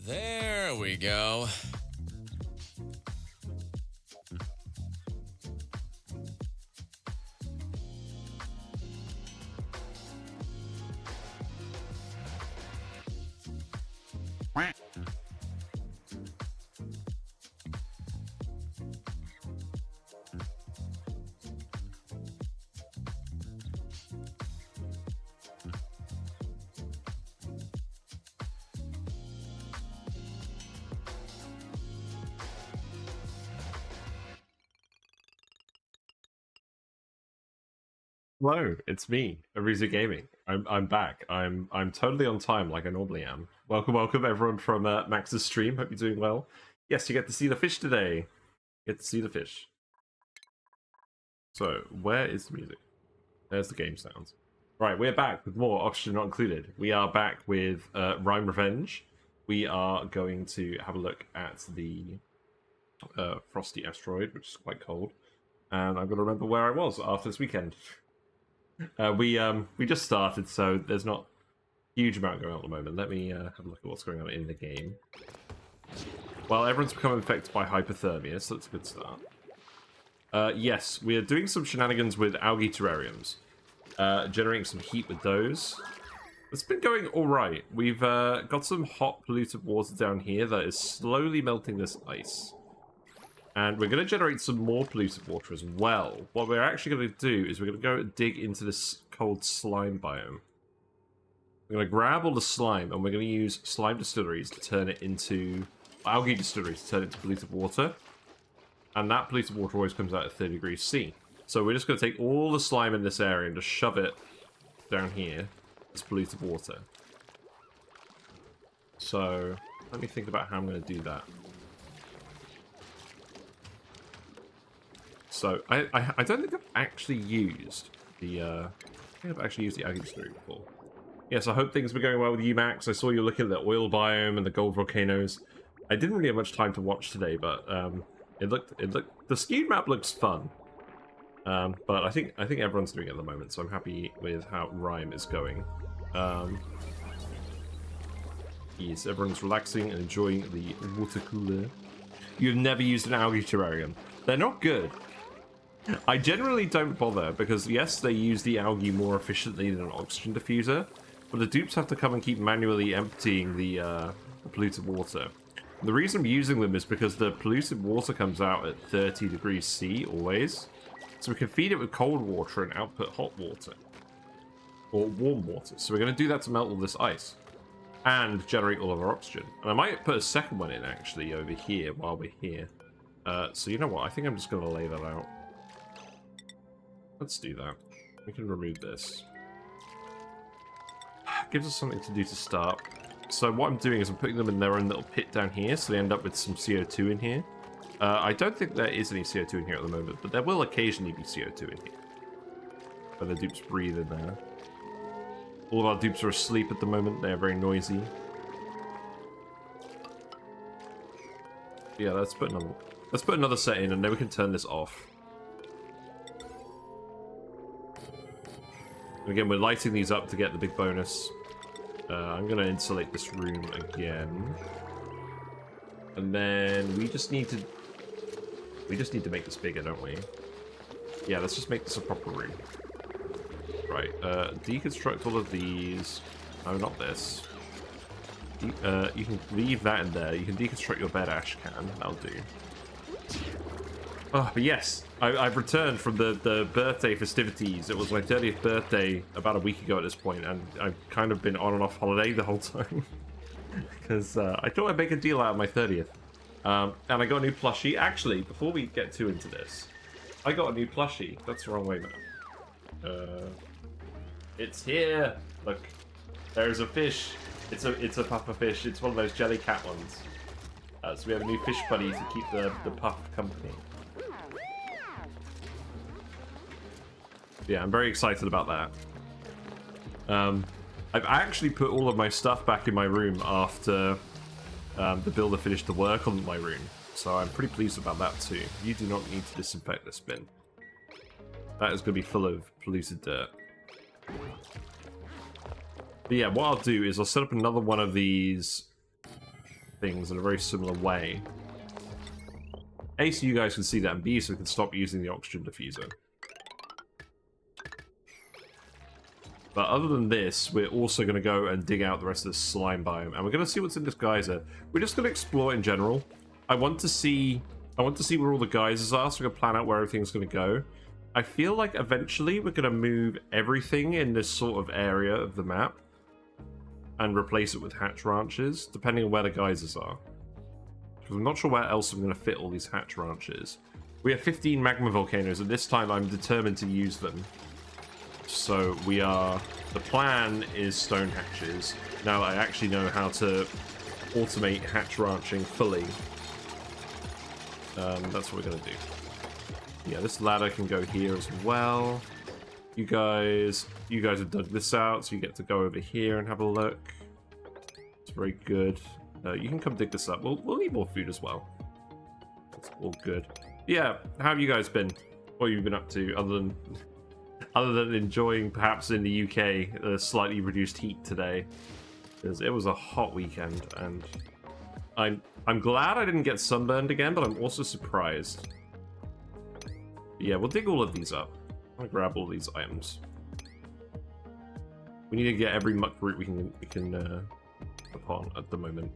There we go. Hello, it's me, Arizu Gaming. I'm back. I'm totally on time like I normally am. Welcome everyone from Max's stream. Hope you're doing well. Yes, you get to see the fish today. Get to see the fish. So, where is the music? There's the game sounds. Right, we're back with more Oxygen Not Included. We are back with Rime Revenge. We are going to have a look at the frosty asteroid, which is quite cold. And I've got to remember where I was after this weekend. We just started, so there's not a huge amount going on at the moment. Let me have a look at what's going on in the game. Well, everyone's become infected by hypothermia, so that's a good start. Yes, we are doing some shenanigans with algae terrariums. Generating some heat with those. It's been going alright. We've got some hot polluted water down here that is slowly melting this ice. And we're going to generate some more polluted water as well. What we're actually going to do is we're going to go dig into this cold slime biome. We're going to grab all the slime and we're going to use slime distilleries to turn it into... algae distilleries to turn it into polluted water. And that polluted water always comes out at 30 degrees C. So we're just going to take all the slime in this area and just shove it down here as polluted water. So let me think about how I'm going to do that. So, I don't think I've actually used the, algae distillery before. Yes, I hope things were going well with you, Max. I saw you looking at the oil biome and the gold volcanoes. I didn't really have much time to watch today, but, it looked, the skewed map looks fun. But I think everyone's doing it at the moment, so I'm happy with how Rime is going. Yes, everyone's relaxing and enjoying the water cooler. You've never used an algae terrarium. They're not good. I generally don't bother because, yes, they use the algae more efficiently than an oxygen diffuser, but the dupes have to come and keep manually emptying the polluted water. And the reason I'm using them is because the polluted water comes out at 30 degrees C always, so we can feed it with cold water and output hot water. Or warm water. So we're going to do that to melt all this ice. And generate all of our oxygen. And I might put a second one in, actually, over here while we're here. So you know what? I think I'm just going to lay that out. Let's do that. We can remove this. Gives us something to do to start. So what I'm doing is I'm putting them in their own little pit down here, so they end up with some CO2 in here. I don't think there is any CO2 in here at the moment, but there will occasionally be CO2 in here. Where the dupes breathe in there. All of our dupes are asleep at the moment. They are very noisy. Yeah, let's put another set in, and then we can turn this off. And again, we're lighting these up to get the big bonus. I'm going to insulate this room again. And then we just need to make this bigger, don't we? Yeah, let's just make this a proper room. Right, deconstruct all of these. No, not this. You can leave that in there. You can deconstruct your bed ash can. That'll do. Oh, but yes, I've returned from the birthday festivities. It was my 30th birthday about a week ago at this point, and I've kind of been on and off holiday the whole time. Because I thought I'd make a deal out of my 30th. And I got a new plushie. Actually, before we get too into this, I got a new plushie. That's the wrong way, man. It's here. Look, there's a fish. It's a puffer fish. It's one of those jelly cat ones. So we have a new fish buddy to keep the puff company. Yeah, I'm very excited about that. I've actually put all of my stuff back in my room after the builder finished the work on my room. So I'm pretty pleased about that too. You do not need to disinfect this bin. That is going to be full of polluted dirt. But yeah, what I'll do is I'll set up another one of these things in a very similar way. A, so you guys can see that, and B, so we can stop using the oxygen diffuser. But other than this, we're also going to go and dig out the rest of the slime biome, and we're going to see what's in this geyser. We're just going to explore in general. I want to see where all the geysers are, so we're going to plan out where everything's going to go. I feel like eventually we're going to move everything in this sort of area of the map and replace it with hatch ranches, depending on where the geysers are. Because I'm not sure where else I'm going to fit all these hatch ranches. We have 15 magma volcanoes, and this time I'm determined to use them. So the plan is stone hatches. Now I actually know how to automate hatch ranching fully. That's what we're going to do. Yeah, this ladder can go here as well. You guys have dug this out, so you get to go over here and have a look. It's very good. You can come dig this up. We'll need more food as well. That's all good. Yeah, how have you guys been? What have you been up to other than enjoying, perhaps in the UK, the slightly reduced heat today? Because it was a hot weekend, and I'm glad I didn't get sunburned again, but I'm also surprised. Yeah, we'll dig all of these up. I'm gonna grab all these items. We need to get every muck root we can upon at the moment.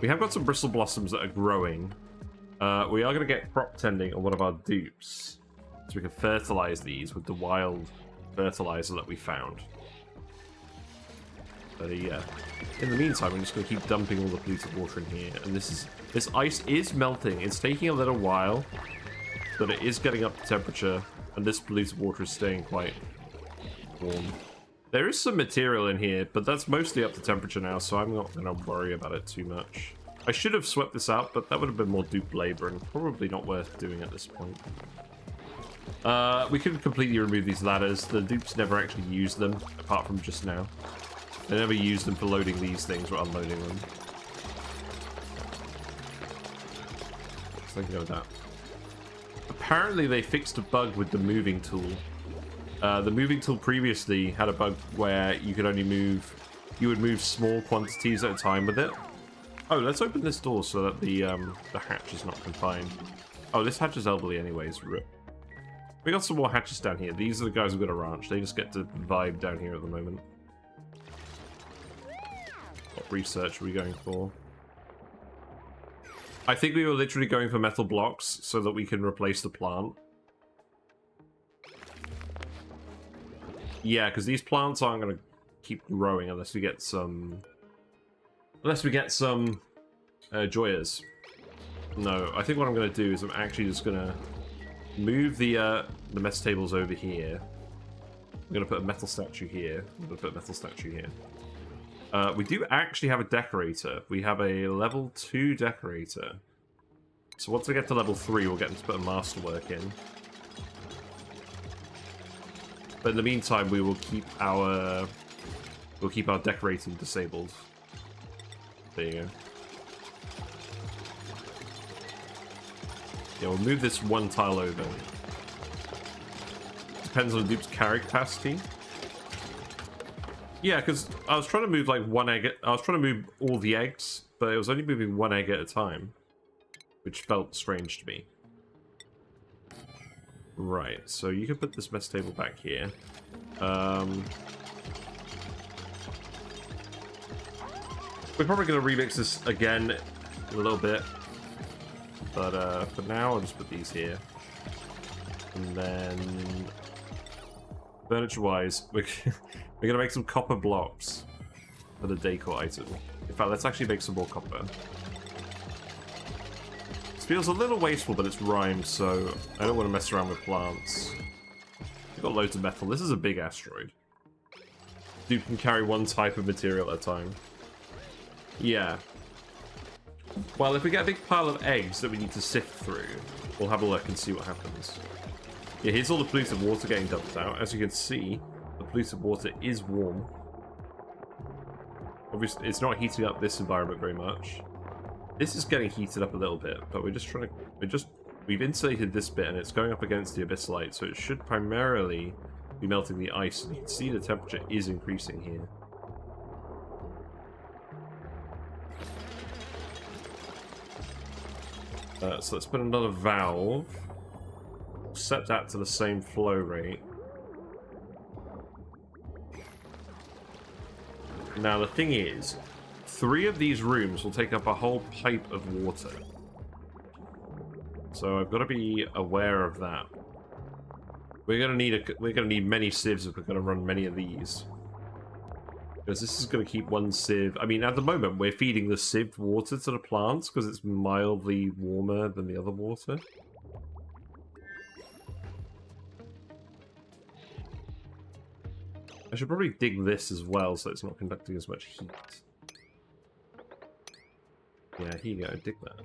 We have got some Bristle Blossoms that are growing. We are gonna get crop tending on one of our dupes, so we can fertilize these with the wild fertilizer that we found. But yeah, in the meantime, I'm just gonna keep dumping all the polluted water in here. And this ice is melting. It's taking a little while, but it is getting up to temperature, and this polluted water is staying quite warm. There is some material in here, but that's mostly up to temperature now, so I'm not going to worry about it too much. I should have swept this out, but that would have been more dupe labor, and probably not worth doing at this point. We could completely remove these ladders. The dupes never actually used them, apart from just now. They never used them for loading these things or unloading them. So I can go with that. Apparently they fixed a bug with the moving tool. The moving tool previously had a bug where you could only you would move small quantities at a time with it. Oh, let's open this door so that the hatch is not confined. Oh, this hatch is elderly anyways. Rip. We got some more hatches down here. These are the guys who've got a ranch. They just get to vibe down here at the moment. What research are we going for? I think we were literally going for metal blocks so that we can replace the plant. Yeah, because these plants aren't going to keep growing unless we get some... joyas. No, I think what I'm going to do is I'm actually just going to move the mess tables over here. I'm going to put a metal statue here. I'm going to put a metal statue here. We do actually have a decorator. We have a level 2 decorator. So once we get to level 3, we'll get them to put a masterwork in. But in the meantime, we will keep our decorating disabled. There you go. Yeah, we'll move this one tile over. Depends on the dupe's carry capacity. Yeah, because I was trying to move like one egg. I was trying to move all the eggs, but it was only moving one egg at a time. which felt strange to me. Right, so you can put this mess table back here. We're probably going to remix this again in a little bit. But for now, I'll just put these here. And then, furniture-wise, we're going to make some copper blocks for the decor item. In fact, let's actually make some more copper. This feels a little wasteful, but it's Rime, so I don't want to mess around with plants. We've got loads of metal. This is a big asteroid. Dude can carry one type of material at a time. Yeah. Well, if we get a big pile of eggs that we need to sift through, we'll have a look and see what happens. Yeah, here's all the polluted water getting dumped out. As you can see, the polluted water is warm. Obviously, it's not heating up this environment very much. This is getting heated up a little bit, but we're just trying to... We've insulated this bit, and it's going up against the abyssalite, so it should primarily be melting the ice. And you can see the temperature is increasing here. So let's put another valve. Set that to the same flow rate. Now the thing is, 3 of these rooms will take up a whole pipe of water. So I've got to be aware of that. We're gonna need many sieves if we're gonna run many of these. Because this is going to keep one sieve. I mean, at the moment, we're feeding the sieved water to the plants because it's mildly warmer than the other water. I should probably dig this as well so it's not conducting as much heat. Yeah, here you go, dig that.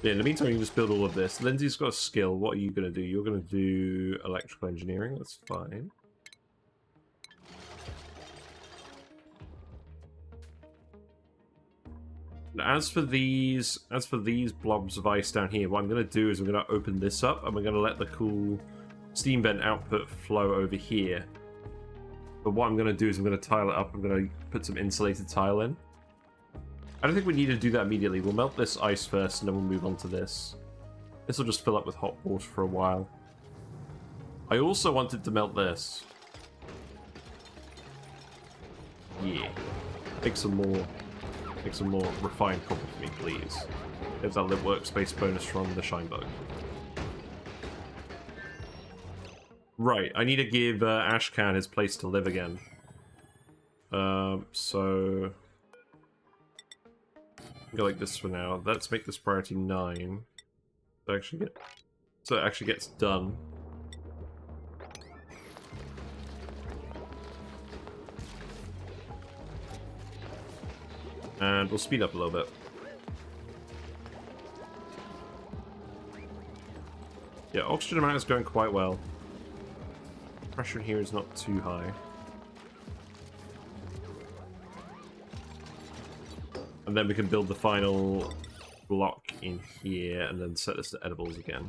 Yeah, in the meantime, you can just build all of this. Lindsay's got a skill. What are you going to do? You're going to do electrical engineering. That's fine. Now, as for these blobs of ice down here, what I'm going to do is I'm going to open this up and we're going to let the cool steam vent output flow over here. But what I'm going to do is I'm going to tile it up. I'm going to put some insulated tile in. I don't think we need to do that immediately. We'll melt this ice first and then we'll move on to this. This will just fill up with hot water for a while. I also wanted to melt this. Yeah. Make some more refined copper for me, please. There's that lit workspace bonus from the Shine Bug. Right, I need to give Ashcan his place to live again. So... go like this for now. Let's make this priority 9. So it actually gets done. And we'll speed up a little bit. Yeah, oxygen amount is going quite well. Pressure in here is not too high. And then we can build the final block in here and then set this to edibles again.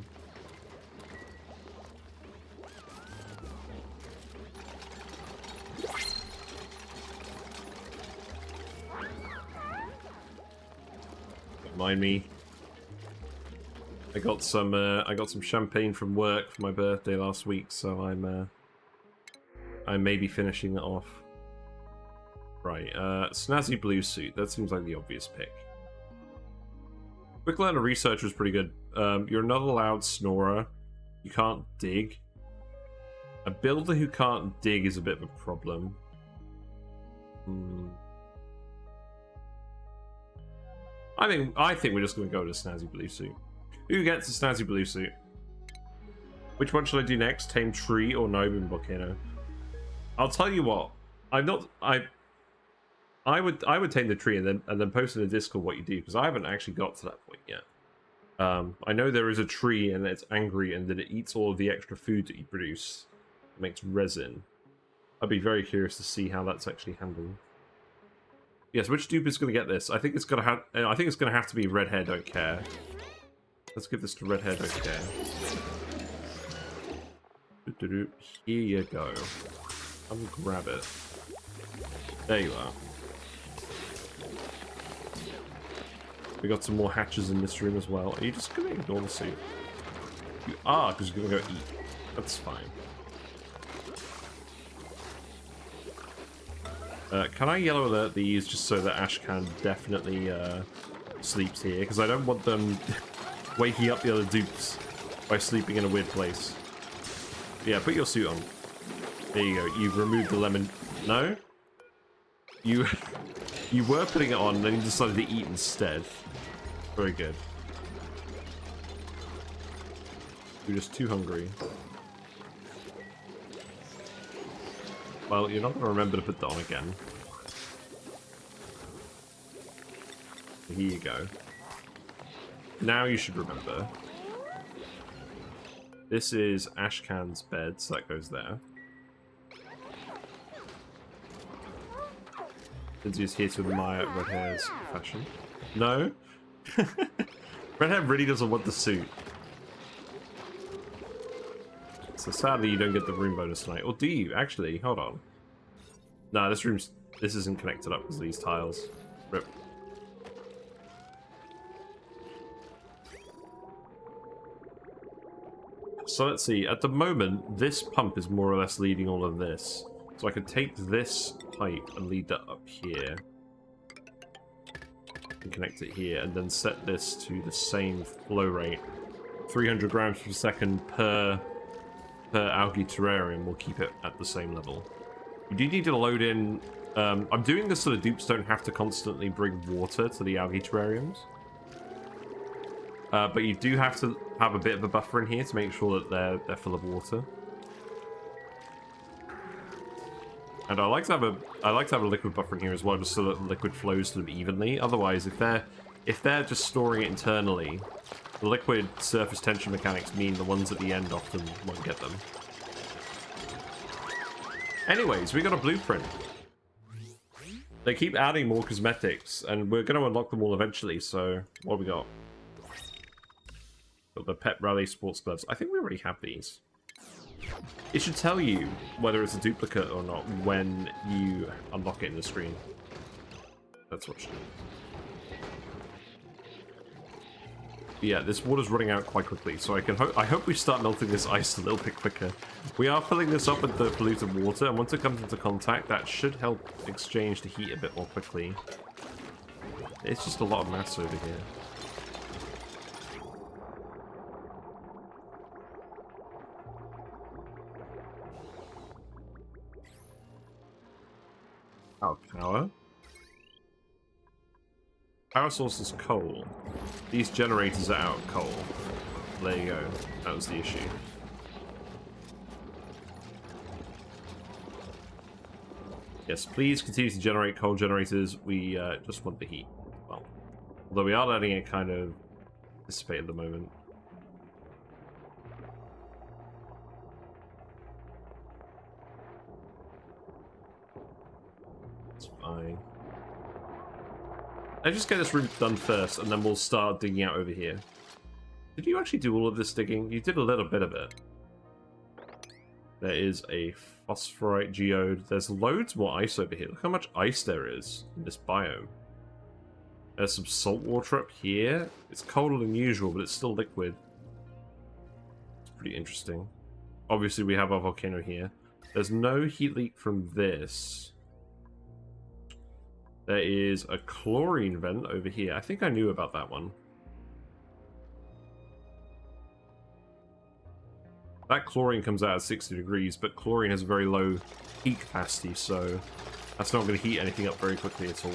Don't mind me. I got some champagne from work for my birthday last week, so I may be finishing it off. Right, snazzy blue suit. That seems like the obvious pick. Quick learner research was pretty good. You're not a loud snorer. You can't dig. A builder who can't dig is a bit of a problem. I think we're just going to go to snazzy blue suit. Who gets a snazzy blue suit? Which one should I do next? Tame Tree or Nibin Volcano? I'll tell you what. I would tame the tree and then post in the Discord what you do, because I haven't actually got to that point yet. I know there is a tree and it's angry and that it eats all of the extra food that you produce. It makes resin. I'd be very curious to see how that's actually handled. Yes, which dupe is going to get this? I think it's going to have to be Red Hair Don't Care. Let's give this to Red Hair Don't Care. Here you go. Come grab it. There you are. We got some more hatches in this room as well. Are you just going to ignore the soup? You are, because you're going to go eat. That's fine. Can I yellow alert these just so that Ashcan definitely sleeps here? Because I don't want them waking up the other dupes by sleeping in a weird place. Yeah, put your suit on. There you go. You've removed the lemon. No? You were putting it on, then you decided to eat instead. Very good. You're just too hungry. Well, you're not going to remember to put that on again. Here you go. Now you should remember. This is Ashcan's bed, so that goes there. Lindsay is here to admire Red Hair's fashion. No? Red Hair really doesn't want the suit. So sadly you don't get the room bonus tonight. Or do you? Actually, hold on. Nah, this isn't connected up because of these tiles. Rip. So let's see. At the moment, this pump is more or less leading all of this. So I could take this pipe and lead that up here. And connect it here, and then set this to the same flow rate. 300 grams per second per algae terrarium will keep it at the same level. You do need to load in... I'm doing this so the dupes don't have to constantly bring water to the algae terrariums. But you do have to have a bit of a buffer in here to make sure that they're full of water. And I like to have a liquid buffer in here as well, just so that the liquid flows to them evenly. Otherwise, if they're just storing it internally, the liquid surface tension mechanics mean the ones at the end often won't get them. Anyways, we got a blueprint. They keep adding more cosmetics, and we're going to unlock them all eventually, so what have we got? Got the Pet Rally Sports Gloves. I think we already have these. It should tell you whether it's a duplicate or not when you unlock it in the screen. That's what it should do. Yeah, this water's running out quite quickly, so I hope we start melting this ice a little bit quicker. We are filling this up with the polluted water, and once it comes into contact, that should help exchange the heat a bit more quickly. It's just a lot of mass over here. Power. Power source is coal. These generators are out of coal. There you go. That was the issue. Yes, please continue to generate coal generators. We just want the heat. Well, although we are letting it kind of dissipate at the moment. It's fine. Let's just get this room done first, and then we'll start digging out over here. Did you actually do all of this digging? You did a little bit of it. There is a phosphorite geode. There's loads more ice over here. Look how much ice there is in this biome. There's some salt water up here. It's colder than usual, but it's still liquid. It's pretty interesting. Obviously, we have our volcano here. There's no heat leak from this. There is a chlorine vent over here. I think I knew about that one. That chlorine comes out at 60 degrees, but chlorine has a very low heat capacity, so that's not going to heat anything up very quickly at all.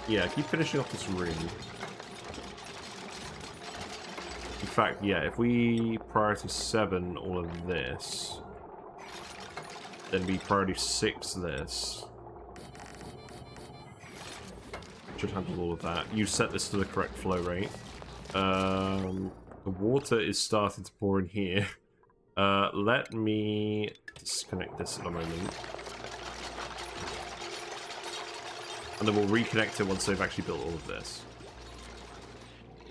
Yeah, keep finishing off this room. In fact, yeah, if we priority 7 all of this... then we priority 6 this. Should handle all of that. You set this to the correct flow rate. The water is starting to pour in here. Let me disconnect this in a moment. And then we'll reconnect it once they've actually built all of this.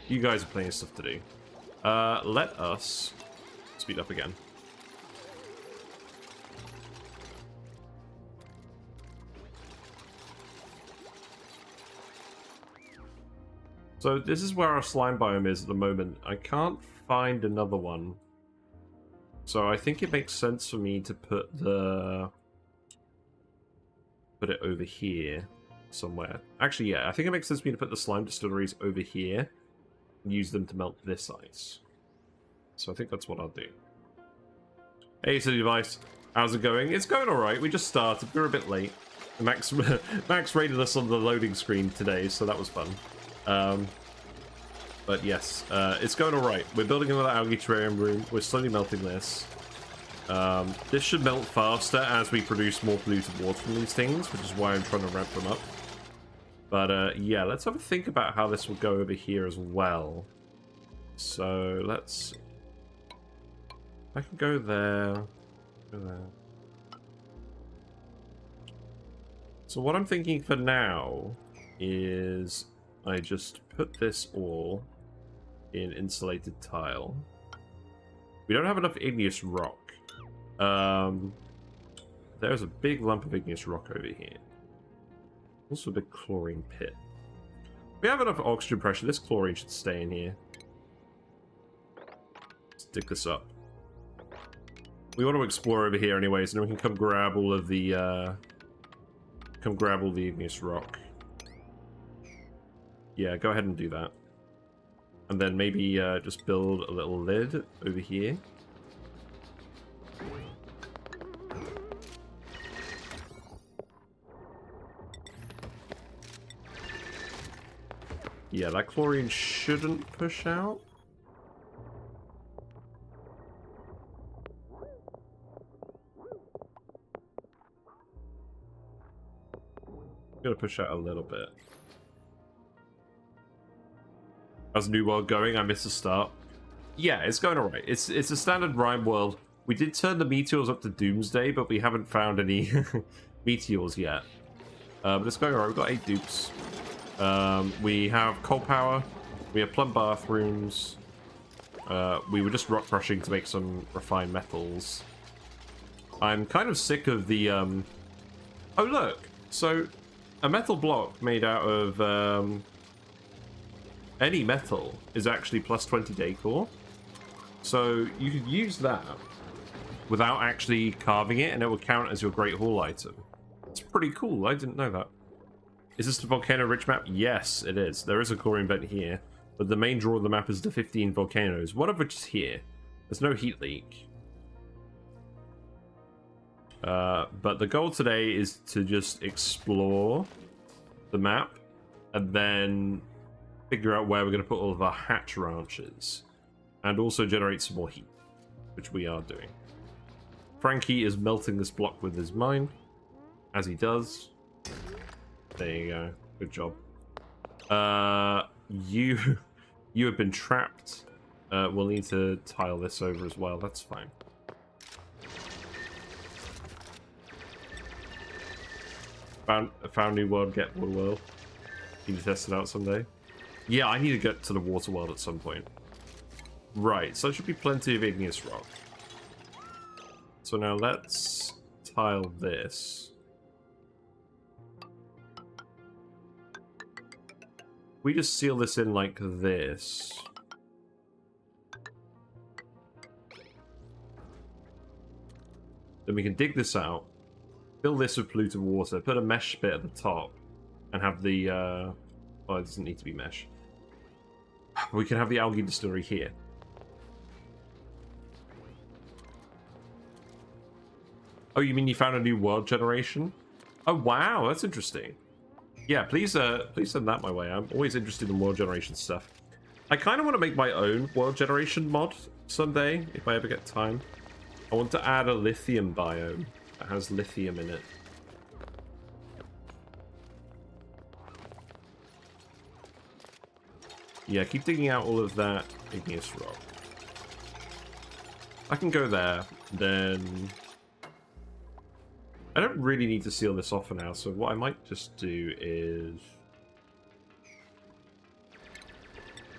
You guys have plenty of stuff to do. Let us speed up again. So this is where our slime biome is at the moment. I can't find another one. So I think it makes sense for me to put it over here somewhere. Actually, yeah, I think it makes sense for me to put the slime distilleries over here and use them to melt this ice. So I think that's what I'll do. Hey, City Device, how's it going? It's going alright. We just started. We were a bit late. Max rated us on the loading screen today, so that was fun. But yes, it's going alright. We're building another algae terrarium room. We're slowly melting this. This should melt faster as we produce more polluted water from these things, which is why I'm trying to ramp them up. But yeah, let's have a think about how this will go over here as well. So let's... I can go there. Go there. So what I'm thinking for now is I just put this all in insulated tile. We don't have enough igneous rock. There's a big lump of igneous rock over here. Also a big chlorine pit. We have enough oxygen pressure. This chlorine should stay in here. Let's dig this up. We want to explore over here anyways, and then we can come grab all of the igneous rock. Yeah, go ahead and do that. And then maybe just build a little lid over here. Yeah, that chlorine shouldn't push out. I'm gonna push out a little bit. How's New World going? I missed the start. Yeah, it's going alright. It's a standard Rime world. We did turn the meteors up to Doomsday, but we haven't found any meteors yet. But it's going alright. We've got 8 dupes. We have coal power. We have plum bathrooms. We were just rock crushing to make some refined metals. I'm kind of sick of the... Oh, look! So, a metal block made out of any metal is actually plus 20 decor. So, you could use that without actually carving it, and it will count as your Great Hall item. It's pretty cool. I didn't know that. Is this the volcano rich map? Yes, it is. There is a core vent here, but the main draw of the map is the 15 volcanoes, one of which is here. There's no heat leak. But the goal today is to just explore the map and then figure out where we're going to put all of our hatch ranches and also generate some more heat, which we are doing. Frankie is melting this block with his mind, as he does. There you go. Good job. You have been trapped. We'll need to tile this over as well. That's fine. Found New World, get Water World. Need to test it out someday. Yeah, I need to get to the Water World at some point. Right, so there should be plenty of igneous rock. So now let's tile this. We just seal this in like this. Then we can dig this out, fill this with polluted water, put a mesh bit at the top, and have the, well, it doesn't need to be mesh. We can have the algae distillery here. Oh, you mean you found a new world generation? Oh, wow, that's interesting. Yeah, please send that my way. I'm always interested in world generation stuff. I kind of want to make my own world generation mod someday, if I ever get time. I want to add a lithium biome that has lithium in it. Yeah, keep digging out all of that igneous rock. I can go there, then... I don't really need to seal this off for now, so what I might just do is...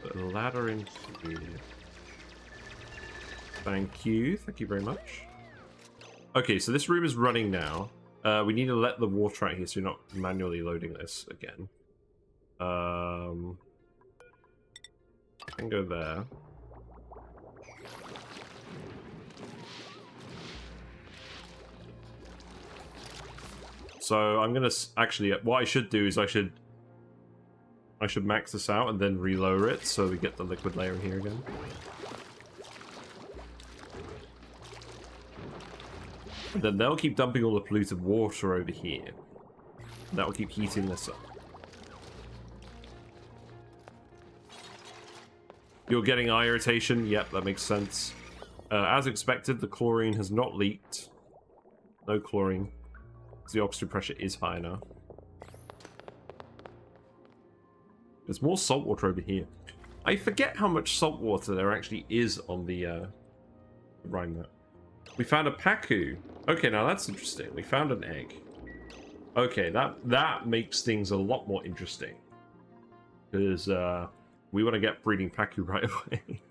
put a ladder in here. Thank you very much. Okay, so this room is running now. We need to let the water out here so you're not manually loading this again. Can go there. So I'm gonna actually, what I should do is I should max this out and then relower it so we get the liquid layer in here again. And then they'll keep dumping all the polluted water over here. That will keep heating this up. You're getting eye irritation? Yep, that makes sense. As expected, the chlorine has not leaked. No chlorine. The oxygen pressure is high now. There's more salt water over here. I forget how much salt water there actually is on the Rime map. We found a Pacu. Okay, now that's interesting. We found an egg. Okay, that makes things a lot more interesting. Because we want to get breeding Pacu right away.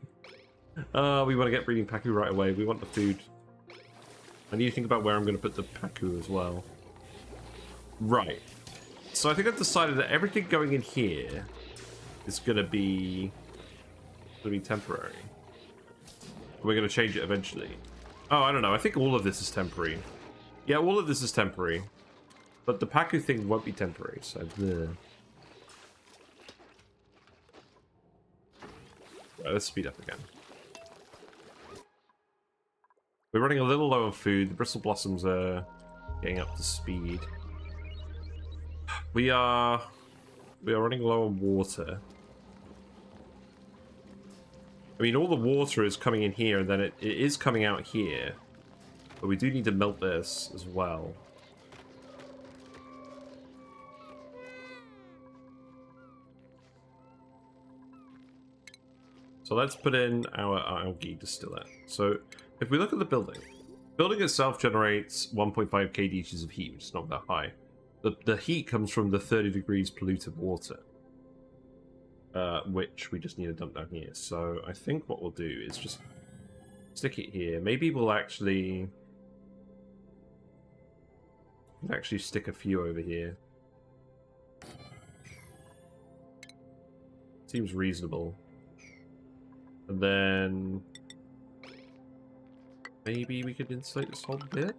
We want to get breeding Pacu right away. We want the food. I need to think about where I'm going to put the Pacu as well. Right. So I think I've decided that everything going in here is going to be temporary. We're going to change it eventually. Oh, I don't know. I think all of this is temporary. Yeah, all of this is temporary. But the Pacu thing won't be temporary, so... Right, let's speed up again. We're running a little low on food. The Bristle Blossoms are getting up to speed. We are running low on water. I mean, all the water is coming in here, and then it is coming out here. But we do need to melt this as well. So let's put in our algae distiller. So if we look at the building itself generates 1.5 kDs of heat, which is not that high. The heat comes from the 30 degrees polluted water, which we just need to dump down here. So I think what we'll do is just stick it here. Maybe we'll actually stick a few over here. Seems reasonable. And then maybe we could insulate this whole bit.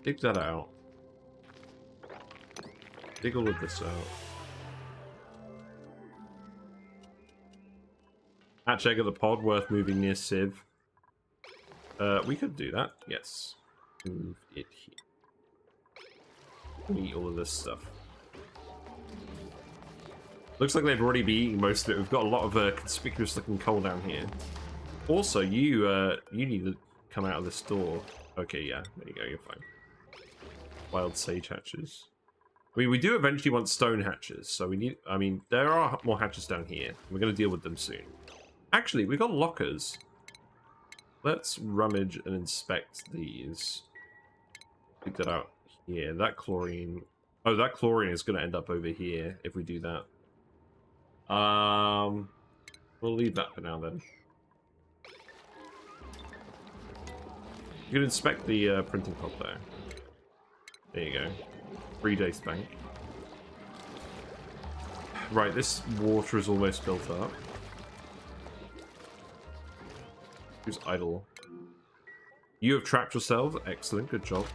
Dig that out. Dig all of this out. Hatch egg of the pod, worth moving near sieve. We could do that, yes. Move it here. Eat all of this stuff. Looks like they've already been eating most of it. We've got a lot of conspicuous looking coal down here. Also, you need to come out of this door. Okay, yeah, there you go, you're fine. Wild sage hatches. I mean, we do eventually want stone hatches, so we need... I mean, there are more hatches down here. We're going to deal with them soon. Actually, we've got lockers. Let's rummage and inspect these. Pick that out here. That chlorine... Oh, that chlorine is going to end up over here if we do that. We'll leave that for now then. You can inspect the printing pod there. There you go. 3-day spank. Right, this water is almost built up. Who's idle? You have trapped yourselves. Excellent, good job.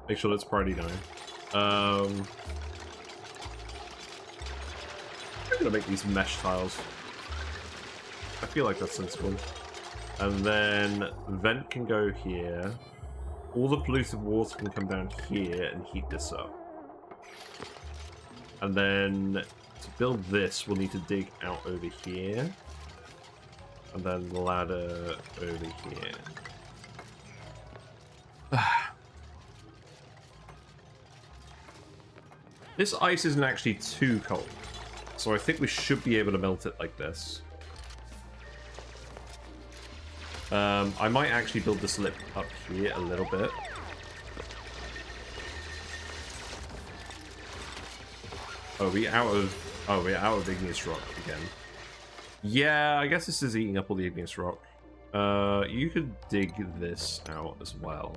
Make sure that's priority 9. I'm gonna make these mesh tiles. I feel like that's sensible. And then vent can go here. All the polluted water can come down here and heat this up. And then to build this, we'll need to dig out over here. And then the ladder over here. This ice isn't actually too cold. So I think we should be able to melt it like this. I might actually build this lip up here a little bit. Oh, we're out of igneous rock again. Yeah, I guess this is eating up all the igneous rock. You could dig this out as well.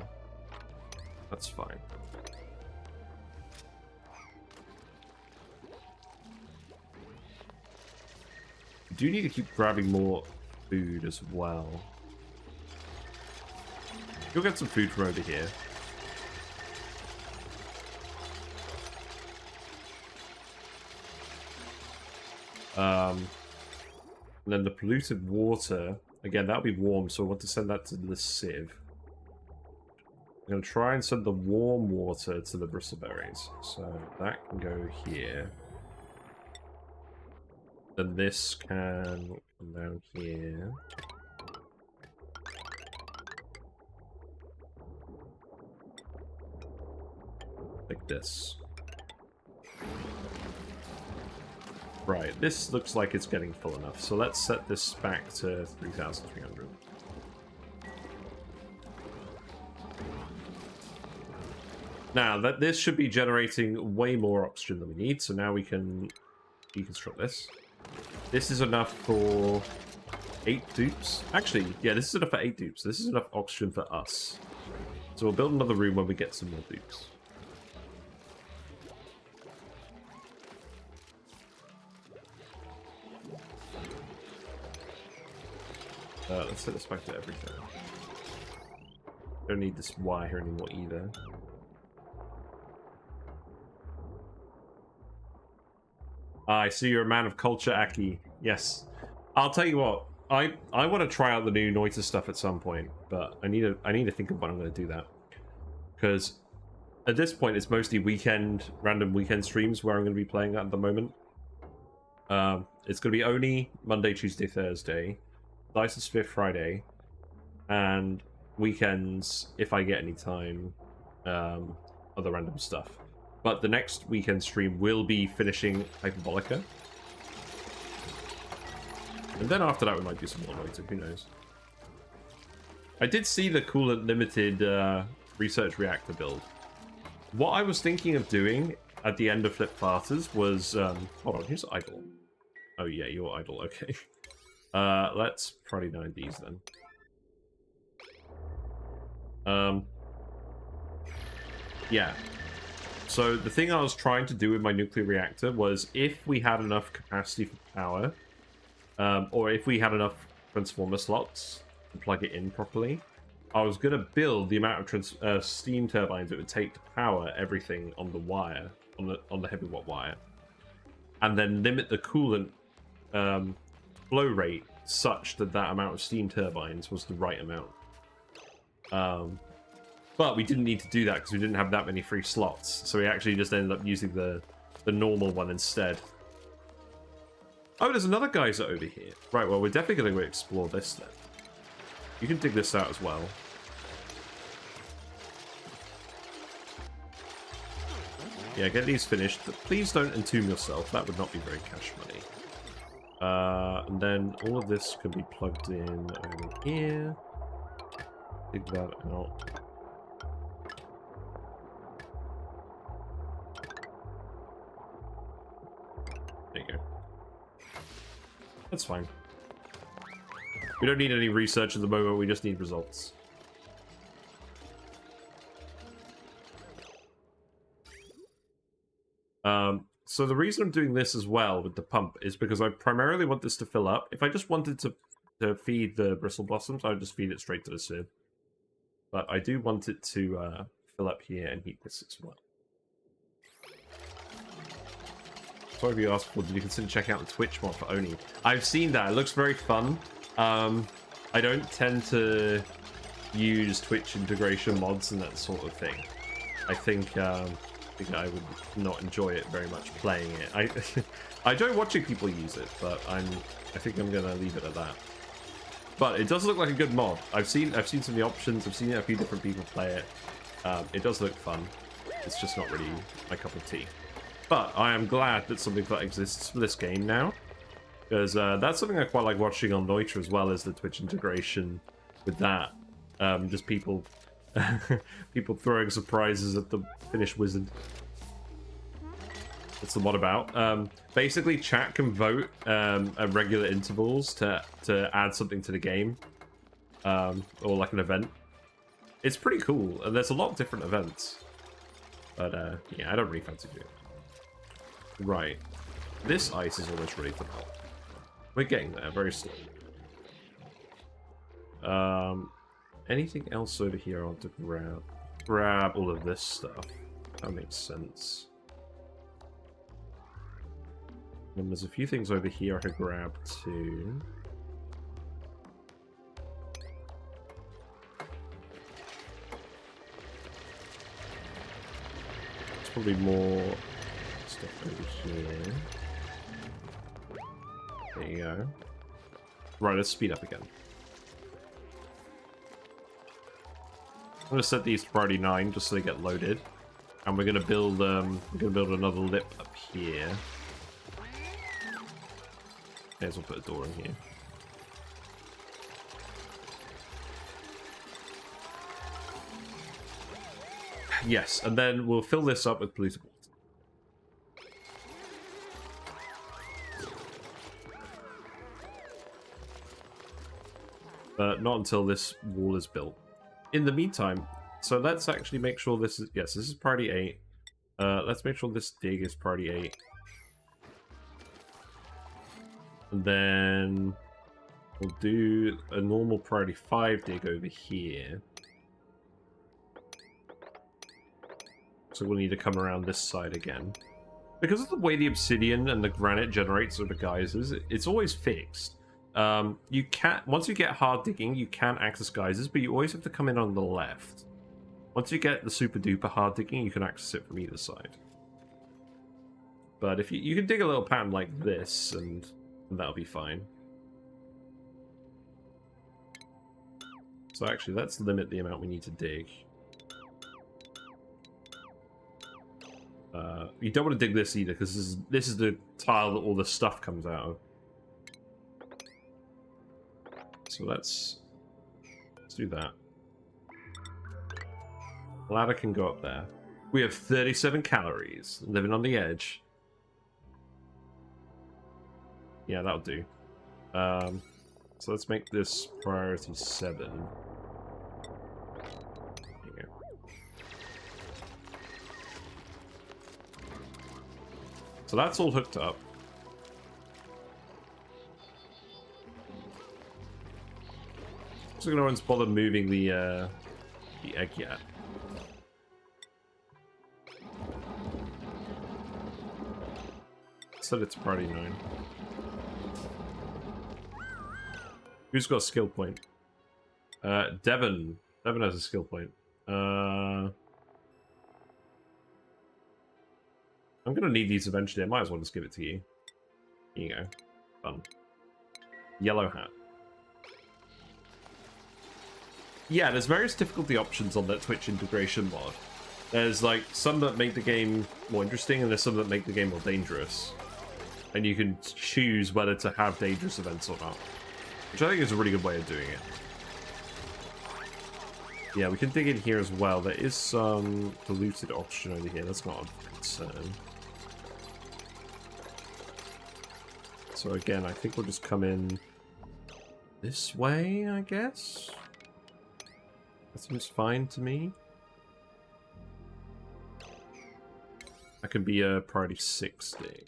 That's fine. We do need to keep grabbing more food as well. You'll get some food from over here. And then the polluted water, again, that'll be warm, so I want to send that to the sieve. I'm going to try and send the warm water to the bristleberries. So that can go here. Then this can come down here. Like this. Right, this looks like it's getting full enough. So let's set this back to 3,300. Now, this should be generating way more oxygen than we need, so now we can deconstruct this. This is enough for 8 dupes. Actually, yeah, this is enough for 8 dupes. This is enough oxygen for us. So we'll build another room when we get some more dupes. Let's set this back to everything. Don't need this wire anymore either. I see you're a man of culture, Aki. Yes. I'll tell you what. I want to try out the new Noita stuff at some point, but I need to think of when I'm going to do that. Because at this point, it's mostly random weekend streams where I'm going to be playing at the moment. It's going to be ONI Monday, Tuesday, Thursday. License 5th Friday, and weekends if I get any time, other random stuff. But the next weekend stream will be finishing Hyperbolica, and then after that we might do some more Noita, who knows. I did see the Coolant Limited research reactor build. What I was thinking of doing at the end of Flip Farters was hold on, who's idle? Oh yeah, you're idle, okay. Let's probably know these then. Yeah. So the thing I was trying to do with my nuclear reactor was if we had enough capacity for power, or if we had enough transformer slots to plug it in properly, I was going to build the amount of steam turbines it would take to power everything on the wire, on the heavy watt wire, and then limit the coolant flow rate such that that amount of steam turbines was the right amount. But we didn't need to do that because we didn't have that many free slots, so we actually just ended up using the normal one instead. Oh, there's another geyser over here. Right, well, we're definitely going to explore this then. You can dig this out as well. Yeah, get these finished. But please don't entomb yourself. That would not be very cash money. And then all of this can be plugged in over here. Dig that out. There you go. That's fine. We don't need any research at the moment, we just need results. So the reason I'm doing this as well with the pump is because I primarily want this to fill up. If I just wanted to feed the Bristle Blossoms, I would just feed it straight to the sieve. But I do want it to fill up here and heat this as well. Sorry if you asked for, did you consider checking out the Twitch mod for ONI? I've seen that, it looks very fun. I don't tend to use Twitch integration mods and that sort of thing. I think I would not enjoy it very much playing it. I enjoy watching people use it, but I think I'm gonna leave it at that. But it does look like a good mod. I've seen some of the options. I've seen a few different people play it. It does look fun. It's just not really my cup of tea. But I am glad that something like that exists for this game now, because that's something I quite like watching on Noita as well as the Twitch integration with that. Just people people throwing surprises at the finished wizard. What's the mod about? Basically, chat can vote at regular intervals to add something to the game, or like an event. It's pretty cool, and there's a lot of different events. But yeah, I don't really fancy doing it. Right, this ice is almost ready to melt. We're getting there, very slow. Anything else over here I want to grab? Grab all of this stuff. That makes sense. And there's a few things over here I could grab too. There's probably more stuff over here. There you go. Right, let's speed up again. I'm gonna set these to priority 9 just so they get loaded, and we're gonna build another lip up here. May as well put a door in here. Yes, and then we'll fill this up with polluted water. Not until this wall is built. In the meantime, so let's actually make sure this is... Yes, this is priority 8. Let's make sure this dig is priority 8. And then we'll do a normal priority 5 dig over here. So we'll need to come around this side again. Because of the way the obsidian and the granite generates over geysers, it's always fixed. You can't, once you get hard digging, you can access geysers, but you always have to come in on the left. Once you get the super duper hard digging, you can access it from either side. But if you can dig a little pattern like this, and that'll be fine. So actually, let's limit the amount we need to dig. You don't want to dig this either, because this is the tile that all the stuff comes out of. So let's do that. Ladder can go up there. We have 37 calories. Living on the edge. Yeah, that'll do. So let's make this priority 7. There you go. So that's all hooked up. So no one's bothered moving the egg yet. Set it to priority 9. Who's got a skill point? Devon. Devon has a skill point. I'm gonna need these eventually. I might as well just give it to you. Here you go. Fun. Yellow hat. Yeah, there's various difficulty options on that Twitch integration mod. There's like some that make the game more interesting, and there's some that make the game more dangerous. And you can choose whether to have dangerous events or not, which I think is a really good way of doing it. Yeah, we can dig in here as well. There is some polluted oxygen over here. That's not a concern. So again, I think we'll just come in this way, I guess. That seems fine to me. That could be a priority 6 dig.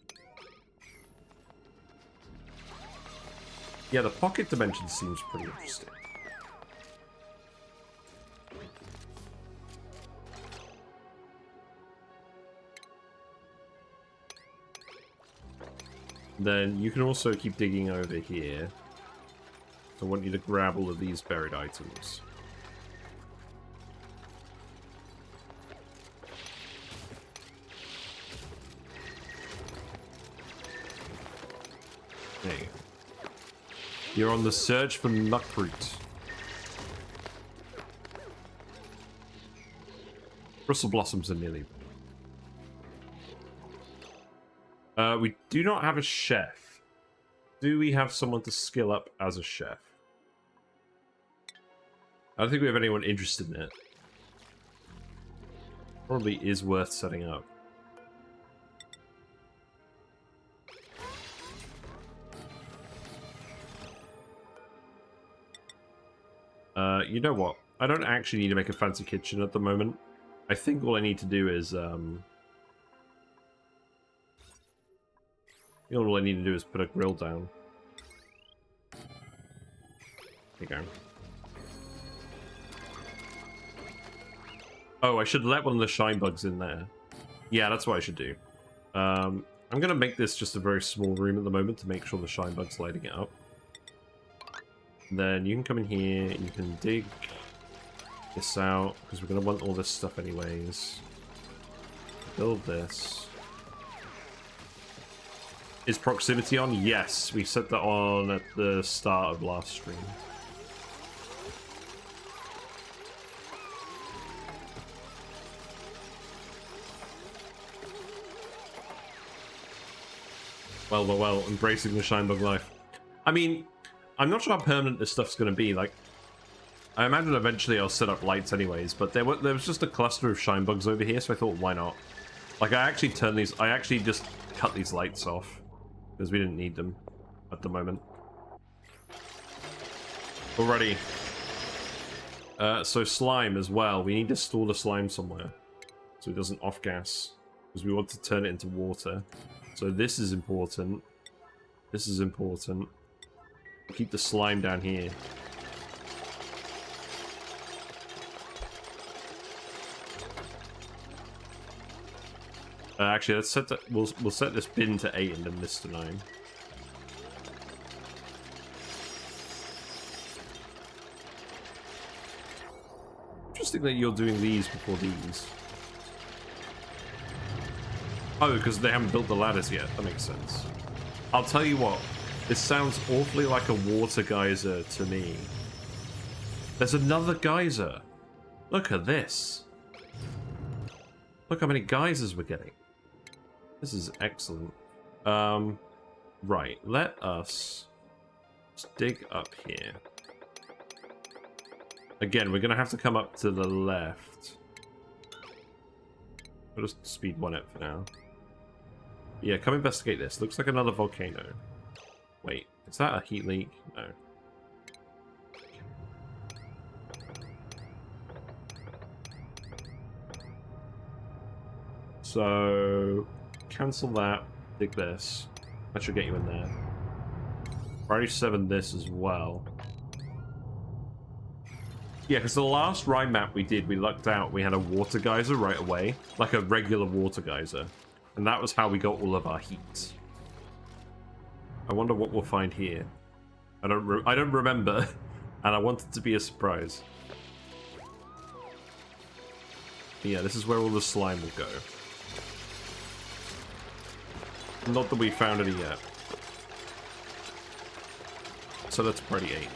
Yeah, the pocket dimension seems pretty interesting. Then you can also keep digging over here. So I want you to grab all of these buried items. There you go. You're on the search for muckroot. Bristle Blossoms are nearly. We do not have a chef. Do we have someone to skill up as a chef? I don't think we have anyone interested in it. Probably is worth setting up. You know what? I don't actually need to make a fancy kitchen at the moment. I think all I need to do is, you know, all I need to do is put a grill down. you go. Oh, I should let one of the shine bugs in there. Yeah, that's what I should do. I'm going to make this just a very small room at the moment to make sure the shine bug's lighting it up. Then you can come in here, you can dig this out, because we're going to want all this stuff anyways. Build this. Is proximity on? Yes, we set that on at the start of last stream. Well, embracing the Shinebug life. I mean, I'm not sure how permanent this stuff's going to be. Like, I imagine eventually I'll set up lights anyways, but there was just a cluster of Shinebugs over here, so I thought, why not? Like, I actually just cut these lights off, because we didn't need them at the moment. Alrighty. So slime as well. We need to store the slime somewhere, so it doesn't off-gas, because we want to turn it into water. So this is important. This is important. Keep the slime down here. Actually, let's set that. We'll set this bin to 8 and then this to 9. Interesting that you're doing these before these. Oh, because they haven't built the ladders yet. That makes sense. I'll tell you what. This sounds awfully like a water geyser to me. There's another geyser. Look at this. Look how many geysers we're getting. This is excellent. Right. Let us dig up here. Again, we're going to have to come up to the left. I'll just speed 1 up for now. Yeah, come investigate this. Looks like another volcano. Wait, is that a heat leak? No. So, cancel that. Dig this. That should get you in there. Priority 7 this as well. Yeah, because the last Rime map we did, we lucked out. We had a water geyser right away. Like a regular water geyser. And that was how we got all of our heat. I wonder what we'll find here. I don't remember, and I want it to be a surprise. But yeah, this is where all the slime will go. Not that we found any yet. So that's priority 8.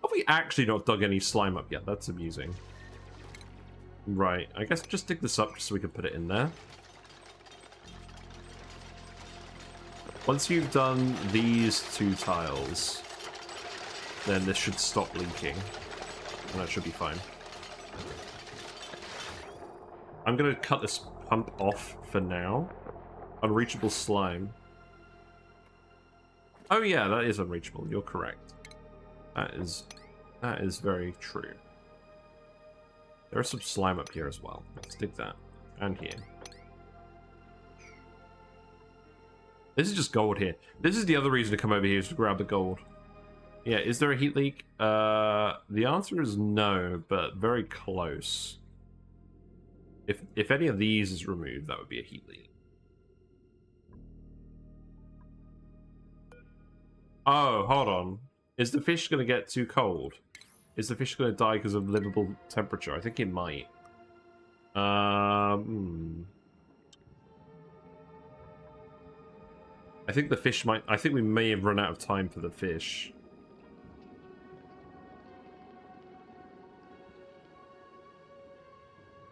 Have we actually not dug any slime up yet? That's amusing. Right, I guess just dig this up just so we can put it in there. Once you've done these 2 tiles, then this should stop leaking. And that should be fine. I'm going to cut this pump off for now. Unreachable slime. Oh yeah, that is unreachable. You're correct. That is very true. There is some slime up here as well. Let's dig that. And here. This is just gold here. This is the other reason to come over here, is to grab the gold. Yeah, is there a heat leak? The answer is no, but very close. If any of these is removed, that would be a heat leak. Oh, hold on. Is the fish going to get too cold? Is the fish going to die because of livable temperature? I think it might. I think the fish might... I think we may have run out of time for the fish.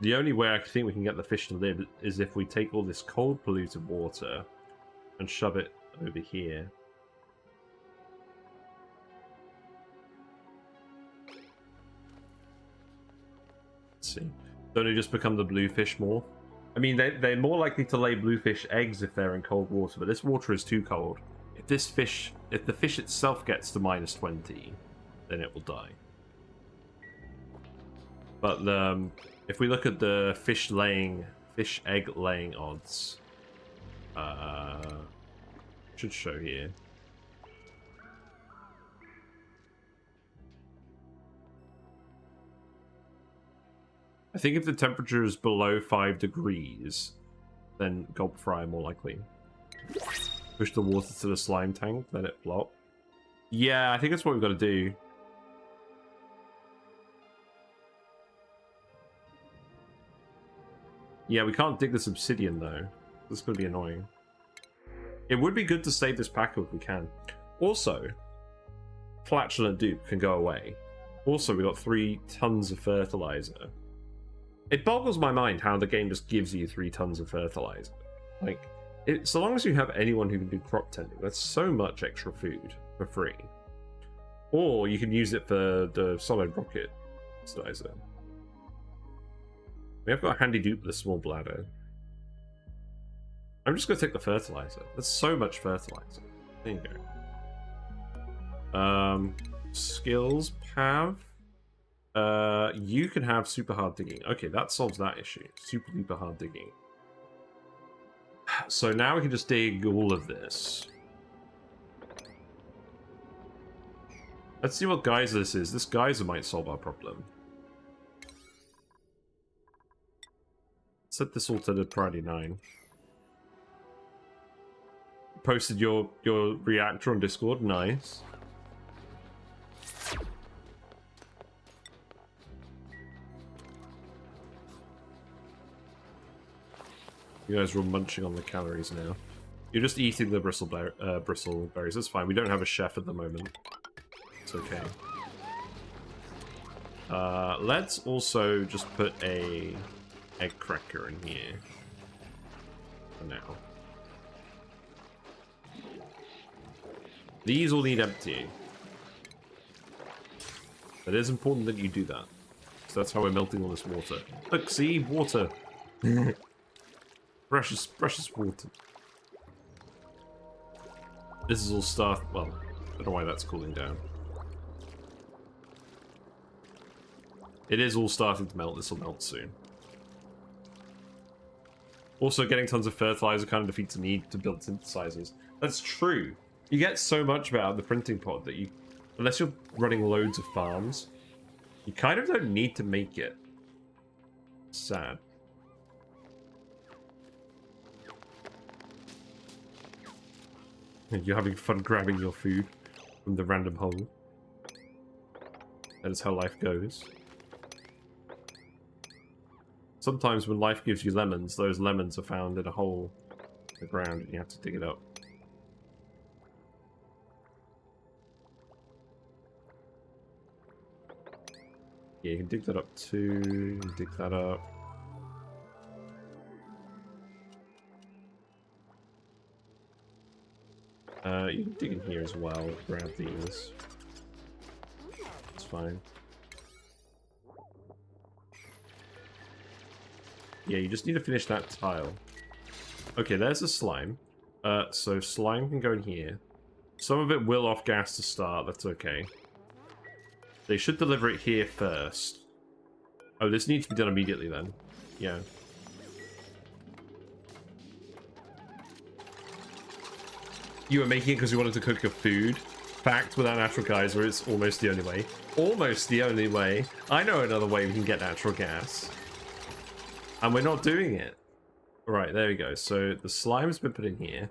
The only way I think we can get the fish to live is if we take all this cold polluted water and shove it over here. Let's see. Don't they just become the bluefish more? I mean, they're more likely to lay bluefish eggs if they're in cold water, but this water is too cold. If the fish itself gets to -20, then it will die. But if we look at the fish egg laying odds, should show here. I think if the temperature is below 5 degrees, then Copper Fry more likely. Push the water to the slime tank, let it flop. Yeah, I think that's what we've got to do. Yeah, we can't dig this obsidian though. This is going to be annoying. It would be good to save this Pacu if we can. Also, flatulent dupe can go away. Also, we got 3 tons of fertilizer. It boggles my mind how the game just gives you 3 tons of fertilizer. Like, so long as you have anyone who can do crop tending, that's so much extra food for free. Or you can use it for the solid rocket fertilizer. We have got a handy dupe with a small bladder. I'm just going to take the fertilizer. That's so much fertilizer. There you go. Skills, Pav. You can have super hard digging. Okay, that solves that issue. Super duper hard digging. So now we can just dig all of this. Let's see what geyser this is. This geyser might solve our problem. Set this all to the priority 9. Posted your reactor on Discord. Nice. You guys are all munching on the calories now. You're just eating the bristle berries. That's fine. We don't have a chef at the moment. It's okay. Let's also just put a egg cracker in here for now. These all need emptying. It is important that you do that. So that's how we're melting all this water. Look, see? Water. Precious water. This is all stuff. Well, I don't know why that's cooling down. It is all starting to melt. This will melt soon. Also, getting tons of fertilizer kind of defeats the need to build synthesizers. That's true. You get so much about the printing pod that you, unless you're running loads of farms, you kind of don't need to make it. Sad. You're having fun grabbing your food from the random hole. That is how life goes. Sometimes when life gives you lemons, those lemons are found in a hole in the ground and you have to dig it up. Yeah, you can dig that up too. You can dig that up. You can dig in here as well. Grab these. It's fine. Yeah, you just need to finish that tile. Okay, there's the slime. So slime can go in here. Some of it will off gas to start. That's okay. They should deliver it here first. Oh, this needs to be done immediately then. Yeah. You were making it because you wanted to cook your food. Fact, without natural geyser, it's almost the only way. Almost the only way. I know another way we can get natural gas. And we're not doing it. Alright, there we go. So the slime's been put in here.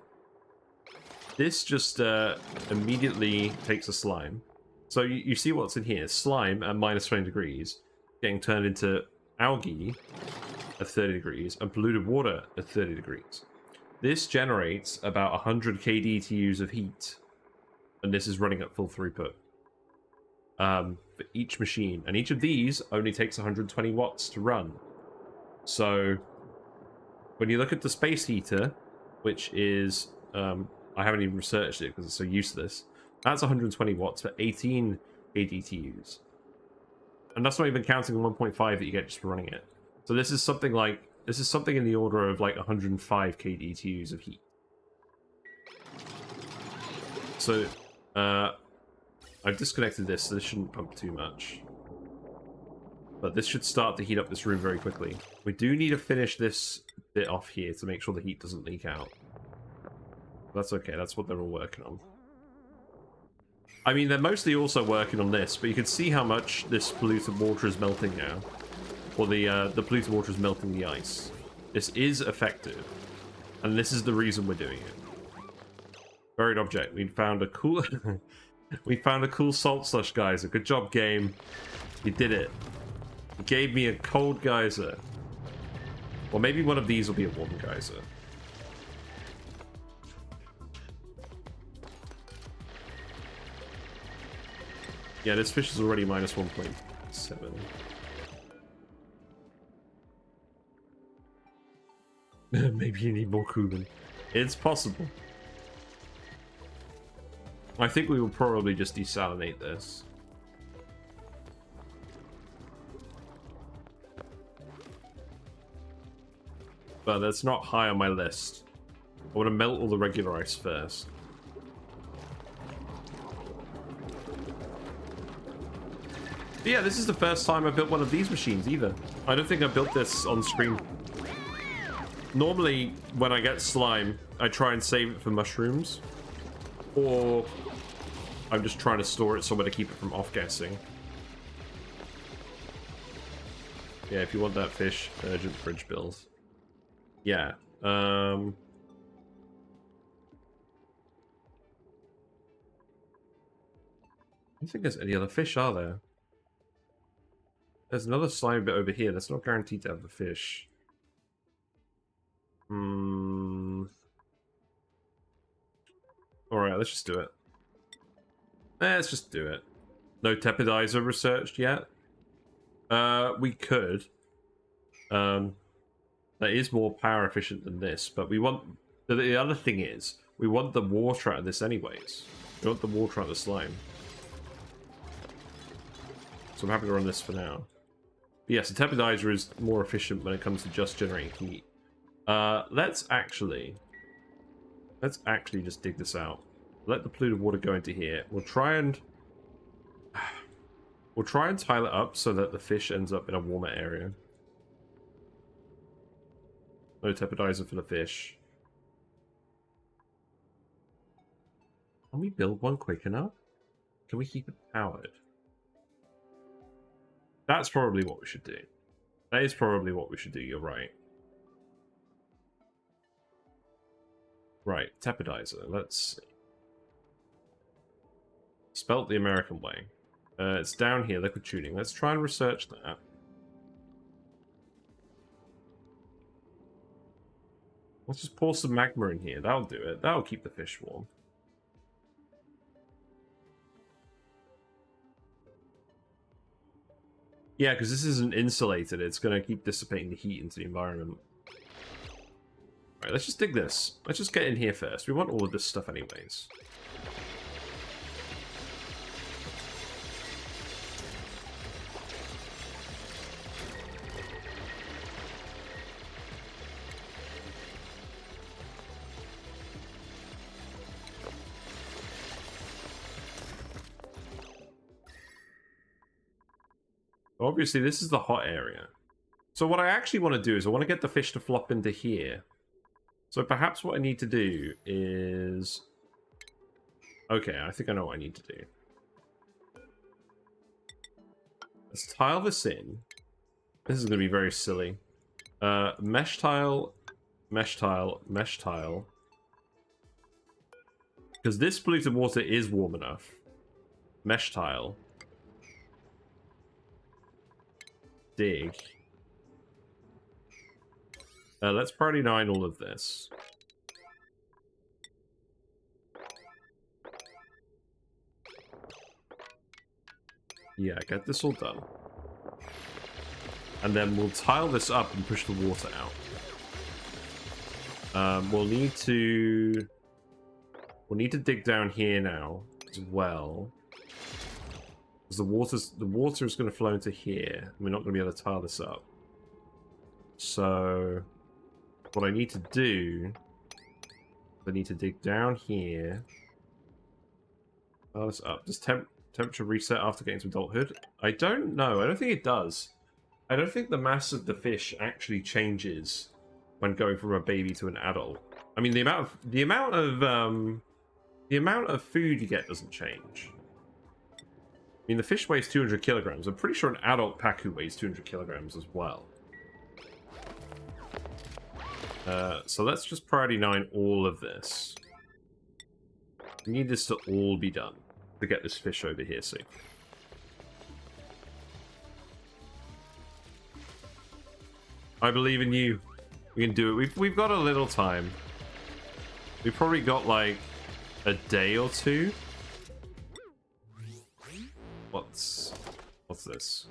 This just immediately takes a slime. So you see what's in here. Slime at minus 20 degrees. Getting turned into algae at 30 degrees. And polluted water at 30 degrees. This generates about 100 kDTUs of heat. And this is running at full throughput. For each machine. And each of these only takes 120 watts to run. So when you look at the space heater, which is... I haven't even researched it because it's so useless. That's 120 watts for 18 kDTUs. And that's not even counting the 1.5 that you get just for running it. So this is something like... This is something in the order of like 105 kDTUs of heat. So, I've disconnected this, so this shouldn't pump too much. But this should start to heat up this room very quickly. We do need to finish this bit off here to make sure the heat doesn't leak out. That's okay, that's what they're all working on. I mean, they're mostly also working on this, but you can see how much this polluted water is melting now. Or the polluted water is melting the ice. This is effective. And this is the reason we're doing it. Buried object. We found a cool... we found a cool salt slush geyser. Good job, game. You did it. You gave me a cold geyser. Or maybe one of these will be a warm geyser. Yeah, this fish is already minus 1.7. Maybe you need more cumin. It's possible. I think we will probably just desalinate this. But that's not high on my list. I want to melt all the regular ice first. But yeah, this is the first time I built one of these machines either. I don't think I built this on stream. Normally, when I get slime, I try and save it for mushrooms. Or I'm just trying to store it somewhere to keep it from off-gassing. Yeah, if you want that fish, urgent fridge build. Yeah. I don't think there's any other fish, are there? There's another slime bit over here. That's not guaranteed to have the fish. Alright, let's just do it. Let's just do it. No tepidizer researched yet. We could. That is more power efficient than this, but we want... The other thing is, we want the water out of this anyways. We want the water out of the slime. So I'm happy to run this for now. But yes, the tepidizer is more efficient when it comes to just generating heat. Let's actually just dig this out. Let the polluted water go into here. We'll try and tile it up so that the fish ends up in a warmer area. No tepidizer for the fish. Can we build one quick enough? Can we keep it powered? That's probably what we should do. That is probably what we should do, you're right. Right, tepidizer, let's see. Spelt the American way. It's down here, liquid tuning. Let's try and research that. Let's just pour some magma in here. That'll do it. That'll keep the fish warm. Yeah, because this isn't insulated. It's going to keep dissipating the heat into the environment. Alright, let's just dig this. Let's just get in here first. We want all of this stuff anyways. Obviously, this is the hot area. So what I actually want to do is I want to get the fish to flop into here. So perhaps what I need to do is... Okay, I think I know what I need to do. Let's tile this in. This is going to be very silly. Mesh tile, mesh tile, mesh tile. Because this polluted water is warm enough. Mesh tile. Dig. Let's priority 9 all of this. Yeah, get this all done. And then we'll tile this up and push the water out. We'll need to dig down here now as well. Because the water is going to flow into here. And we're not going to be able to tile this up. So what I need to do, I need to dig down here. Tile this up. Does temperature reset after getting to adulthood? I don't know. I don't think it does. I don't think the mass of the fish actually changes when going from a baby to an adult. I mean, the amount of food you get doesn't change. mean, the fish weighs 200 kilograms. I'm pretty sure an adult Pacu weighs 200 kilograms as well. So let's just priority 9 all of this. We need this to all be done to get this fish over here soon. I believe in you. We can do it. We've got a little time. We've probably got like a day or two. What's this?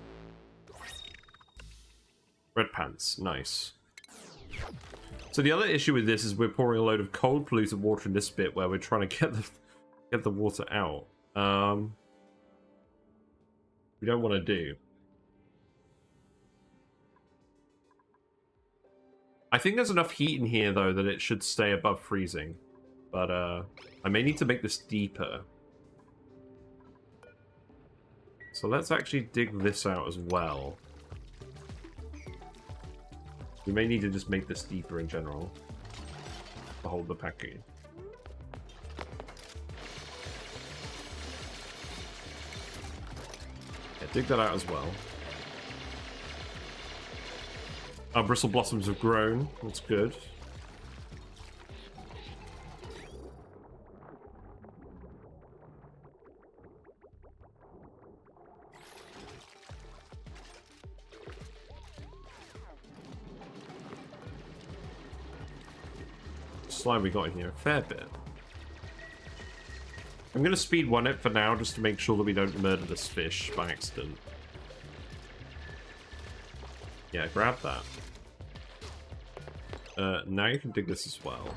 Red pants. Nice. So the other issue with this is we're pouring a load of cold polluted water in this bit where we're trying to get the water out. We don't want to do. I think there's enough heat in here though that it should stay above freezing. But I may need to make this deeper. So let's actually dig this out as well. We may need to just make this deeper in general to hold the Pacu. Yeah, dig that out as well. Our Bristle Blossoms have grown. That's good. Slime we got in here a fair bit. I'm going to speed 1 it for now just to make sure that we don't murder this fish by accident. Yeah, grab that. Now you can dig this as well.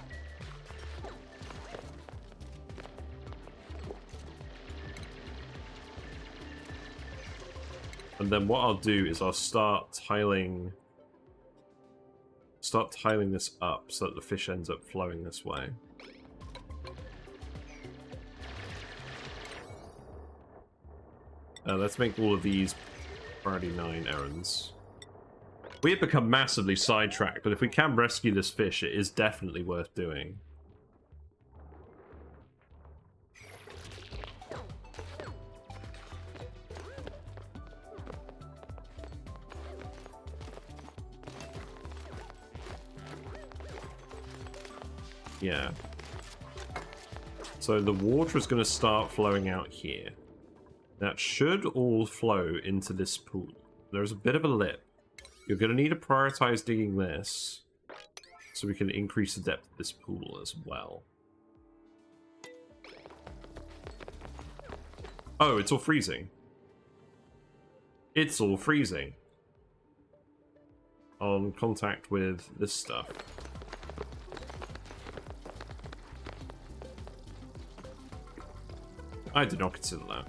And then what I'll do is I'll start tiling this up so that the fish ends up flowing this way. Let's make all of these priority 9 errands. We have become massively sidetracked, but if we can rescue this fish, it is definitely worth doing. Yeah. So the water is going to start flowing out here. That should all flow into this pool. There's a bit of a lip. You're going to need to prioritize digging this so we can increase the depth of this pool as well. Oh, it's all freezing. It's all freezing. On contact with this stuff. I did not consider that.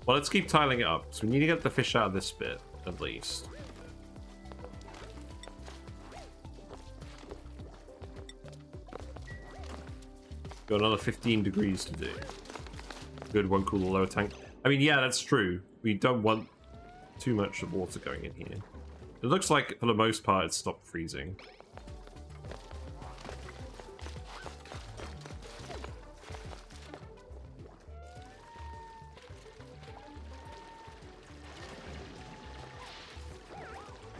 Well, let's keep tiling it up. So we need to get the fish out of this bit, at least. Got another 15 degrees to do. Good, won't cool the lower tank. I mean, yeah, that's true. We don't want too much of water going in here. It looks like, for the most part, it's stopped freezing.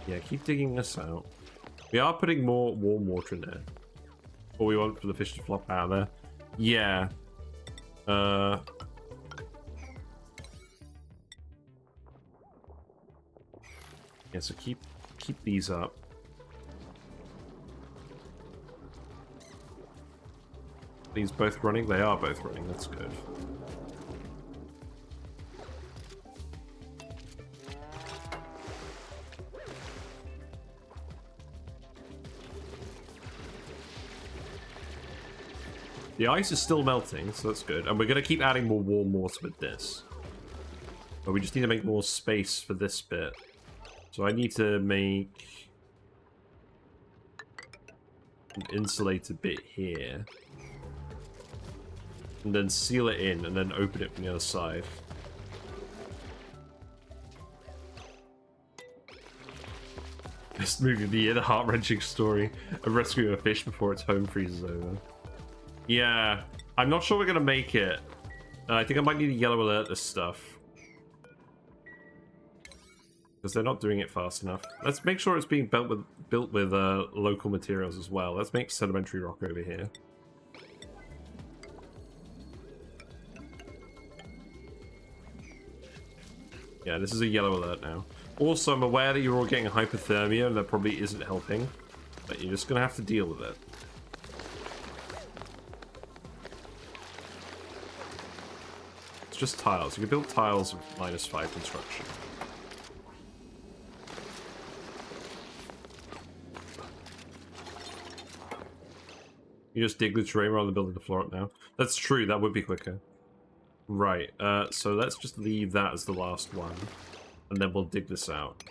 Yeah, keep digging this out. We are putting more warm water in there. Or we want for the fish to flop out of there. Yeah. Yeah, so keep these up. These both running? They are both running, that's good. The ice is still melting, so that's good. And we're going to keep adding more warm water with this. But we just need to make more space for this bit. So I need to make an insulated bit here. And then seal it in, and then open it from the other side. best movie of the year, the heart-wrenching story of rescuing a fish before its home freezes over. Yeah, I'm not sure we're gonna make it. I think I might need a yellow alert this stuff. Because they're not doing it fast enough. Let's make sure it's being built with local materials as well. Let's make sedimentary rock over here. Yeah, this is a yellow alert now. Also, I'm aware that you're all getting hypothermia and that probably isn't helping. But you're just going to have to deal with it. It's just tiles. You can build tiles with -5 construction. You just dig the terrain rather than building the floor up now. That's true, that would be quicker. Right, so let's just leave that as the last one. And then we'll dig this out.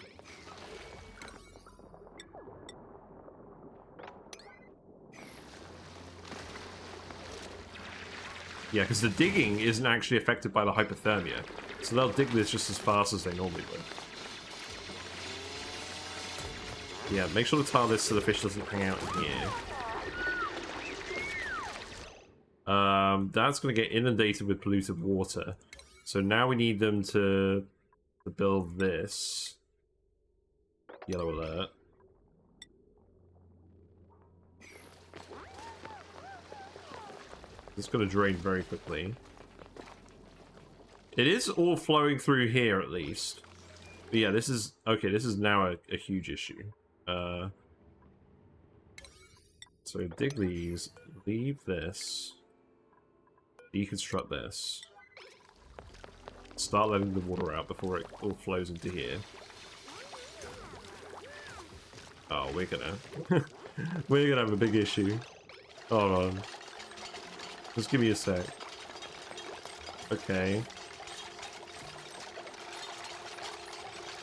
Yeah, because the digging isn't actually affected by the hypothermia. So they'll dig this just as fast as they normally would. Yeah, make sure to tile this so the fish doesn't hang out in here. That's going to get inundated with polluted water. So now we need them to build this. Yellow alert. It's going to drain very quickly. It is all flowing through here at least. But yeah, this is... Okay, this is now a huge issue. So dig these. Leave this. Deconstruct this. Start letting the water out before it all flows into here. Oh, we're gonna... we're gonna have a big issue. Hold on. Just give me a sec. Okay.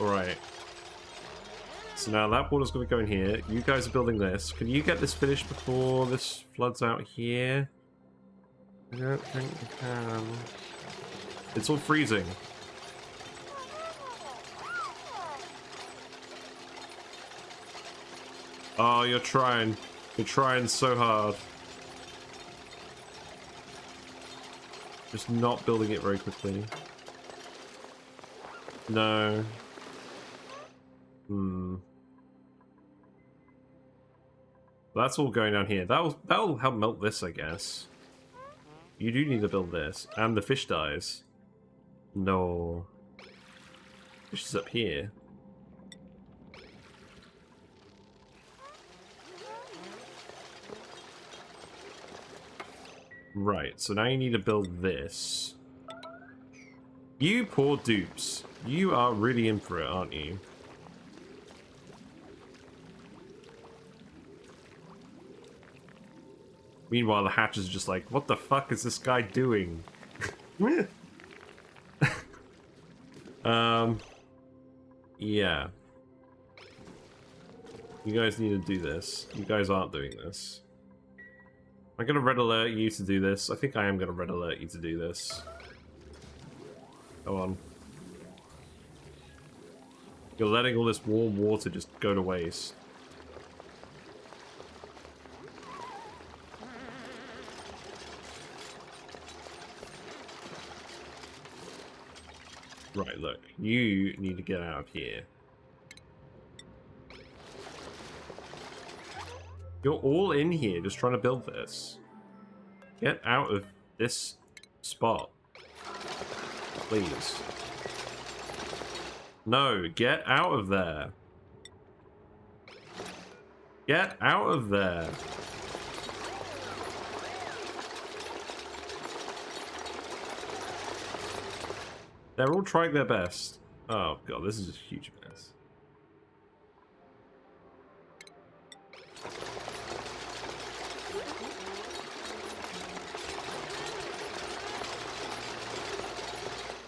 Alright. So now that water's gonna go in here. You guys are building this. Can you get this finished before this floods out here? I don't think we can. It's all freezing. Oh, you're trying. You're trying so hard. Just not building it very quickly. No. That's all going down here. That'll help melt this, I guess. You do need to build this. And the fish dies. No. Fish is up here. Right, so now you need to build this. You poor dupes. You are really in for it, aren't you? Meanwhile, the hatch is just like, what the fuck is this guy doing? Yeah. You guys need to do this. You guys aren't doing this. I'm gonna red alert you to do this. I think I am gonna red alert you to do this. Go on. You're letting all this warm water just go to waste. Right, look. You need to get out of here. You're all in here just trying to build this. Get out of this spot. Please. No, get out of there. Get out of there. They're all trying their best. Oh god, this is a huge mess.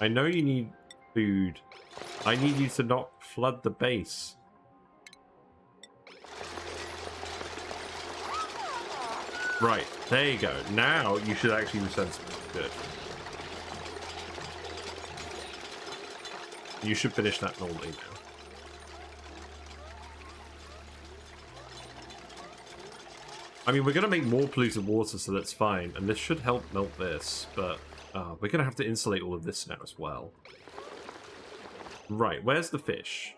I know you need food. I need you to not flood the base. Right, there you go. Now you should actually be sensible. Good. You should finish that normally now. I mean, we're going to make more polluted water, so that's fine. And this should help melt this, but we're going to have to insulate all of this now as well. Right, where's the fish?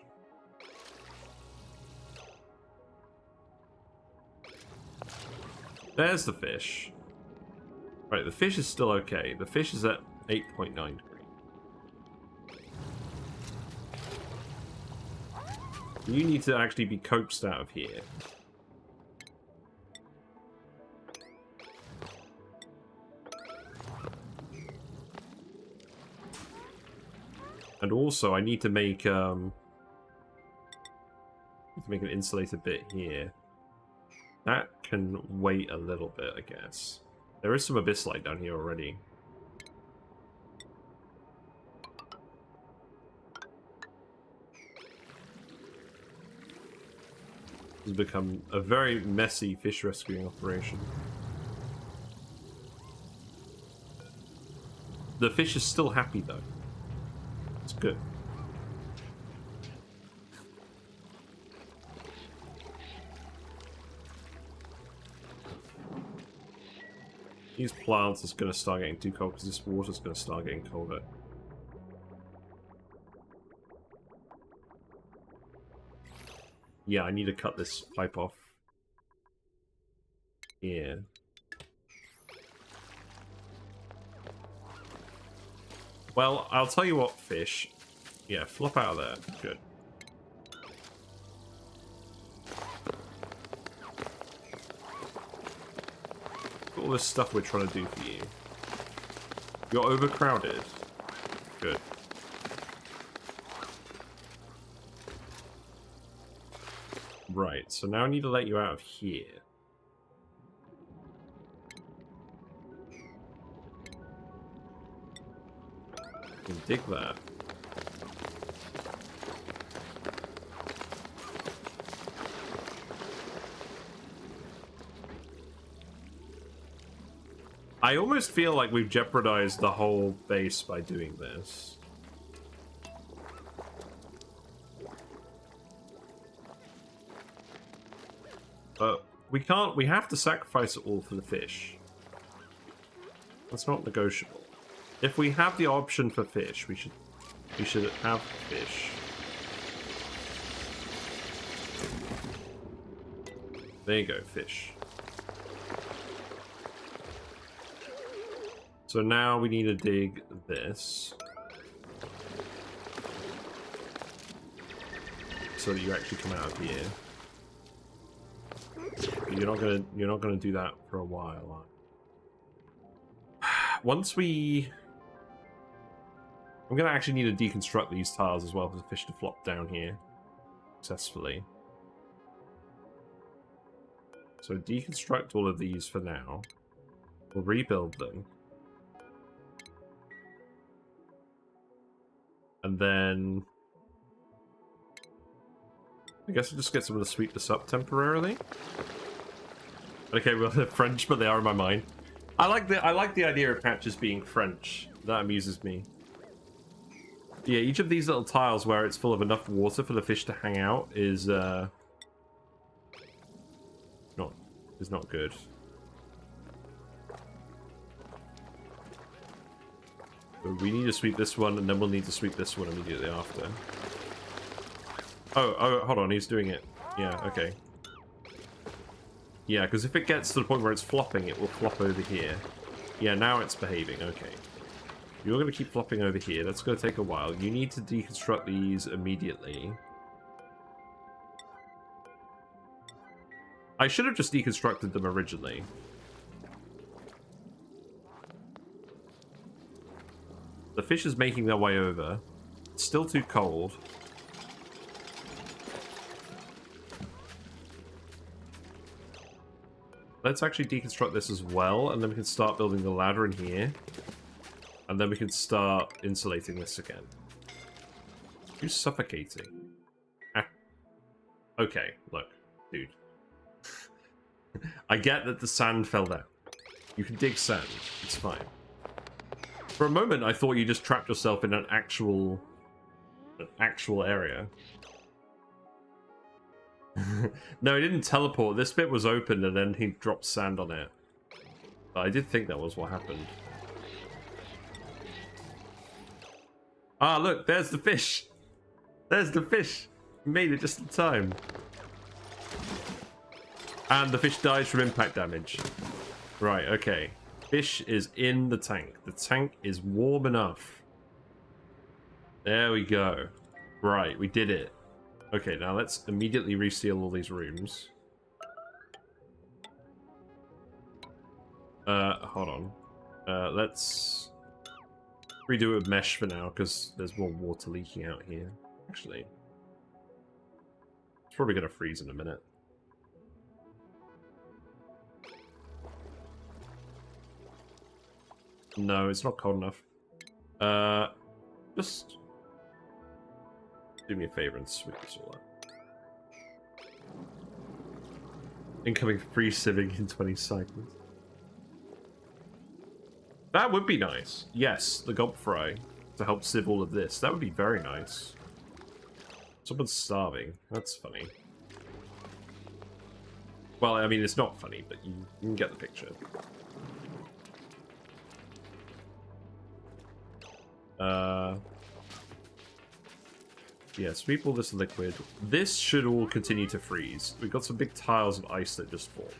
There's the fish. Right, the fish is still okay. The fish is at 8.9 degrees. You need to actually be coaxed out of here. And also, I need to make an insulated bit here. That can wait a little bit, I guess. There is some abyssite down here already. This has become a very messy fish rescuing operation. The fish is still happy though. It's good. These plants is going to start getting too cold because this water's going to start getting colder. Yeah, I need to cut this pipe off here. Well, I'll tell you what, fish. Yeah, flop out of there. Good. All this stuff we're trying to do for you. You're overcrowded. Good. Right, so now I need to let you out of here. You can dig that. I almost feel like we've jeopardized the whole base by doing this. But we can't, we have to sacrifice it all for the fish. That's not negotiable. If we have the option for fish, we should have fish. There you go, fish. So now we need to dig this. So that you actually come out of here. You're not gonna do that for a while. Once we... I'm gonna actually need to deconstruct these tiles as well for the fish to flop down here successfully. So deconstruct all of these for now. We'll rebuild them. And then... I guess we'll just get someone to sweep this up temporarily. Okay, well, they're French, but they are in my mind. I like the idea of patches being French. That amuses me. Yeah, each of these little tiles where it's full of enough water for the fish to hang out is not good. So we need to sweep this one, and then we'll need to sweep this one immediately after. Oh, hold on, he's doing it. Yeah, okay. Yeah, because if it gets to the point where it's flopping, it will flop over here. Yeah, now it's behaving, okay. You're going to keep flopping over here. That's going to take a while. You need to deconstruct these immediately. I should have just deconstructed them originally. The fish is making their way over. It's still too cold. Let's actually deconstruct this as well, and then we can start building the ladder in here. And then we can start insulating this again. Who's suffocating? Ah. Okay, look, dude. I get that the sand fell down. You can dig sand. It's fine. For a moment, I thought you just trapped yourself in an actual area. No, he didn't teleport. This bit was open and then he dropped sand on it. I did think that was what happened. Ah, look, there's the fish. There's the fish. We made it just in time. And the fish dies from impact damage. Right, okay. Fish is in the tank. The tank is warm enough. There we go. Right, we did it. Okay, now let's immediately reseal all these rooms. Hold on. Let's redo it with mesh for now, because there's more water leaking out here. Actually, it's probably going to freeze in a minute. No, it's not cold enough. Just do me a favor and sweep this all up. Incoming free sieving in 20 cycles. That would be nice. Yes, the Copper Fry to help sieve all of this. That would be very nice. Someone's starving. That's funny. Well, I mean, it's not funny, but you can get the picture. Yeah, sweep all this liquid. This should all continue to freeze. We've got some big tiles of ice that just formed.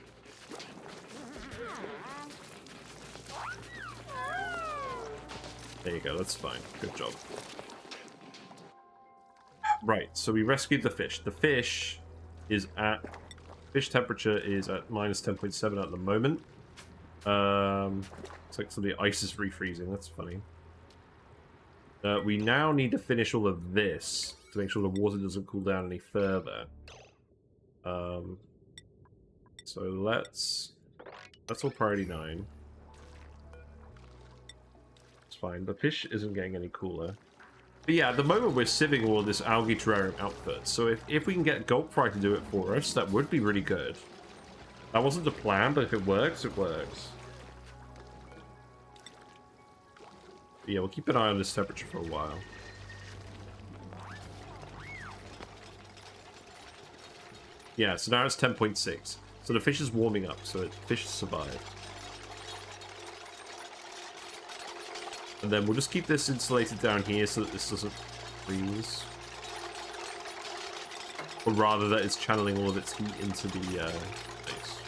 There you go, that's fine. Good job. Right, so we rescued the fish. The fish is at... Fish temperature is at minus 10.7 at the moment. It's like some of the ice is refreezing. That's funny. We now need to finish all of this to make sure the water doesn't cool down any further. So that's all priority 9. It's fine. The fish isn't getting any cooler. But yeah, at the moment we're sieving all of this algae terrarium output. So if we can get Copper Fry to do it for us, that would be really good. That wasn't the plan, but if it works, it works. But yeah, we'll keep an eye on this temperature for a while. Yeah, so now it's 10.6. So the fish is warming up, so the fish has survived. And then we'll just keep this insulated down here so that this doesn't freeze. Or rather that it's channeling all of its heat into the base.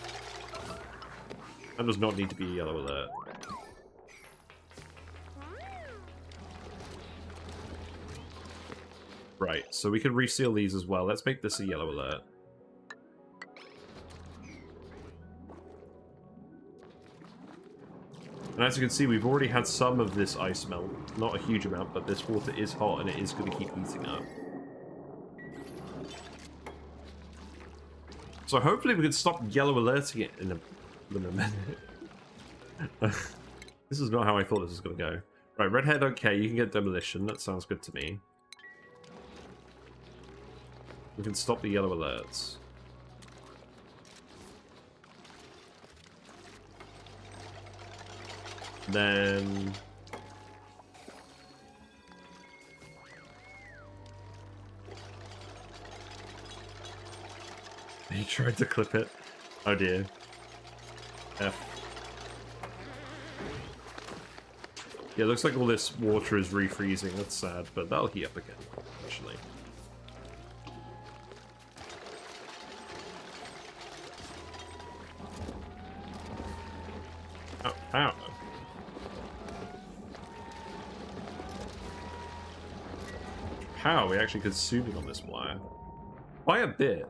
That does not need to be a yellow alert. Right, so we can reseal these as well. Let's make this a yellow alert. And as you can see, we've already had some of this ice melt. Not a huge amount, but this water is hot and it is going to keep heating up. So hopefully we can stop yellow alerting it in a minute. This is not how I thought this was going to go. Right, redhead, okay, you can get demolition. That sounds good to me. We can stop the yellow alerts. Then... he tried to clip it. Oh dear. F. Yeah, it looks like all this water is refreezing. That's sad, but that'll heat up again, actually. Oh, ow. How are we actually consuming on this wire? By a bit.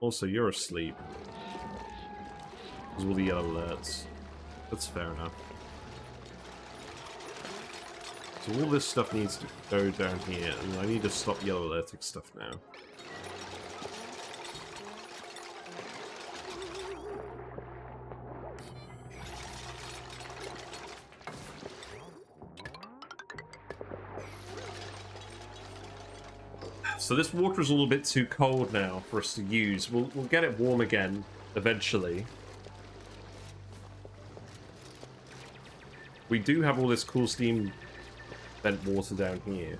Also, you're asleep. Because all the yellow alerts. That's fair enough. So all this stuff needs to go down here, and I need to stop yellow alerting stuff now. So this water is a little bit too cold now for us to use. We'll get it warm again eventually. We do have all this cool steam vent water down here.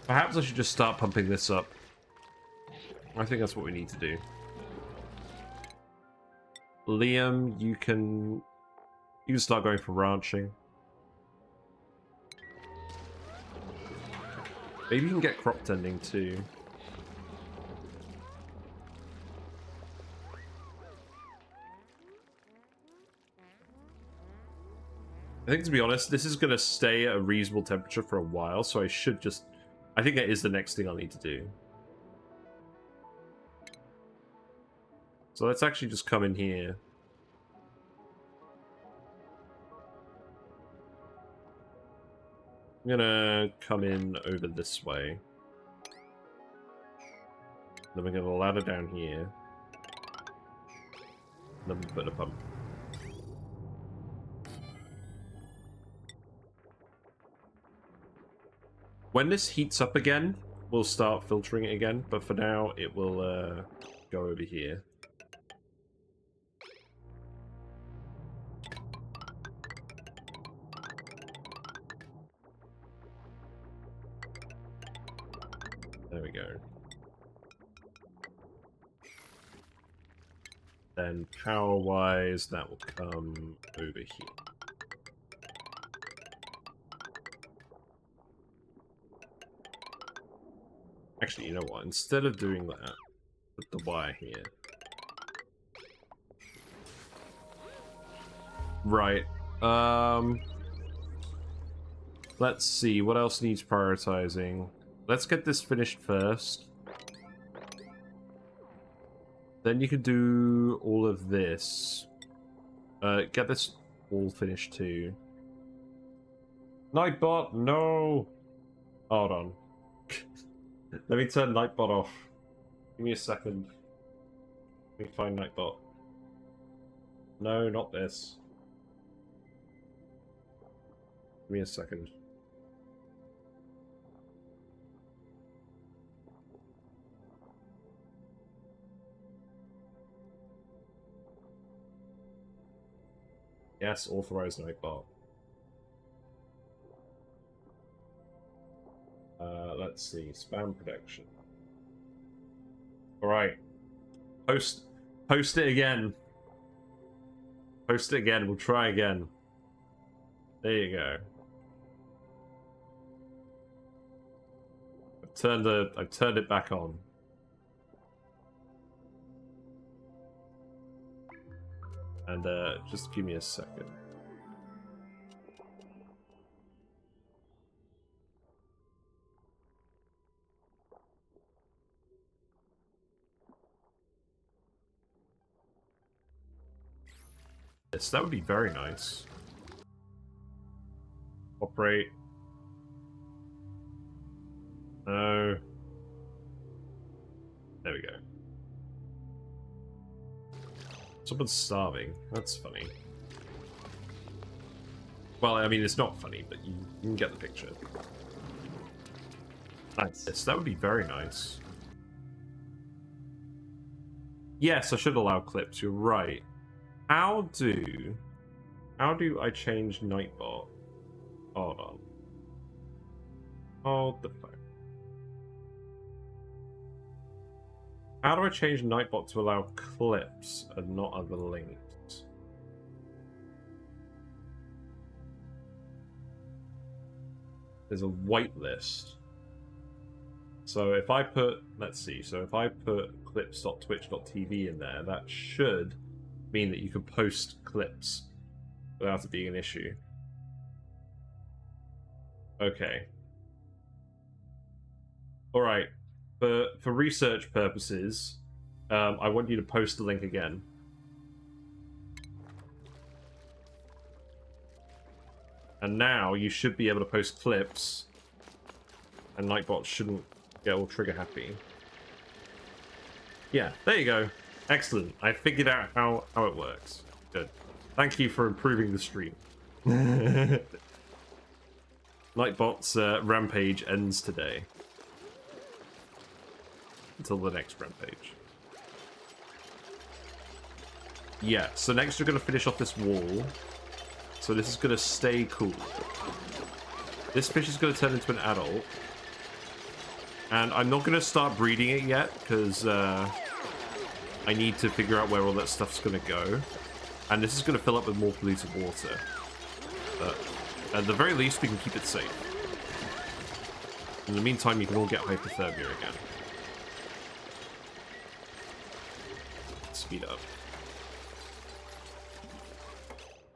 Perhaps I should just start pumping this up. I think that's what we need to do. Liam, you can start going for ranching. Maybe you can get crop tending too. I think, to be honest, this is going to stay at a reasonable temperature for a while, so I should just... I think that is the next thing I'll need to do. So let's actually just come in here. I'm gonna come in over this way. Then we're gonna ladder down here. Then we put a pump. When this heats up again, we'll start filtering it again, but for now it will go over here. There we go. Then power-wise, that will come over here. Actually, you know what? Instead of doing that, put the wire here. Right. Let's see. What else needs prioritizing? Let's get this finished first. Then you can do all of this. Get this all finished too. Nightbot, no! Hold on. Let me turn Nightbot off. Give me a second. Let me find Nightbot. No, not this. Give me a second. Yes, authorize Nightbot. Let's see, spam protection. Alright. Post it again. Post it again, we'll try again. There you go. I've turned it back on. And just give me a second. Yes, that would be very nice. Operate. No. There we go. Someone's starving. That's funny. Well, I mean, it's not funny, but you can get the picture. Nice. Yes, that would be very nice. Yes, I should allow clips. You're right. How do I change Nightbot? Hold on. Hold the phone. How do I change Nightbot to allow clips and not other links? There's a whitelist. So if I put, let's see, so if I put clips.twitch.tv in there, that should mean that you can post clips without it being an issue. Okay. Alright. For research purposes, I want you to post the link again. And now you should be able to post clips, and Nightbot shouldn't get all trigger happy. Yeah, there you go. Excellent. I figured out how it works. Good. Thank you for improving the stream. Nightbot's rampage ends today. Until the next rampage. Yeah, so next we're going to finish off this wall. So this is going to stay cool. This fish is going to turn into an adult. And I'm not going to start breeding it yet, because I need to figure out where all that stuff's going to go. And this is going to fill up with more polluted water. But at the very least, we can keep it safe. In the meantime, you can all get hypothermia again. Speed up.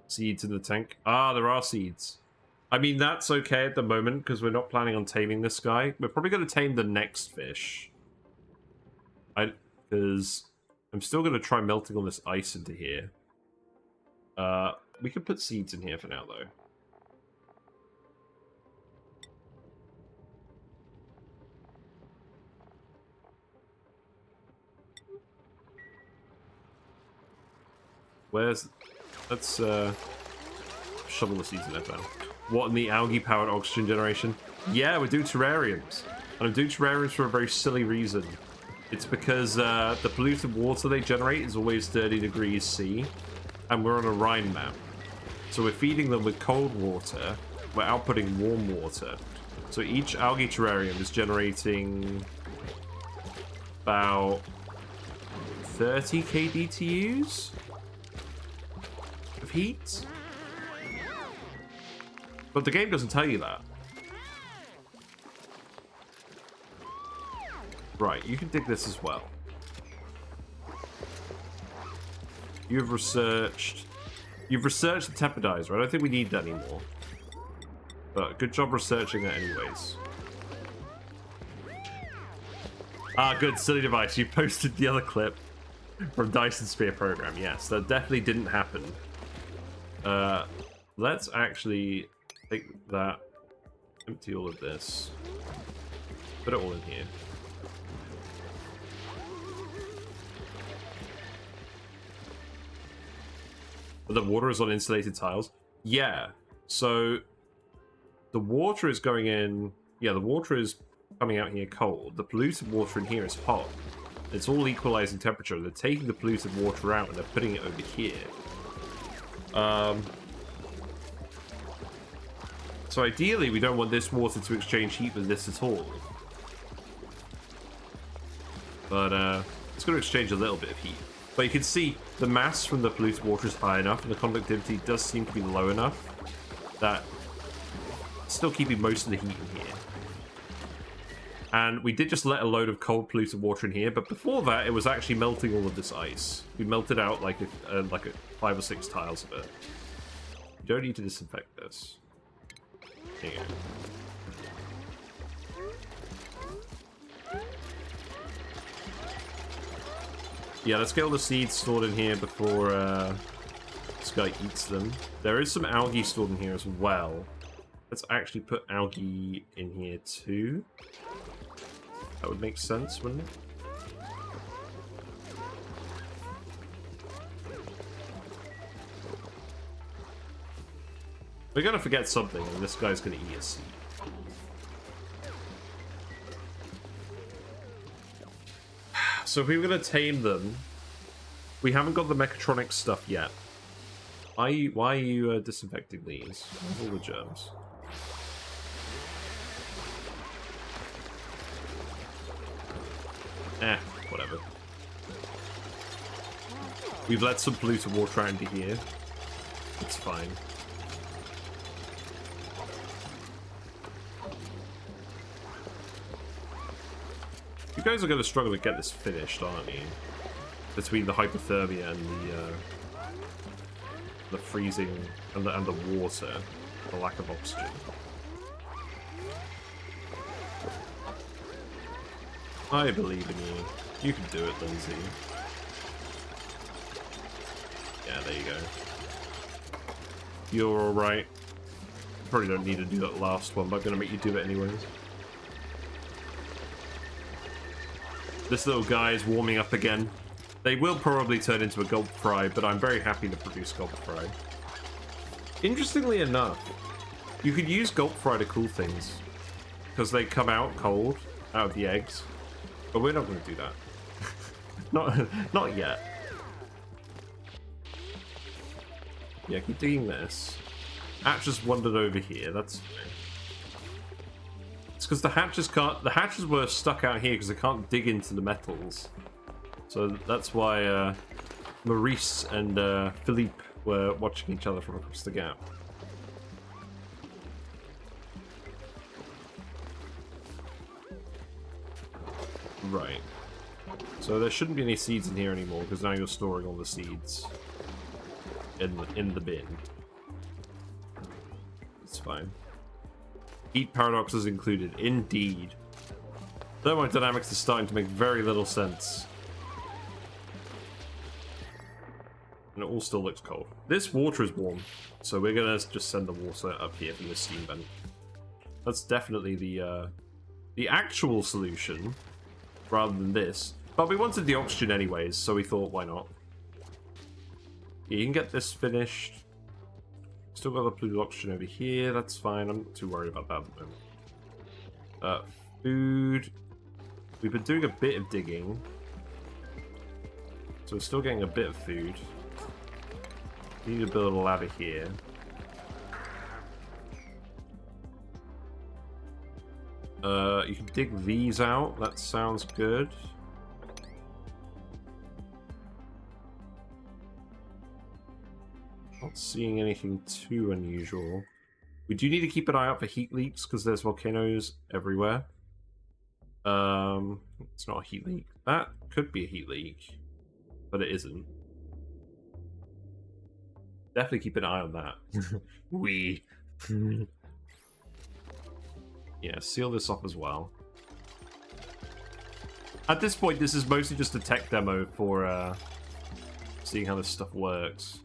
Seeds in the tank. Ah, there are seeds. I mean, that's okay at the moment, because we're not planning on taming this guy. We're probably going to tame the next fish. Because I'm still going to try melting all this ice into here. We could put seeds in here for now, though. Let's shovel the seeds in there now. What in the algae-powered oxygen generation? Yeah, we're doing terrariums. And I'm doing terrariums for a very silly reason. It's because the polluted water they generate is always 30 degrees C. And we're on a Rime map. So we're feeding them with cold water. We're outputting warm water. So each algae terrarium is generating about 30 kBTUs of heat. But the game doesn't tell you that. Right, you can dig this as well. You've researched the temperizer. I don't think we need that anymore. But good job researching that anyways. Ah, good, silly device. You posted the other clip from Dyson Sphere program. Yes, that definitely didn't happen. Let's actually take that, empty all of this, put it all in here. But the water is on insulated tiles? Yeah, so the water is going in, yeah, the water is coming out here cold. The polluted water in here is hot. It's all equalizing temperature. They're taking the polluted water out and they're putting it over here. So ideally, we don't want this water to exchange heat with this at all. But it's going to exchange a little bit of heat. But you can see the mass from the polluted water is high enough, and the conductivity does seem to be low enough that it's still keeping most of the heat in here. And we did just let a load of cold polluted water in here, but before that, it was actually melting all of this ice. We melted out like 5 or 6 tiles of it. You don't need to disinfect this. There you go. Yeah, let's get all the seeds stored in here before this guy eats them. There is some algae stored in here as well. Let's actually put algae in here too. That would make sense, wouldn't it? We're gonna forget something, and this guy's gonna eat a seed. So if we were gonna tame them, we haven't got the mechatronic stuff yet. Why are you disinfecting these? All the germs. Whatever. We've let some polluted water out into here. It's fine. You guys are going to struggle to get this finished, aren't you? Between the hypothermia and the freezing and the water, the lack of oxygen. I believe in you. You can do it, Lindsay. Yeah, there you go. You're alright. Probably don't need to do that last one, but I'm going to make you do it anyways. This little guy is warming up again. They will probably turn into a Gulp Fry, but I'm very happy to produce Gulp Fry. Interestingly enough, you could use Gulp Fry to cool things, because they come out cold, out of the eggs. But we're not going to do that. not yet. Yeah, keep digging this. Ash just wandered over here, that's fine. It's because the hatches can't. The hatches were stuck out here because they can't dig into the metals. So that's why Maurice and Philippe were watching each other from across the gap. Right. So there shouldn't be any seeds in here anymore because now you're storing all the seeds in the bin. It's fine. Heat paradoxes included, indeed. Thermodynamics is starting to make very little sense. And it all still looks cold. This water is warm, so we're gonna just send the water up here from the steam vent. That's definitely the actual solution, rather than this. But we wanted the oxygen anyways, so we thought, why not? Yeah, you can get this finished. Still got the polluted oxygen over here, that's fine. I'm not too worried about that at the moment. Food. We've been doing a bit of digging. So we're still getting a bit of food. We need to build a ladder here. You can dig these out, that sounds good. Not seeing anything too unusual. We do need to keep an eye out for heat leaks because there's volcanoes everywhere. It's not a heat leak. That could be a heat leak, but it isn't. Definitely keep an eye on that. Yeah, seal this off as well. At this point, this is mostly just a tech demo for seeing how this stuff works.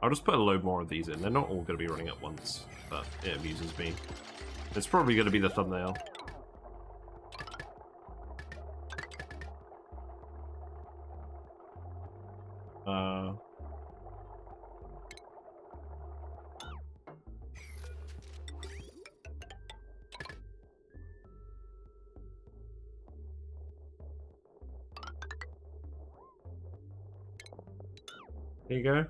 I'll just put a load more of these in. They're not all going to be running at once, but it amuses me. It's probably going to be the thumbnail. Here you go.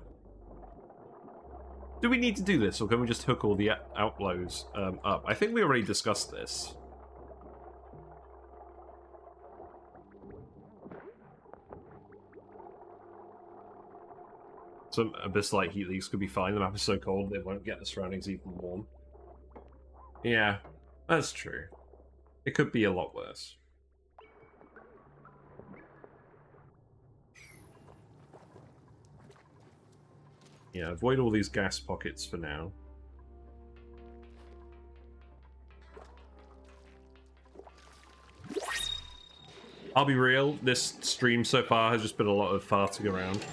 Do we need to do this, or can we just hook all the outflows up? I think we already discussed this. Some abyssite heat leaks could be fine. The map is so cold they won't get the surroundings even warm. Yeah, that's true. It could be a lot worse. Yeah, avoid all these gas pockets for now. I'll be real, this stream so far has just been a lot of farting around.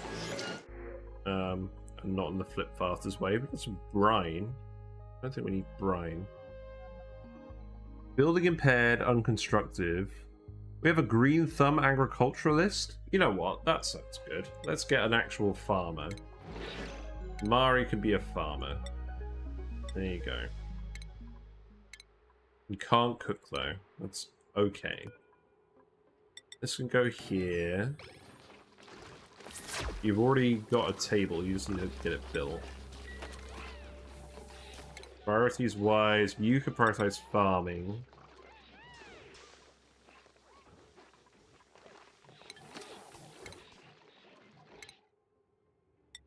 And not in the flip farters way. We've got some brine. I don't think we need brine. Building impaired, unconstructive. We have a green thumb agriculturalist. You know what? That sounds good. Let's get an actual farmer. Mari can be a farmer. There you go. You can't cook though. That's okay. This can go here. You've already got a table. You just need to get it built. Priorities wise, you could prioritize farming.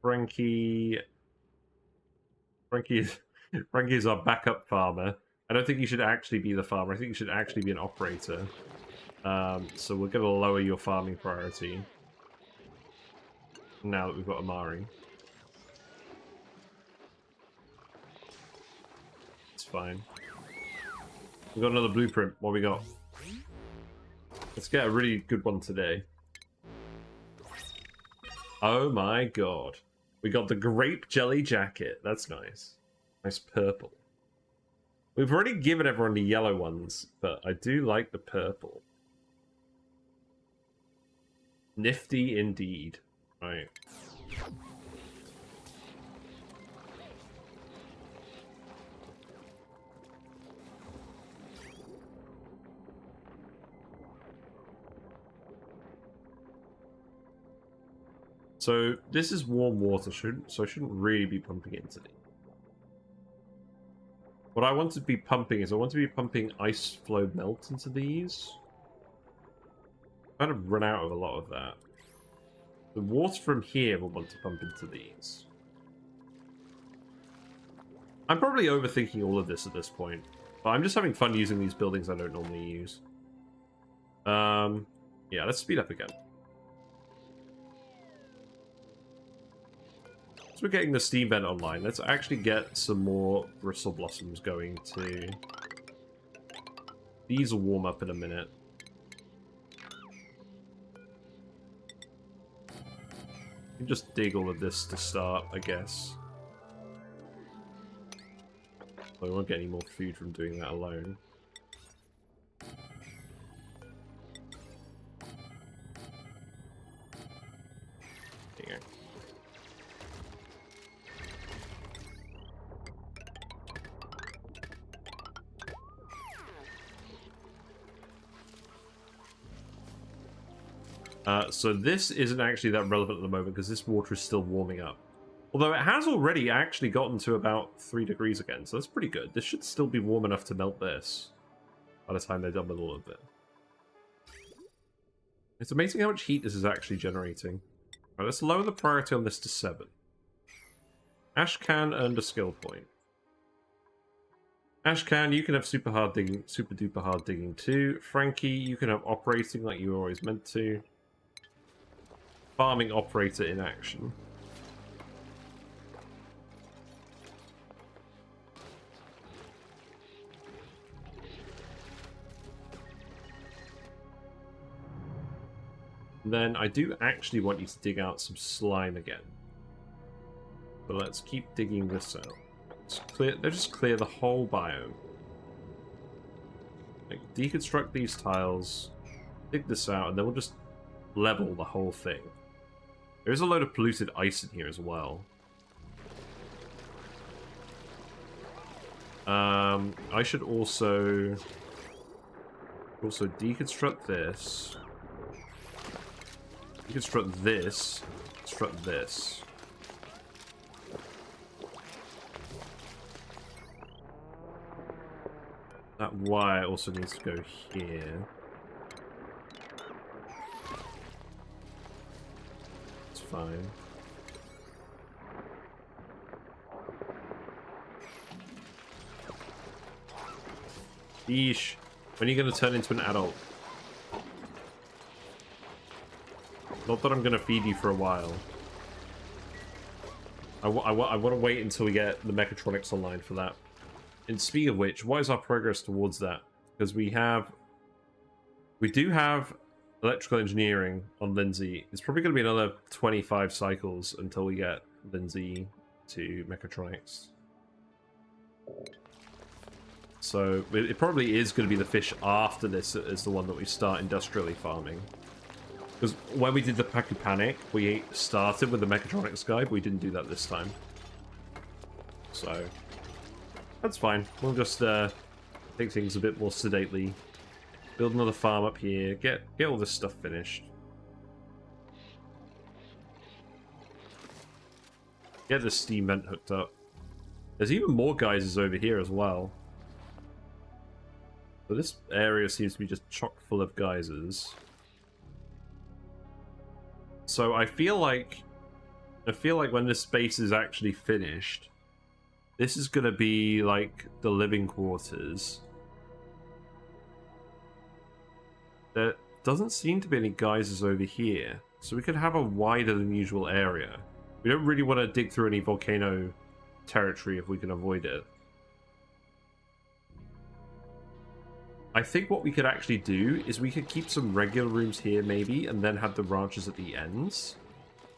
Frankie is our backup farmer. I don't think you should actually be the farmer. I think you should actually be an operator. So we're going to lower your farming priority. Now that we've got Amari. It's fine. We've got another blueprint. What we got? Let's get a really good one today. Oh my god. We got the grape jelly jacket. That's nice. Nice purple. We've already given everyone the yellow ones, but I do like the purple. Nifty indeed. Right. So this is warm water, so I shouldn't really be pumping it into it. What I want to be pumping is I want to be pumping ice flow melt into these. I've kind of run out of a lot of that. The water from here will want to pump into these. I'm probably overthinking all of this at this point, but I'm just having fun using these buildings I don't normally use. Yeah, let's speed up again. So we're getting the steam vent online. Let's actually get some more Bristle Blossoms going too. These will warm up in a minute. You can just dig all of this to start, I guess. I won't get any more food from doing that alone. There you go. So this isn't actually that relevant at the moment because this water is still warming up. Although it has already actually gotten to about 3 degrees again, so that's pretty good. This should still be warm enough to melt this by the time they're done with all of it. It's amazing how much heat this is actually generating. Right, let's lower the priority on this to 7. Ashcan earned a skill point. Ashcan, you can have super duper hard digging too. Frankie, you can have operating like you were always meant to. Farming operator in action. Then I do actually want you to dig out some slime again. But let's keep digging this out. Let's just clear the whole biome. Like, deconstruct these tiles, dig this out, and then we'll just level the whole thing. There's a load of polluted ice in here as well. I should also deconstruct this. Deconstruct this. Construct this. That wire also needs to go here. It's fine. Yeesh. When are you going to turn into an adult? Not that I'm going to feed you for a while. I want to wait until we get the mechatronics online for that. And speaking of which, what is our progress towards that? Because we do have electrical engineering on Lindsay. It's probably going to be another 25 cycles until we get Lindsay to mechatronics. So it probably is going to be the fish after this that is the one that we start industrially farming. Because when we did the Pacu Panic, we started with the mechatronics guy, but we didn't do that this time. So that's fine. We'll just take things a bit more sedately. Build another farm up here. Get all this stuff finished. Get the steam vent hooked up. There's even more geysers over here as well. So this area seems to be just chock full of geysers. So I feel like when this space is actually finished, this is gonna be like the living quarters. There doesn't seem to be any geysers over here, so we could have a wider than usual area. We don't really want to dig through any volcano territory if we can avoid it. I think what we could actually do is we could keep some regular rooms here maybe, and then have the ranches at the ends.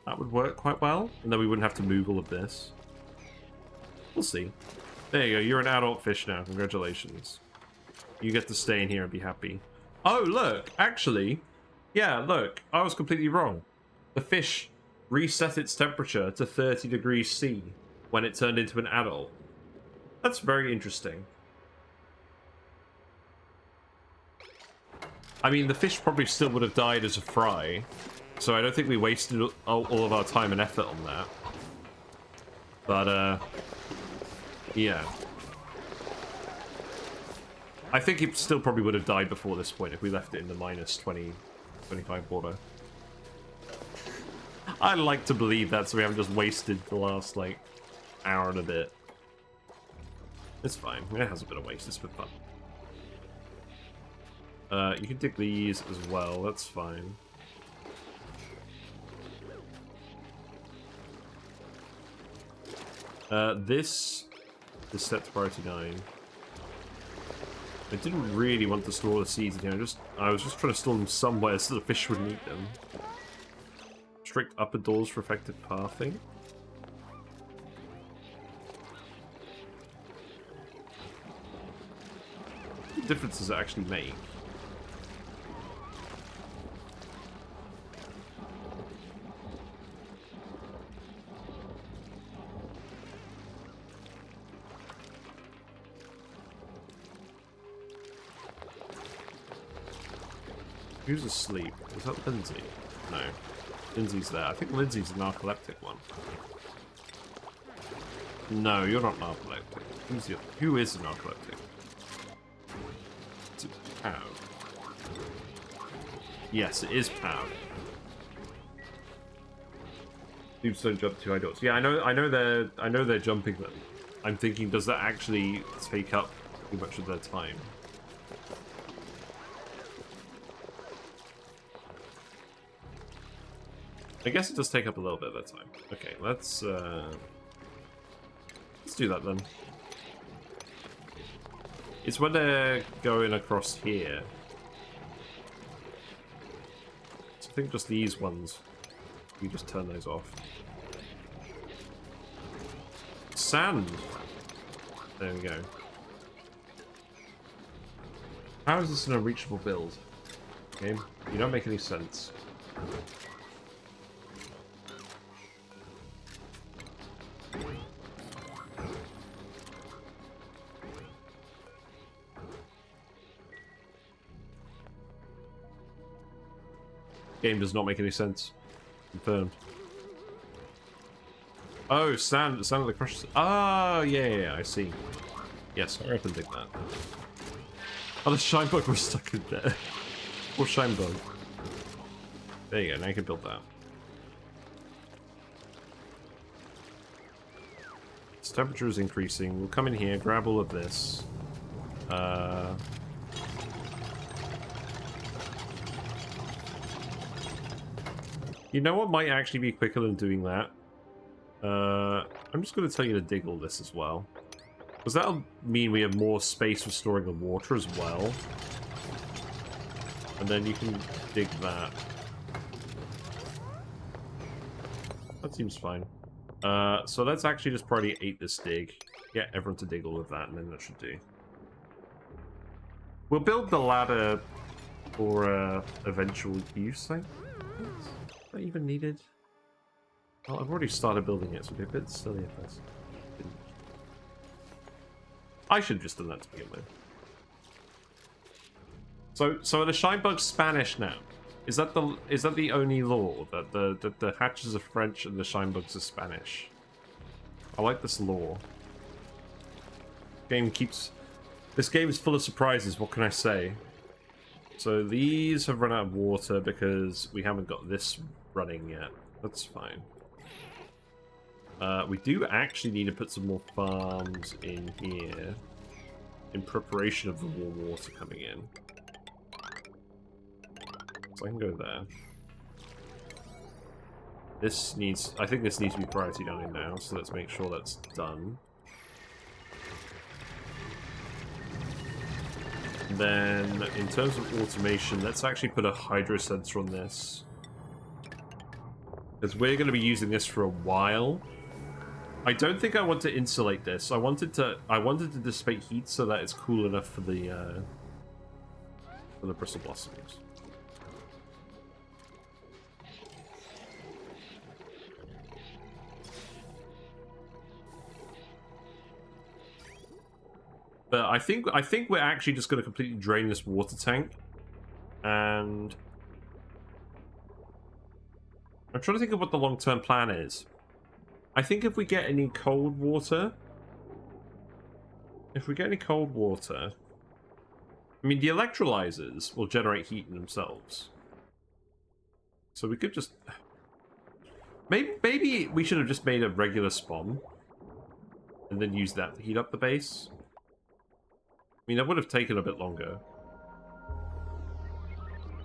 That would work quite well, and then we wouldn't have to move all of this. We'll see. There you go, you're an adult fish now, congratulations. You get to stay in here and be happy. Oh, look, actually, yeah, look, I was completely wrong. The fish reset its temperature to 30 degrees C when it turned into an adult. That's very interesting. I mean, the fish probably still would have died as a fry, so I don't think we wasted all of our time and effort on that. But, yeah. I think it still probably would have died before this point if we left it in the minus 20, 25 water. I like to believe that, so we haven't just wasted the last, like, hour and a bit. It's fine. It has a bit of waste. It's been fun. You can dig these as well. That's fine. This is set to priority 9. I didn't really want to store the seeds in here. I was just trying to store them somewhere so the fish wouldn't eat them. Strict upper doors for effective pathing. What difference does it actually make? Who's asleep? Is that Lindsay? No. Lindsay's there. I think Lindsay's the narcoleptic one. No, you're not narcoleptic. Who is the narcoleptic? Is it Pow? Yes, it is Pow. Dudes don't jump too high doors. Yeah, I know they're jumping them. I'm thinking, does that actually take up too much of their time? I guess it does take up a little bit of their time. Okay, let's do that then. It's when they're going across here. So I think just these ones, you just turn those off. Sand! There we go. How is this an unreachable build? Game, you don't make any sense. Game does not make any sense. Confirmed. Oh, sand at the crushes. Oh, yeah, I see. Yes, I can dig that. Oh, the shine bug was stuck in there. Poor shine bug. There you go, now you can build that. Its temperature is increasing. We'll come in here, grab all of this. You know what might actually be quicker than doing that? I'm just going to tell you to dig all this as well. Because that'll mean we have more space for storing the water as well. And then you can dig that. That seems fine. So let's actually just priority 8 this dig. Get everyone to dig all of that, and then that should do. We'll build the ladder for eventual use, I think. Is that even needed? Well, I've already started building it, so it'd be a bit silly if I didn't. I should have just done that to begin with. So are the shine bugs Spanish now? Is that the only law that the hatches are French and the shine bugs are Spanish? I like this law. This game is full of surprises. What can I say? So these have run out of water because we haven't got this running yet. That's fine. We do actually need to put some more farms in here in preparation of the warm water coming in. So I can go there. I think this needs to be priority 9 now, so let's make sure that's done. Then, in terms of automation, let's actually put a hydro sensor on this. Because we're going to be using this for a while. I don't think I want to insulate this. I wanted to dissipate heat so that it's cool enough for the Bristle Blossoms. But I think we're actually just going to completely drain this water tank, and I'm trying to think of what the long-term plan is. I think if we get any cold water, I mean, the electrolyzers will generate heat in themselves. So we could just... Maybe we should have just made a regular spawn. And then use that to heat up the base. I mean, that would have taken a bit longer.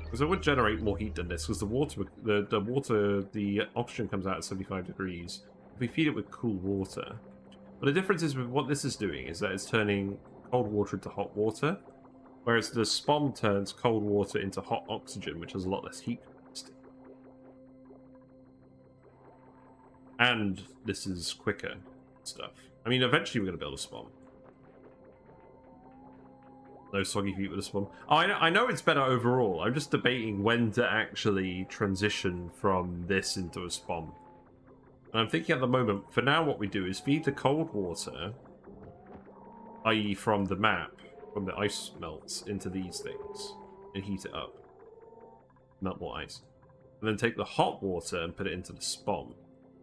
Because it would generate more heat than this, because the oxygen comes out at 75 degrees. If we feed it with cool water. But the difference is with what this is doing is that it's turning cold water into hot water. Whereas the spawn turns cold water into hot oxygen, which has a lot less heat capacity. And this is quicker stuff. I mean, eventually we're going to build a spawn. No soggy feet with a spawn. Oh, I know it's better overall. I'm just debating when to actually transition from this into a spawn. And I'm thinking at the moment, for now what we do is feed the cold water, i.e. from the map, from the ice melts, into these things, and heat it up. Melt more ice. And then take the hot water and put it into the spawn,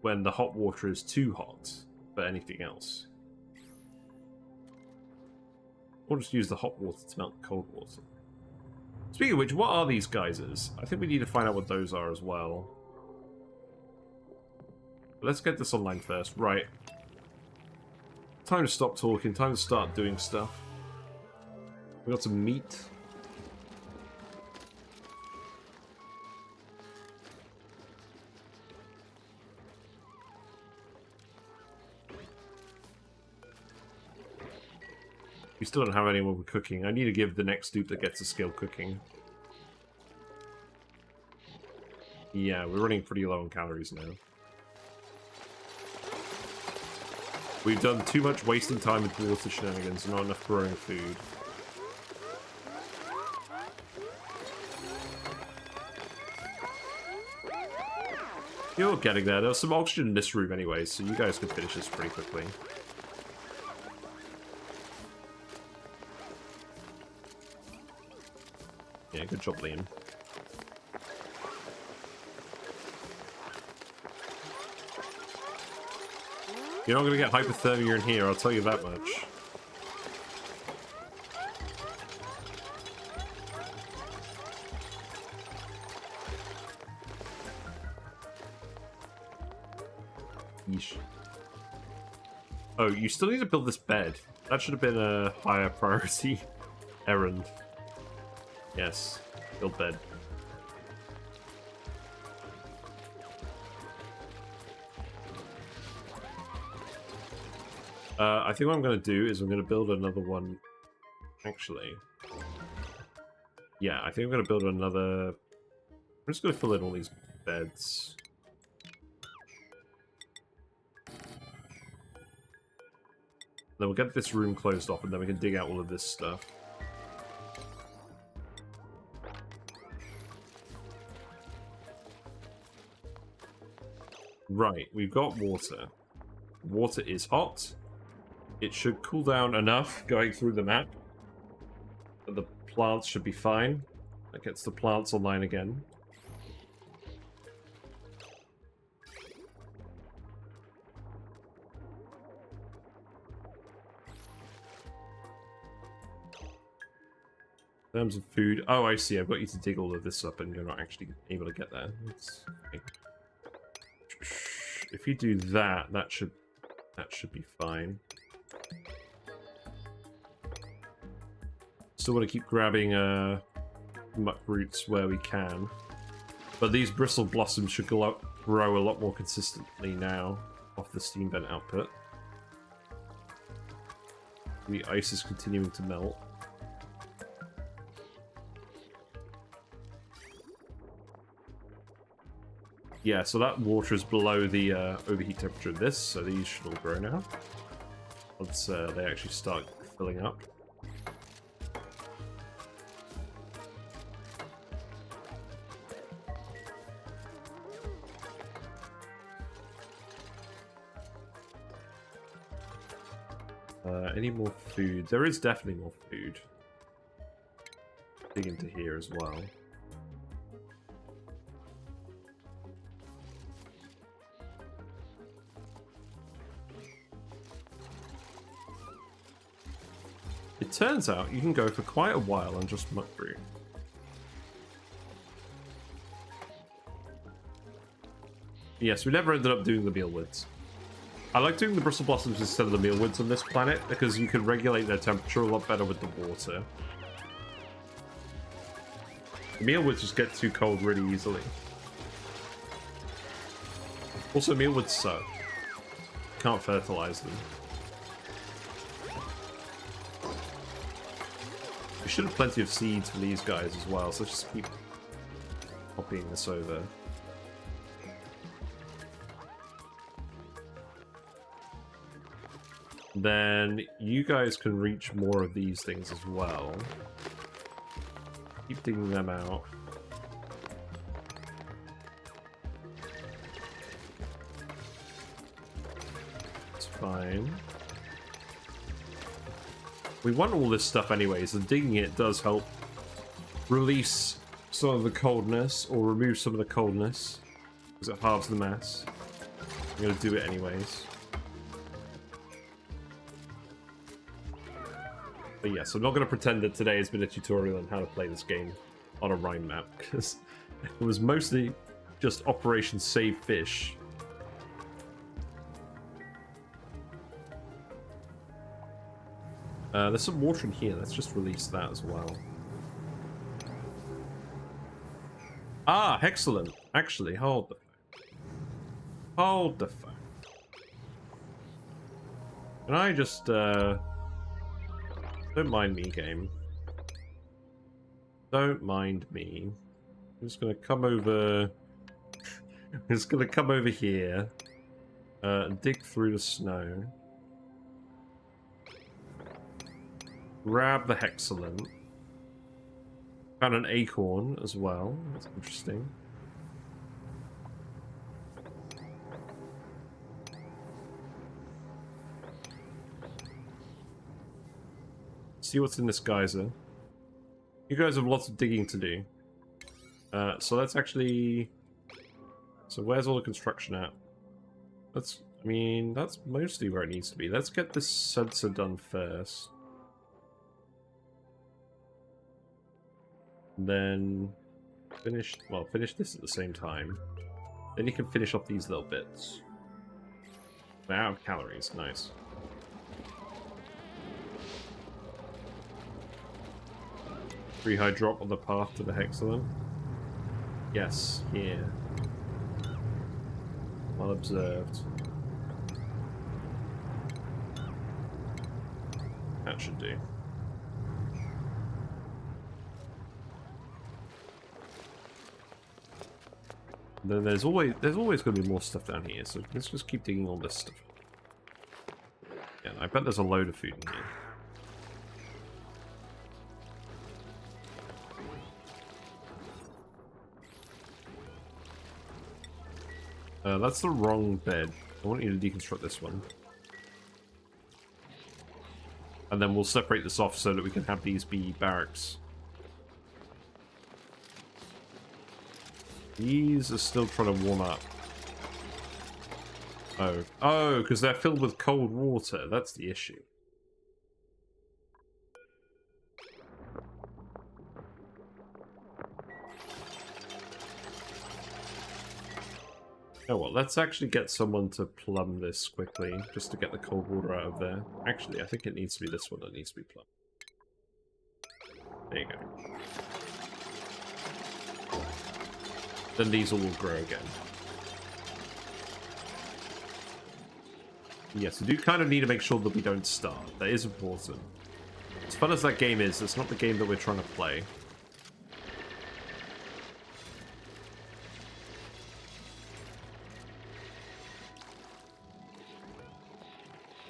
when the hot water is too hot for anything else. Or just use the hot water to melt the cold water. Speaking of which, what are these geysers? I think we need to find out what those are as well. But let's get this online first. Right. Time to stop talking. Time to start doing stuff. We got some meat. We still don't have anyone with cooking. I need to give the next dude that gets a skill cooking. Yeah, we're running pretty low on calories now. We've done too much wasting time with water shenanigans, not enough growing food. You're getting there. There's some oxygen in this room anyway, so you guys can finish this pretty quickly. Yeah, good job, Liam. You're not going to get hypothermia in here, I'll tell you that much. Yeesh. Oh, you still need to build this bed. That should have been a higher priority errand. Yes, build bed. I think what I'm going to do is I'm going to build another one. Actually. Yeah, I think I'm going to build another... I'm just going to fill in all these beds. Then we'll get this room closed off and then we can dig out all of this stuff. Right, we've got water. Water is hot. It should cool down enough going through the map. But the plants should be fine. That gets the plants online again. In terms of food... Oh, I see. I've got you to dig all of this up and you're not actually able to get there. Okay. If you do that, that should be fine. Still want to keep grabbing muck roots where we can. But these Bristle Blossoms should grow a lot more consistently now off the steam vent output. The ice is continuing to melt. Yeah, so that water is below the overheat temperature of this, so these should all grow now. Once they actually start filling up. Any more food? There is definitely more food. Dig into here as well. It turns out you can go for quite a while on just muck brew. Yes, we never ended up doing the mealwoods. I like doing the Bristle Blossoms instead of the mealwoods on this planet because you can regulate their temperature a lot better with the water. The mealwoods just get too cold really easily. Also, mealwoods suck. Can't fertilize them. We should have plenty of seeds for these guys as well, so let's just keep copying this over. Then you guys can reach more of these things as well. Keep digging them out. It's fine. We want all this stuff anyways, and digging it does help release some of the coldness, or remove some of the coldness, because it halves the mass. I'm going to do it anyways. But yes, I'm not going to pretend that today has been a tutorial on how to play this game on a Rime map, because it was mostly just Operation Save Fish. There's some water in here, let's just release that as well. Ah, excellent. Actually, hold the phone. Hold the phone. Can I just, don't mind me, game. Don't mind me. I'm just gonna come over. I'm just gonna come over here and dig through the snow. Grab the hexalent. Found an acorn as well. That's interesting. See what's in this geyser. You guys have lots of digging to do. So let's actually... So where's all the construction at? That's... I mean, that's mostly where it needs to be. Let's get this sensor done first. Then... finish this at the same time. Then you can finish off these little bits. We're out of calories. Nice. Free high drop on the path to the hexalent. Yes, here. Well observed. That should do. Then there's always going to be more stuff down here, so let's just keep digging all this stuff. Yeah, I bet there's a load of food in here. That's the wrong bed. I want you to deconstruct this one. And then we'll separate this off so that we can have these be barracks. These are still trying to warm up. Oh. Oh, because they're filled with cold water. That's the issue. Oh well, let's actually get someone to plumb this quickly, just to get the cold water out of there. Actually, I think it needs to be this one that needs to be plumbed. There you go. Then these all will grow again. Yes, we do kind of need to make sure that we don't starve. That is important. As fun as that game is, it's not the game that we're trying to play.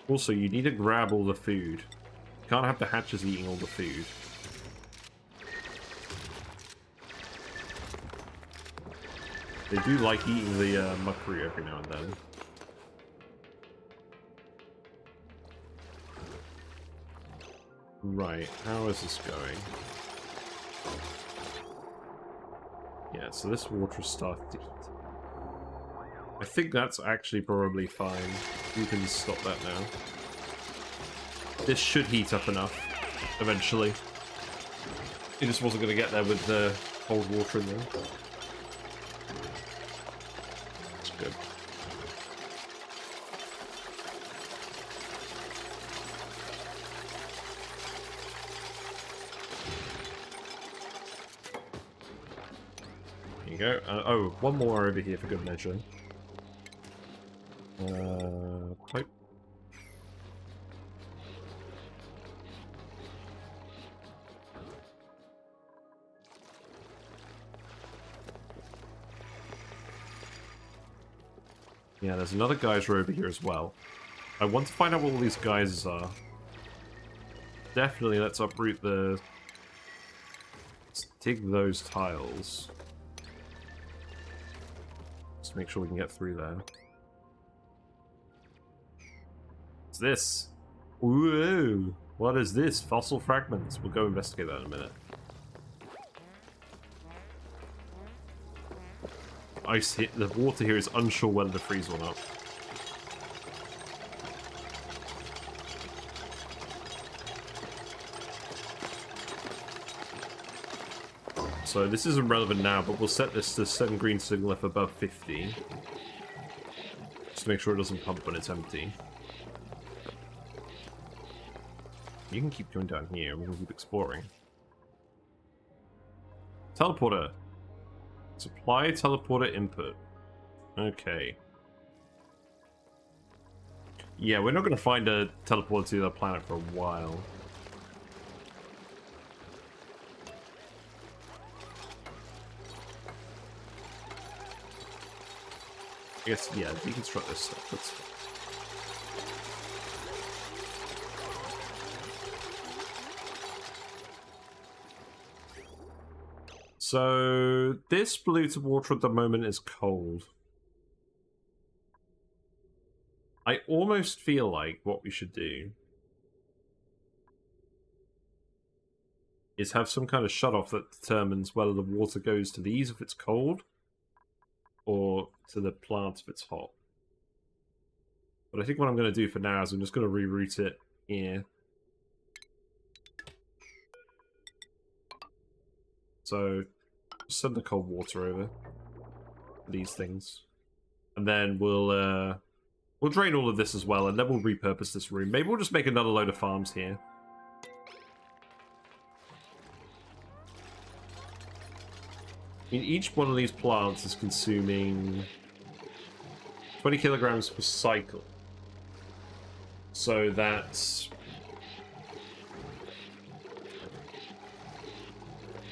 Also, you need to grab all the food. You can't have the hatches eating all the food. They do like eating the muckery every now and then. Right, how is this going? Yeah, so this water started to heat. I think that's actually probably fine. You can stop that now. This should heat up enough. eventually. He just wasn't going to get there with the cold water in there. That's good. There you go. Oh, one more over here for good measure. Pipe. Yeah, there's another geyser over here as well. I want to find out what all these geysers are. Definitely, let's uproot the... Let's dig those tiles. Just make sure we can get through there. What's this? Whoa! What is this? Fossil fragments. We'll go investigate that in a minute. Ice hit. The water here is unsure whether to freeze or not. So this isn't relevant now, but we'll set this to 7 green signal if above 50. Just to make sure it doesn't pump when it's empty. You can keep going down here, we can keep exploring. Teleporter. Supply teleporter input. Okay. Yeah, we're not going to find a teleporter to the other planet for a while. I guess, yeah, deconstruct this stuff. That's fine. So, this polluted water at the moment is cold. I almost feel like what we should do is have some kind of shutoff that determines whether the water goes to these if it's cold, or to the plant if it's hot. But I think what I'm going to do for now is I'm just going to reroute it here. So, send the cold water over for these things. And then we'll drain all of this as well, and then we'll repurpose this room. Maybe we'll just make another load of farms here. I mean, each one of these plants is consuming 20 kilograms per cycle. So that's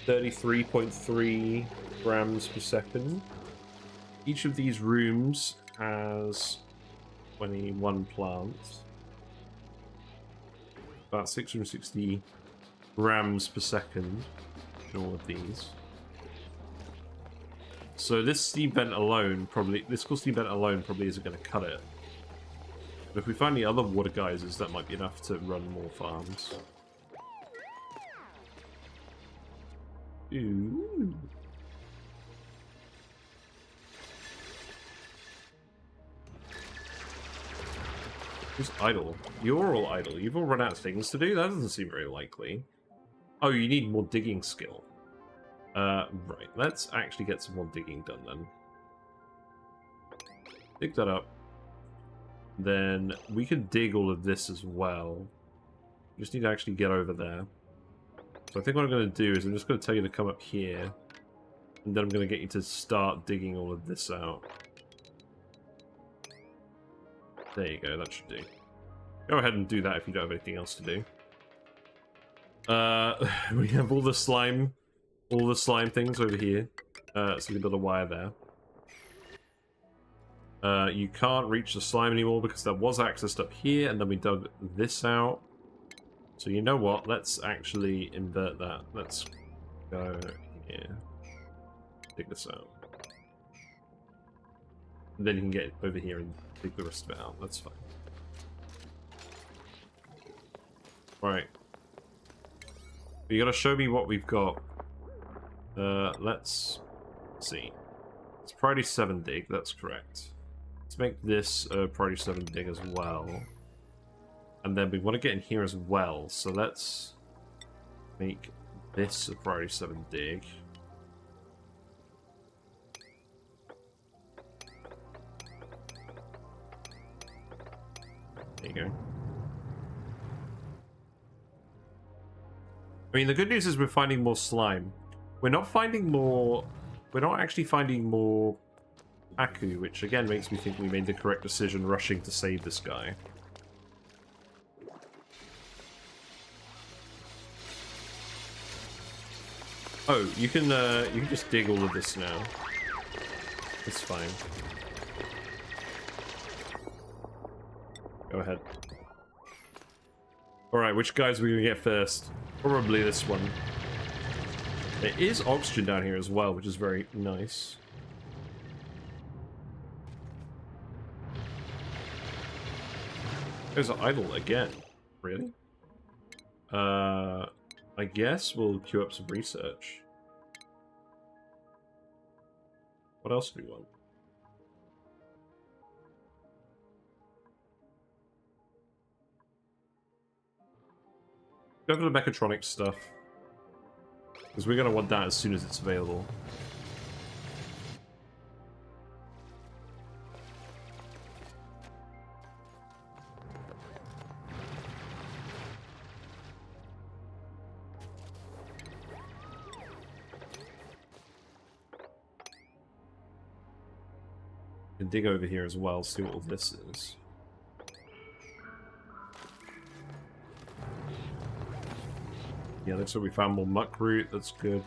33.3 grams per second. Each of these rooms has 21 plants. About 660 grams per second in all of these. So this steam vent alone probably, this cool steam vent alone probably isn't going to cut it. But if we find the other water geysers, that might be enough to run more farms. Ooh. Who's idle? You're all idle. You've all run out of things to do? That doesn't seem very likely. Oh, you need more digging skill. Right. Let's actually get some more digging done then. Dig that up. Then we can dig all of this as well. We just need to actually get over there. So I think what I'm going to do is I'm just going to tell you to come up here. And then I'm going to get you to start digging all of this out. There you go, that should do. Go ahead and do that if you don't have anything else to do. We have all the slime things over here. So we can build a wire there. You can't reach the slime anymore because there was access up here, and then we dug this out. So you know what? Let's actually invert that. Let's go here. Dig this out. And then you can get over here and dig the rest of it out. That's fine. Right. You gotta show me what we've got. Let's see. It's priority 7 dig, that's correct. Let's make this priority 7 dig as well. And then we want to get in here as well, so let's make this a priority 7 dig. There you go. I mean, the good news is we're finding more slime. We're not finding more... We're not actually finding more Pacu, which again makes me think we made the correct decision rushing to save this guy. Oh, you can just dig all of this now. It's fine. Go ahead. Alright, which guys are we gonna get first? Probably this one. There is oxygen down here as well, which is very nice. There's an idol again. Really? I guess we'll queue up some research. What else do we want? Go for the mechatronics stuff. Because we're going to want that as soon as it's available. And dig over here as well, see what all this is. Yeah, looks like we found more muck root, that's good.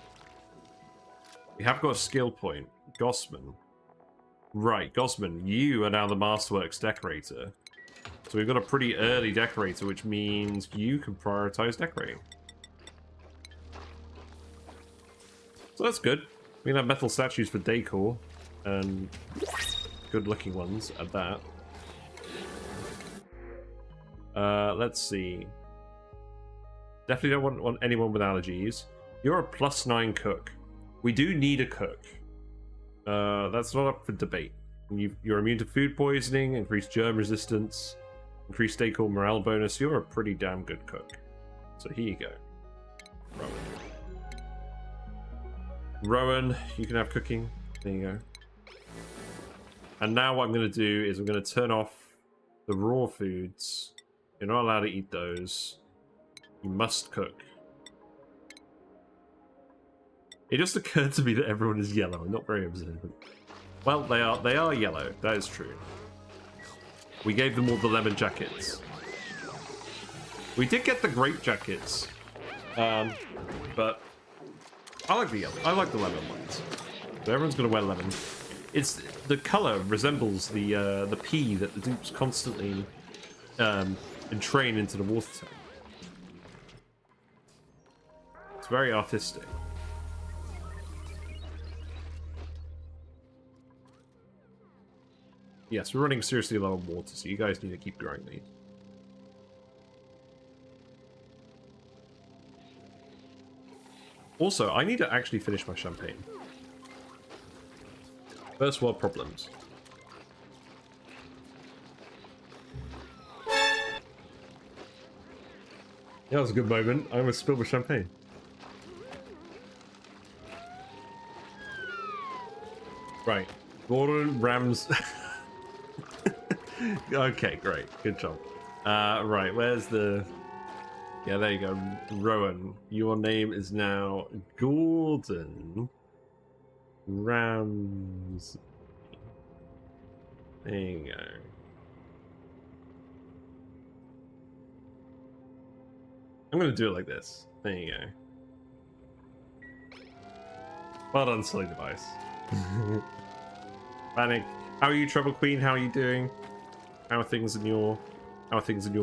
We have got a skill point. Gossman. Right, Gossman, you are now the Masterworks decorator. So we've got a pretty early decorator, which means you can prioritize decorating. So that's good. We can have metal statues for decor, and good looking ones at that. Let's see. Definitely don't want anyone with allergies. You're a +9 cook. We do need a cook. That's not up for debate. You're immune to food poisoning, increased germ resistance, increased decor morale bonus. You're a pretty damn good cook. So here you go. Rowan, you can have cooking. There you go. And now what I'm going to do is I'm going to turn off the raw foods. You're not allowed to eat those. You must cook. It just occurred to me that everyone is yellow. I'm not very observant. Well, they are yellow. That is true. We gave them all the lemon jackets. We did get the grape jackets. But I like the yellow. I like the lemon ones. So everyone's going to wear lemon. It's the color resembles the pea that the dupes constantly entrain into the water tank. It's very artistic. Yes, we're running seriously low on water, so you guys need to keep growing these. Also, I need to actually finish my champagne. First world problems. Yeah, that was a good moment. I almost spilled my champagne. Right. Gordon Rams. Okay, great. Good job. Right, where's the... Yeah, there you go. Rowan. Your name is now Gordon Rams. There you go. I'm gonna do it like this. There you go. Well done, silly device. Panic. How are you, Trouble Queen? How are you doing? How are things in your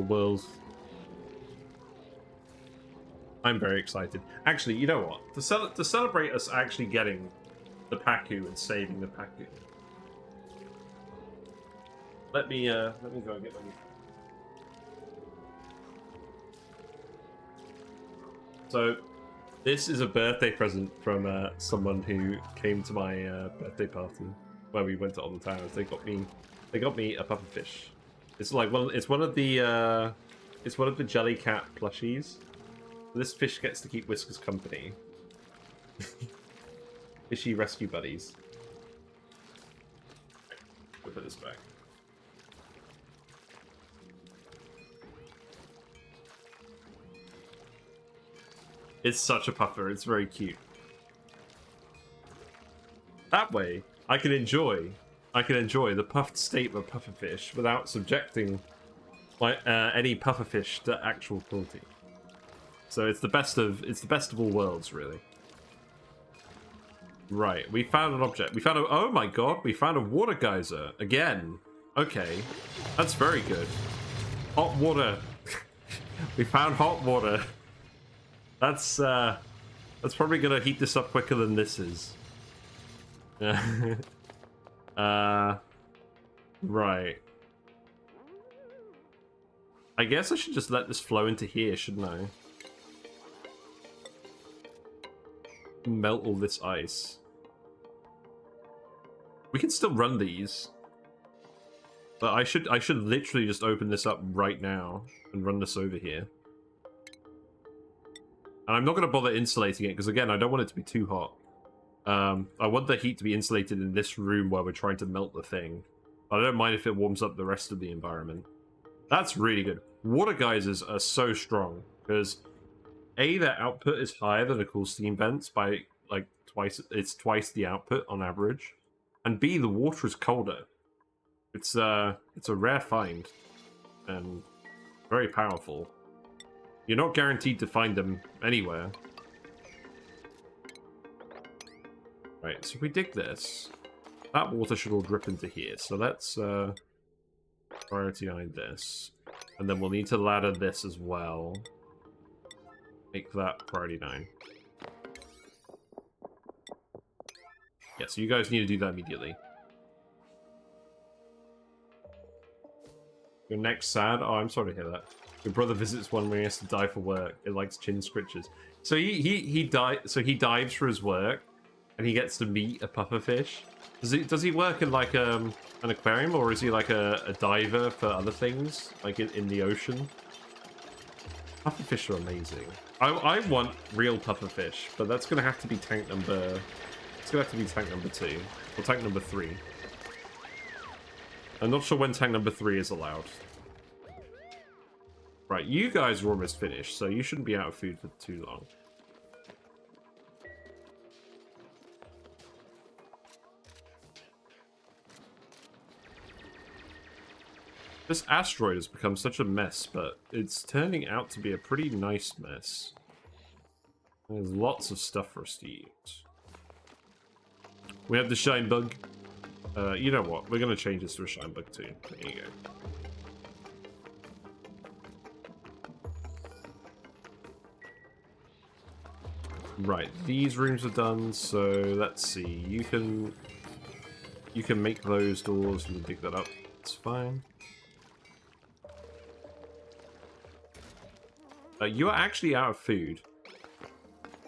world? I'm very excited. Actually, you know what? To celebrate us actually getting the Pacu and saving the Pacu. Let me go and get my... So, this is a birthday present from someone who came to my birthday party where we went to On the Towers. They got me a pufferfish. It's like it's one of the Jellycat plushies. This fish gets to keep Whiskers company. Fishy rescue buddies. We'll put this back. It's such a puffer. It's very cute. That way, I can enjoy the puffed state of a pufferfish without subjecting any pufferfish to actual cruelty. So it's the best of all worlds, really. Right, we found an object. We found a oh my god, we found a water geyser again. Okay, that's very good. Hot water. We found hot water. That's probably gonna heat this up quicker than this is. Right. I guess I should just let this flow into here, shouldn't I? Melt all this ice. We can still run these. But I should literally just open this up right now and run this over here. And I'm not going to bother insulating it, because again, I don't want it to be too hot. I want the heat to be insulated in this room where we're trying to melt the thing. I don't mind if it warms up the rest of the environment. That's really good. Water geysers are so strong, because A, their output is higher than a cool steam vents by like twice the output on average. And B, the water is colder. It's a rare find and very powerful. You're not guaranteed to find them anywhere. Right, so if we dig this, that water should all drip into here. So let's priority 9 this. And then we'll need to ladder this as well. Make that priority 9. Yeah, so you guys need to do that immediately. Your neck's sad? Oh, I'm sorry to hear that. Your brother visits one when he has to dive for work. It likes chin scritches. So he dives for his work, and he gets to meet a pufferfish. Does he work in like an aquarium, or is he like a diver for other things, like in the ocean? Pufferfish are amazing. I want real pufferfish, but that's gonna have to be tank number. It's gonna have to be tank number 2 or tank number 3. I'm not sure when tank number 3 is allowed. Right, you guys are almost finished, so you shouldn't be out of food for too long. This asteroid has become such a mess, but it's turning out to be a pretty nice mess. There's lots of stuff for us to eat. We have the shine bug. You know what? We're going to change this to a shine bug too. There you go. Right, these rooms are done, so let's see. You can make those doors and dig that up. It's fine. You are actually out of food.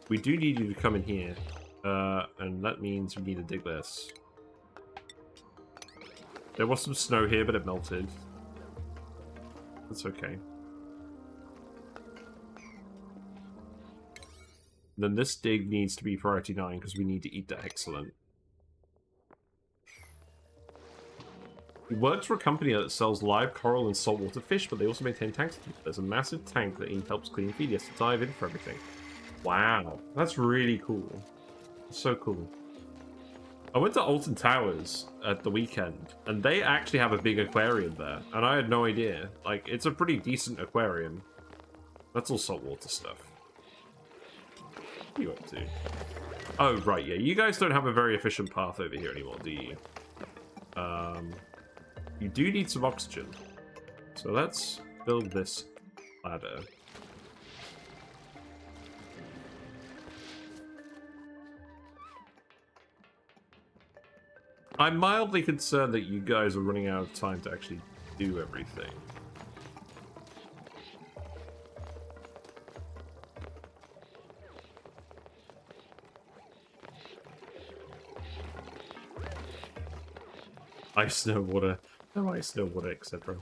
We do need you to come in here, and that means we need to dig this. There was some snow here, but it melted. That's okay. Then this dig needs to be priority 9 because we need to eat that excellent. He works for a company that sells live coral and saltwater fish, but they also maintain tanks. There's a massive tank that he helps clean feed. He has to dive in for everything. Wow, that's really cool. So cool. I went to Alton Towers at the weekend, and they actually have a big aquarium there, and I had no idea. Like, it's a pretty decent aquarium. That's all saltwater stuff. What are you up to? Oh, right, yeah. You guys don't have a very efficient path over here anymore, do you? You do need some oxygen. So let's build this ladder. I'm mildly concerned that you guys are running out of time to actually do everything. Ice, snow, water. No ice, snow, water, etc.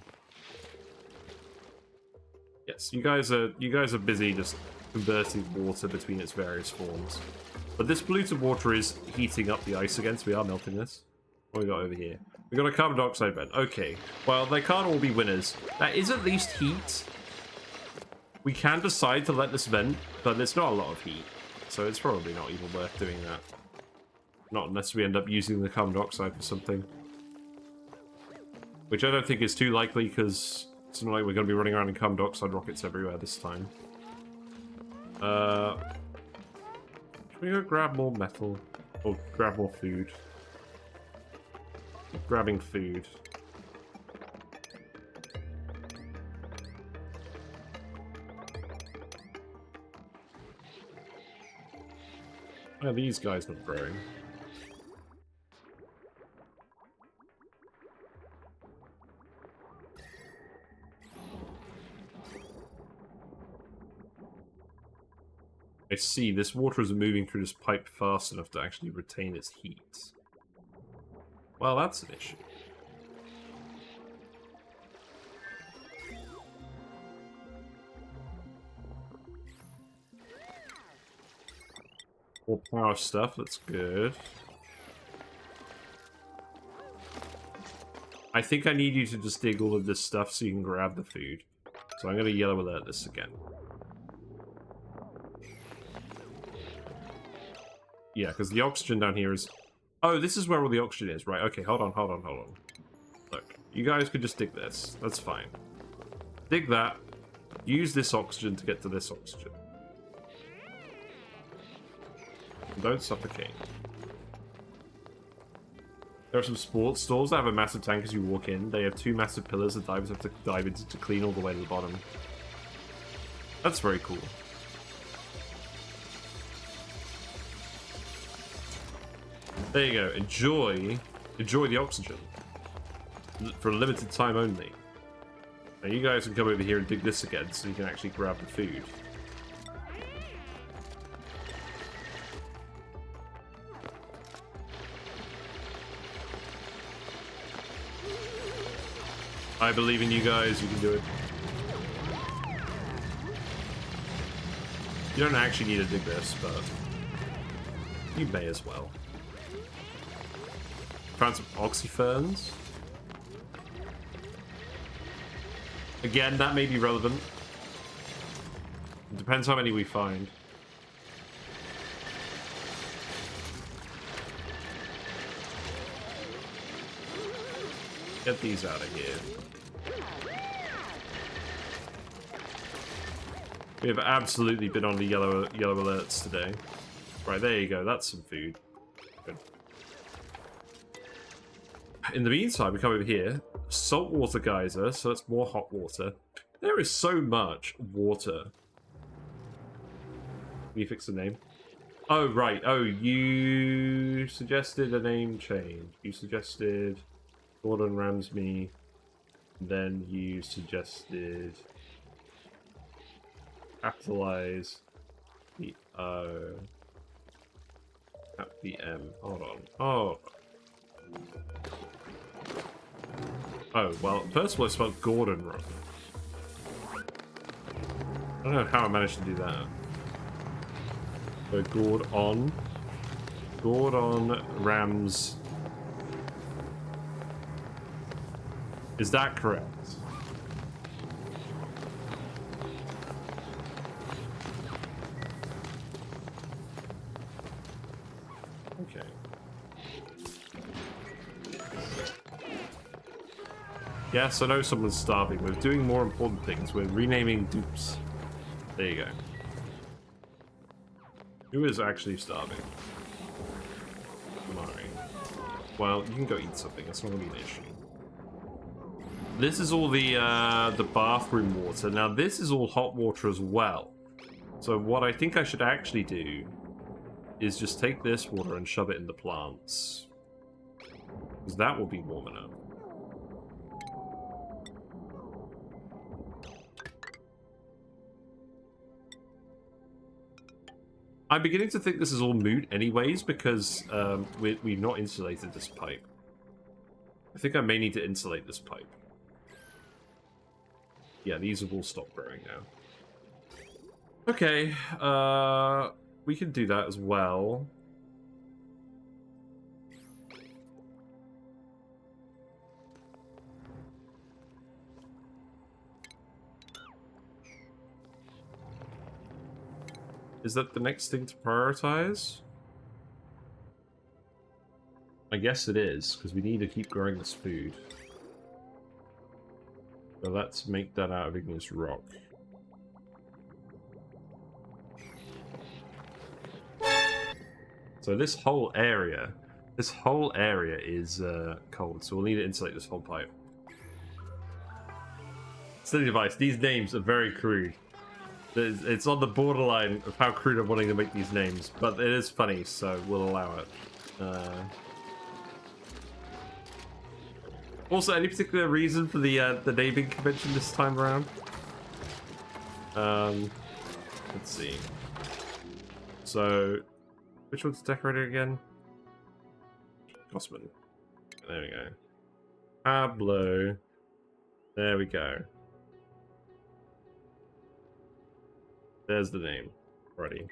Yes, you guys are busy just converting water between its various forms. But this polluted water is heating up the ice again, so we are melting this. What we got over here? We got a carbon dioxide vent. Okay. Well, they can't all be winners. That is at least heat. We can decide to let this vent, but it's not a lot of heat. So it's probably not even worth doing that. Not unless we end up using the carbon dioxide for something. Which I don't think is too likely, because it's not like we're going to be running around in carbon dioxide rockets everywhere this time. Should we go grab more metal? Or grab more food? Keep grabbing food. Why are these guys not growing? I see, this water is moving through this pipe fast enough to actually retain its heat. Well, that's an issue. More power stuff, that's good. I think I need you to just dig all of this stuff so you can grab the food. So I'm going to yellow alert this again. Yeah, because the oxygen down here is... Oh, this is where all the oxygen is. Right, okay, hold on. Look, you guys could just dig this. That's fine. Dig that. Use this oxygen to get to this oxygen. Don't suffocate. There are some sports stores that have a massive tank as you walk in. They have 2 massive pillars that divers have to dive into to clean all the way to the bottom. That's very cool. There you go. Enjoy the oxygen. For a limited time only. Now you guys can come over here and dig this again so you can actually grab the food. I believe in you guys, you can do it. You don't actually need to dig this, but you may as well. Found some oxyferns. Again, that may be relevant. It depends how many we find. Get these out of here. We have absolutely been on the yellow alerts today. Right, there you go. That's some food. Good. In the meantime, we come over here. Saltwater geyser, so that's more hot water. There is so much water. Can you fix the name? Oh, right. Oh, you suggested a name change. You suggested Gordon Ramsay. Then you suggested capitalize the O. At the M. Hold on. Oh. Oh, well, first of all, I spelled Gordon wrong. I don't know how I managed to do that. So, Gordon Rams. Is that correct? Okay. Yes, I know someone's starving. We're doing more important things. We're renaming dupes. There you go. Who is actually starving? Mari. Well, you can go eat something. That's not going to be an issue. This is all the bathroom water. Now, this is all hot water as well. So what I think I should actually do is just take this water and shove it in the plants. Because that will be warm enough. I'm beginning to think this is all moot anyways, because we've not insulated this pipe. I think I may need to insulate this pipe. Yeah, these have all stopped growing now. Okay, we can do that as well. Is that the next thing to prioritize? I guess it is, because we need to keep growing this food. So let's make that out of igneous rock. So this whole area is cold, so we'll need to insulate this whole pipe. Study device, these names are very crude. It's on the borderline of how crude I'm wanting to make these names, but it is funny, so we'll allow it. Also, any particular reason for the naming convention this time around? Let's see. So, which one's decorated again? Gossman. There we go. Pablo. There we go. There's the name. Already.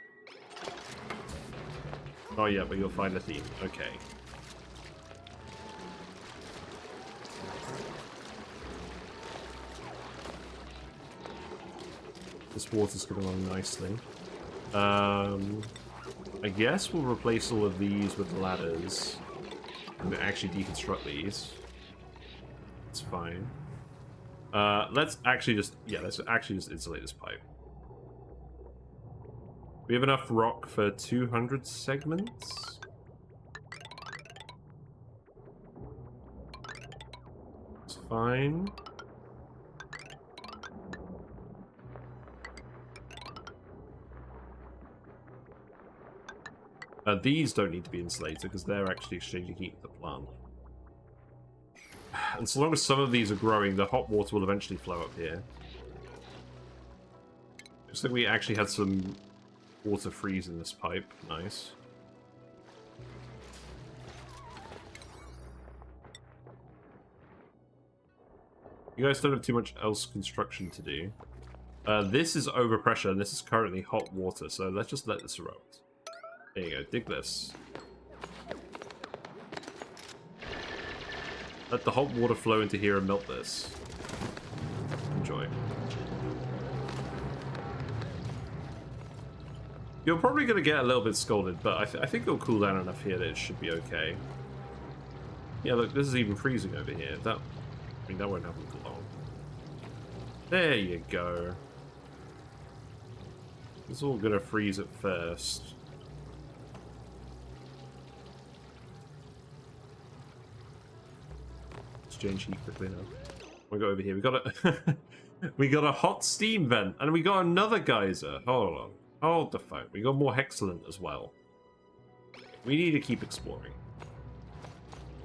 Oh yeah, but you'll find a theme. Okay. This water's going along nicely. I guess we'll replace all of these with ladders. And actually deconstruct these. It's fine. Let's actually just insulate this pipe. We have enough rock for 200 segments. It's fine. These don't need to be insulated because they're actually exchanging heat with the plant. And so long as some of these are growing, the hot water will eventually flow up here. Looks like we actually had some water freeze in this pipe. Nice. You guys don't have too much else construction to do. This is overpressure, and this is currently hot water, so let's just let this erupt. There you go, dig this. Let the hot water flow into here and melt this. Enjoy. You're probably going to get a little bit scolded, but I think it'll cool down enough here that it should be okay. Yeah, look, this is even freezing over here. That won't happen for long. There you go. It's all going to freeze at first. Exchange heat quickly now. We go over here. We got a we got a hot steam vent, and we got another geyser. Hold on. Hold the phone. We got more hexalant as well. We need to keep exploring.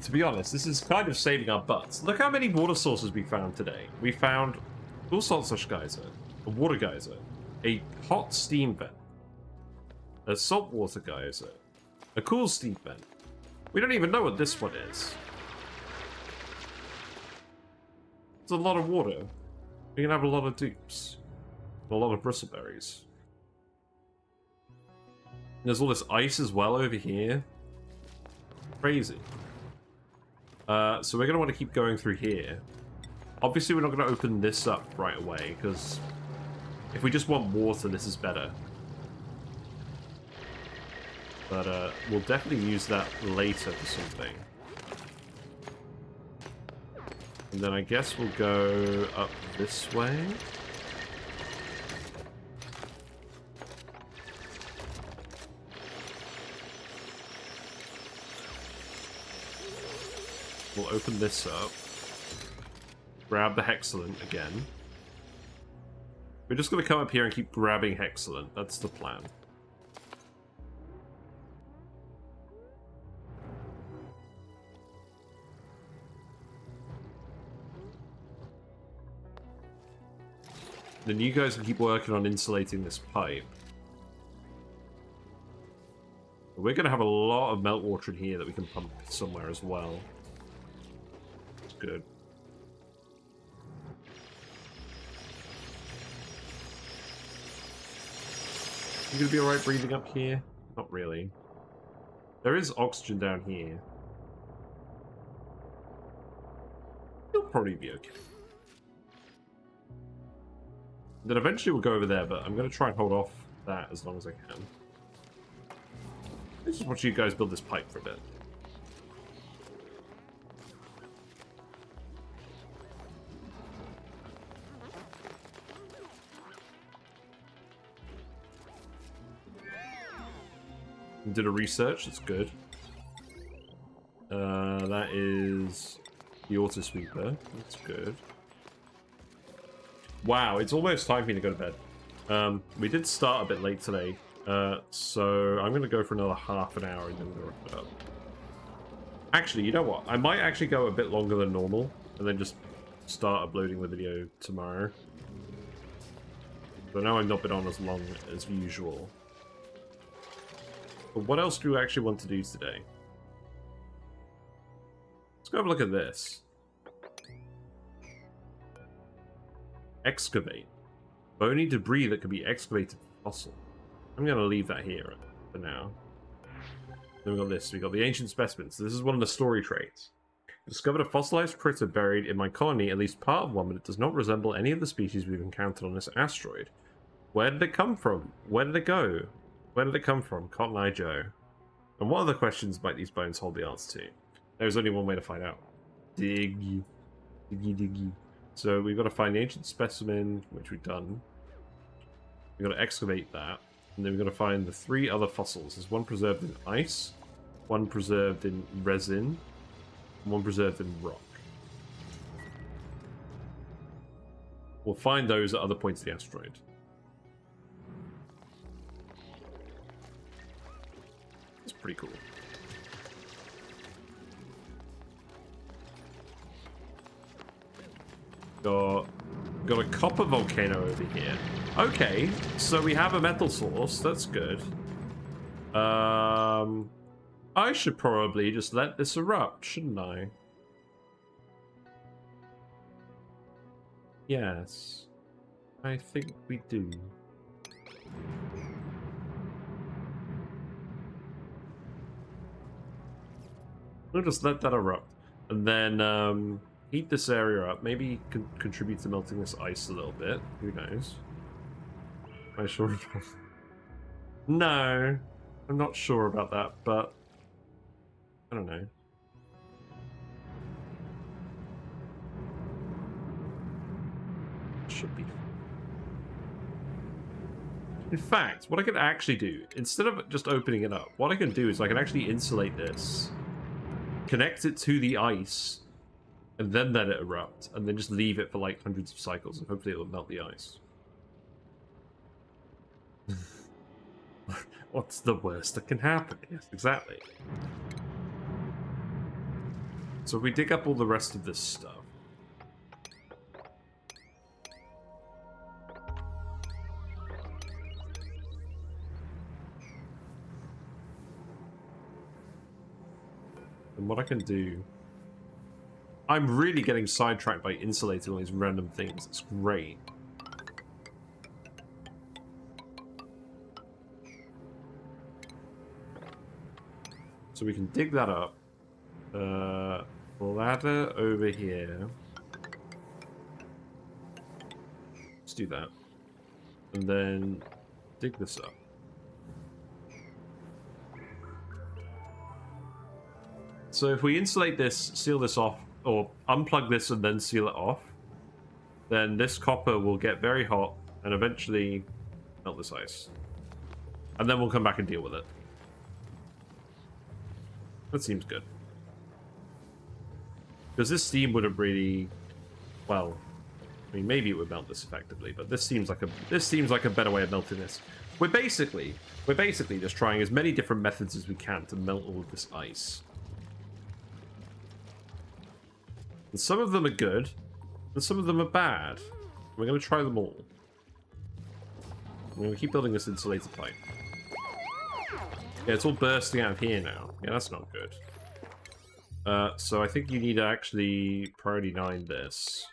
To be honest, this is kind of saving our butts. Look how many water sources we found today. We found all sorts of geyser, a water geyser, a hot steam vent, a saltwater geyser, a cool steam vent. We don't even know what this one is. It's a lot of water. We can have a lot of dupes. A lot of bristleberries. There's all this ice as well over here. Crazy. So we're going to want to keep going through here. Obviously, we're not going to open this up right away, because if we just want water, this is better. But we'll definitely use that later for something. And then I guess we'll go up this way. We'll open this up. Grab the hexalant again. We're just going to come up here and keep grabbing hexalant. That's the plan. Then you guys can keep working on insulating this pipe. We're going to have a lot of meltwater in here that we can pump somewhere as well. It's good. You gonna be alright breathing up here? Not really. There is oxygen down here. You'll probably be okay. Then eventually we'll go over there, but I'm gonna try and hold off that as long as I can. I just watch you guys build this pipe for a bit. Did a research, that's good. That is the auto sweeper, that's good. Wow, it's almost time for me to go to bed. We did start a bit late today, so I'm going to go for another half an hour and then we'll wrap it up. Actually, you know what? I might actually go a bit longer than normal and then just start uploading the video tomorrow. So now I've not been on as long as usual. But what else do we actually want to do today? Let's go have a look at this. Excavate. Bony debris that can be excavated for fossil. I'm going to leave that here for now. Then we got this. We got the Ancient Specimens. This is one of the story traits. Discovered a fossilized critter buried in my colony, at least part of one, but it does not resemble any of the species we've encountered on this asteroid. Where did it come from? Where did it go? Where did it come from? Cotton Eye Joe. And what other questions might these bones hold the answer to? There's only one way to find out. Diggy. Diggy diggy. So we've got to find the ancient specimen, which we've done. We've got to excavate that. And then we've got to find the 3 other fossils. There's one preserved in ice, one preserved in resin, and one preserved in rock. We'll find those at other points of the asteroid. It's pretty cool. Got a copper volcano over here. Okay, so we have a metal source. That's good. I should probably just let this erupt, shouldn't I? Yes, I think we do. We'll just let that erupt, and then heat this area up. Maybe contribute to melting this ice a little bit. Who knows? Am I sure about that? No, I'm not sure about that, but I don't know. Should be. In fact, what I can actually do, instead of just opening it up, what I can do is I can actually insulate this, connect it to the ice, and then let it erupt, and then just leave it for like hundreds of cycles, and hopefully it will melt the ice. What's the worst that can happen? Yes, exactly. So if we dig up all the rest of this stuff. And what I can do... I'm really getting sidetracked by insulating all these random things. It's great. So we can dig that up. Ladder over here. Let's do that. And then dig this up. So if we insulate this, seal this off, or unplug this and then seal it off, then this copper will get very hot and eventually melt this ice. And then we'll come back and deal with it. That seems good. Because this steam wouldn't really, well, I mean, maybe it would melt this effectively, but this seems like a better way of melting this. We're basically just trying as many different methods as we can to melt all of this ice. And some of them are good, and some of them are bad. We're going to try them all. We're going to keep building this insulated pipe. Yeah, it's all bursting out of here now. Yeah, that's not good. So I think you need to actually priority 9 this.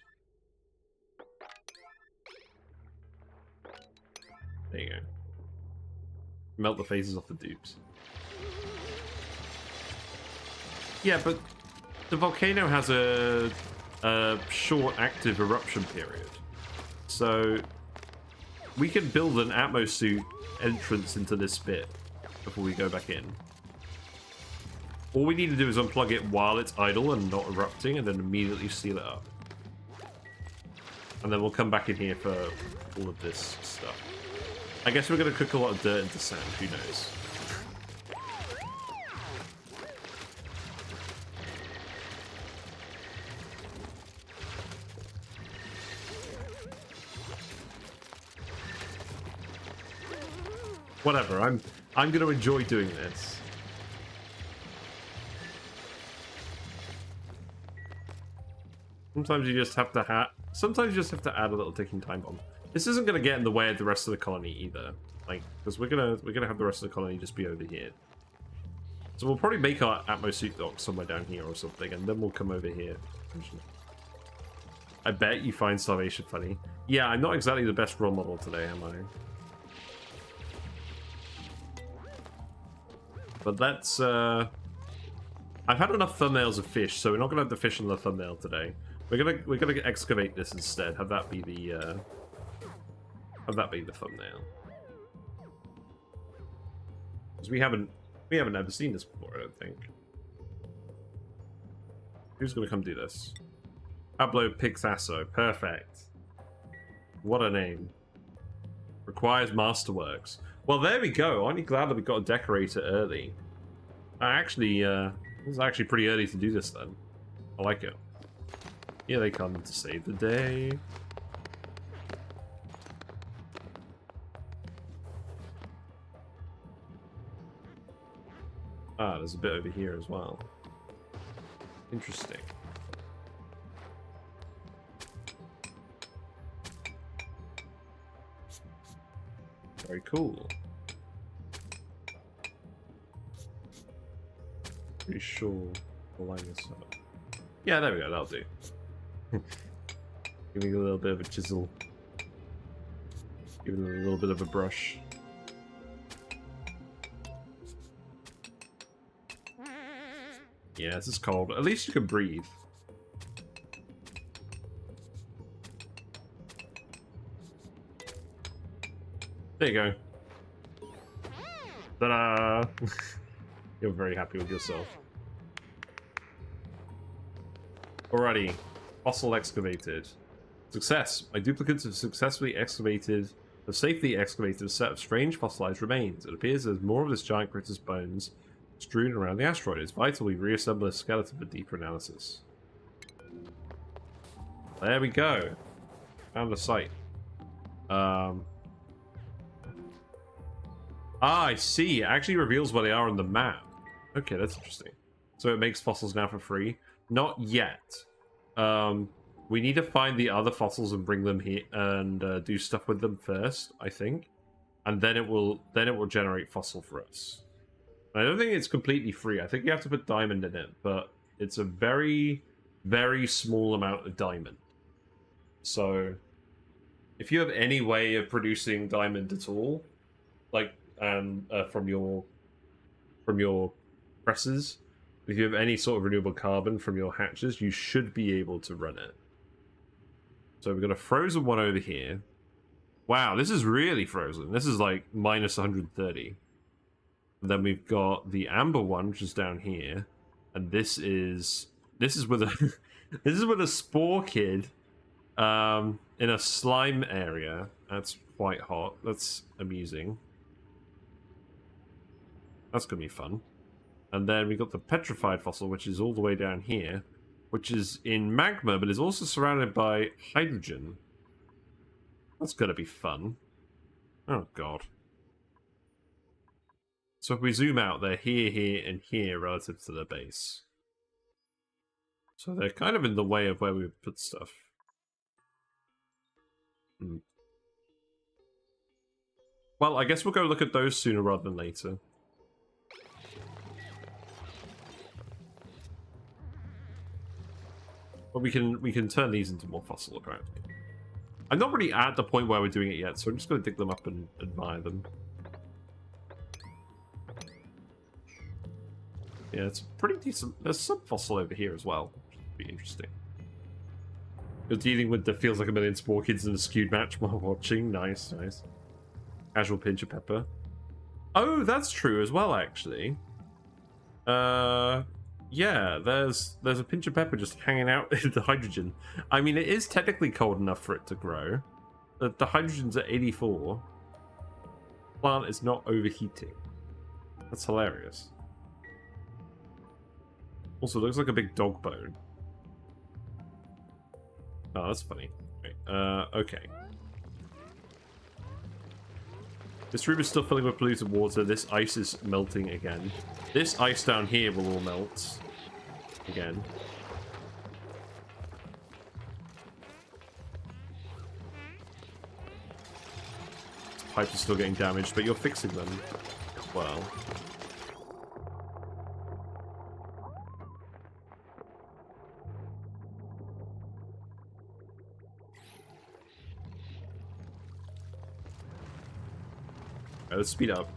There you go. Melt the faces off the dupes. Yeah, but the volcano has a short active eruption period. So we can build an atmosuit entrance into this bit before we go back in. All we need to do is unplug it while it's idle and not erupting, and then immediately seal it up. And then we'll come back in here for all of this stuff. I guess we're going to cook a lot of dirt into sand, who knows. Whatever, I'm going to enjoy doing this. Sometimes you just have to add a little ticking time bomb. This isn't going to get in the way of the rest of the colony either, like, because we're gonna have the rest of the colony just be over here. So we'll probably make our atmosuit dock somewhere down here or something, and then we'll come over here. I bet you find starvation funny. Yeah, I'm not exactly the best role model today, am I? But that's I've had enough thumbnails of fish, so we're not gonna have the fish in the thumbnail today. We're gonna excavate this instead. Have that be the thumbnail. Because we haven't ever seen this before, I don't think. Who's gonna come do this? Pablo Pixasso. Perfect. What a name. Requires masterworks. Well, there we go. Aren't you glad that we got a decorator early? It was actually pretty early to do this then. I like it. Here they come to save the day. Ah, there's a bit over here as well. Interesting. Very cool. Pretty sure we'll line this up. Yeah, there we go, that'll do. Giving a little bit of a chisel. Giving it a little bit of a brush. Yeah, this is cold. At least you can breathe. There you go. Ta-da! You're very happy with yourself. Alrighty. Fossil excavated. Success. My duplicates have safely excavated a set of strange fossilized remains. It appears there's more of this giant critter's bones strewn around the asteroid. It's vital we reassemble a skeleton for deeper analysis. There we go. Found a site. I see. It actually reveals where they are on the map. Okay, that's interesting. So it makes fossils now for free? Not yet. We need to find the other fossils and bring them here and do stuff with them first, I think. And then it will generate fossil for us. I don't think it's completely free. I think you have to put diamond in it, but it's a very, very small amount of diamond. So if you have any way of producing diamond at all, like from your presses, if you have any sort of renewable carbon from your hatches, you should be able to run it. So we've got a frozen one over here. Wow, this is really frozen. This is like minus 130. And then we've got the amber one, which is down here, and this is with a this is with a spore kid in a slime area. That's quite hot. That's amusing. That's gonna be fun. And then we've got the petrified fossil, which is all the way down here, which is in magma, but is also surrounded by hydrogen. That's gonna be fun. Oh god. So if we zoom out, they're here, here, and here relative to the base. So they're kind of in the way of where we put stuff. Well, I guess we'll go look at those sooner rather than later. But we can turn these into more fossil, apparently. I'm not really at the point where we're doing it yet, so I'm just going to dig them up and admire them. Yeah, it's pretty decent. There's some fossil over here as well, which would be interesting. You're dealing with the feels like a million spore kids in a skewed match while watching. Nice, nice. Casual pinch of pepper. Oh, that's true as well, actually. Yeah, there's a pinch of pepper just hanging out in the hydrogen. I mean, it is technically cold enough for it to grow. The hydrogen's at 84. Plant is not overheating. That's hilarious. Also, it looks like a big dog bone. Oh, that's funny. Okay. This room is still filling with polluted water. This ice is melting again. This ice down here will all melt again. These pipes are still getting damaged, but you're fixing them well. Let's speed up.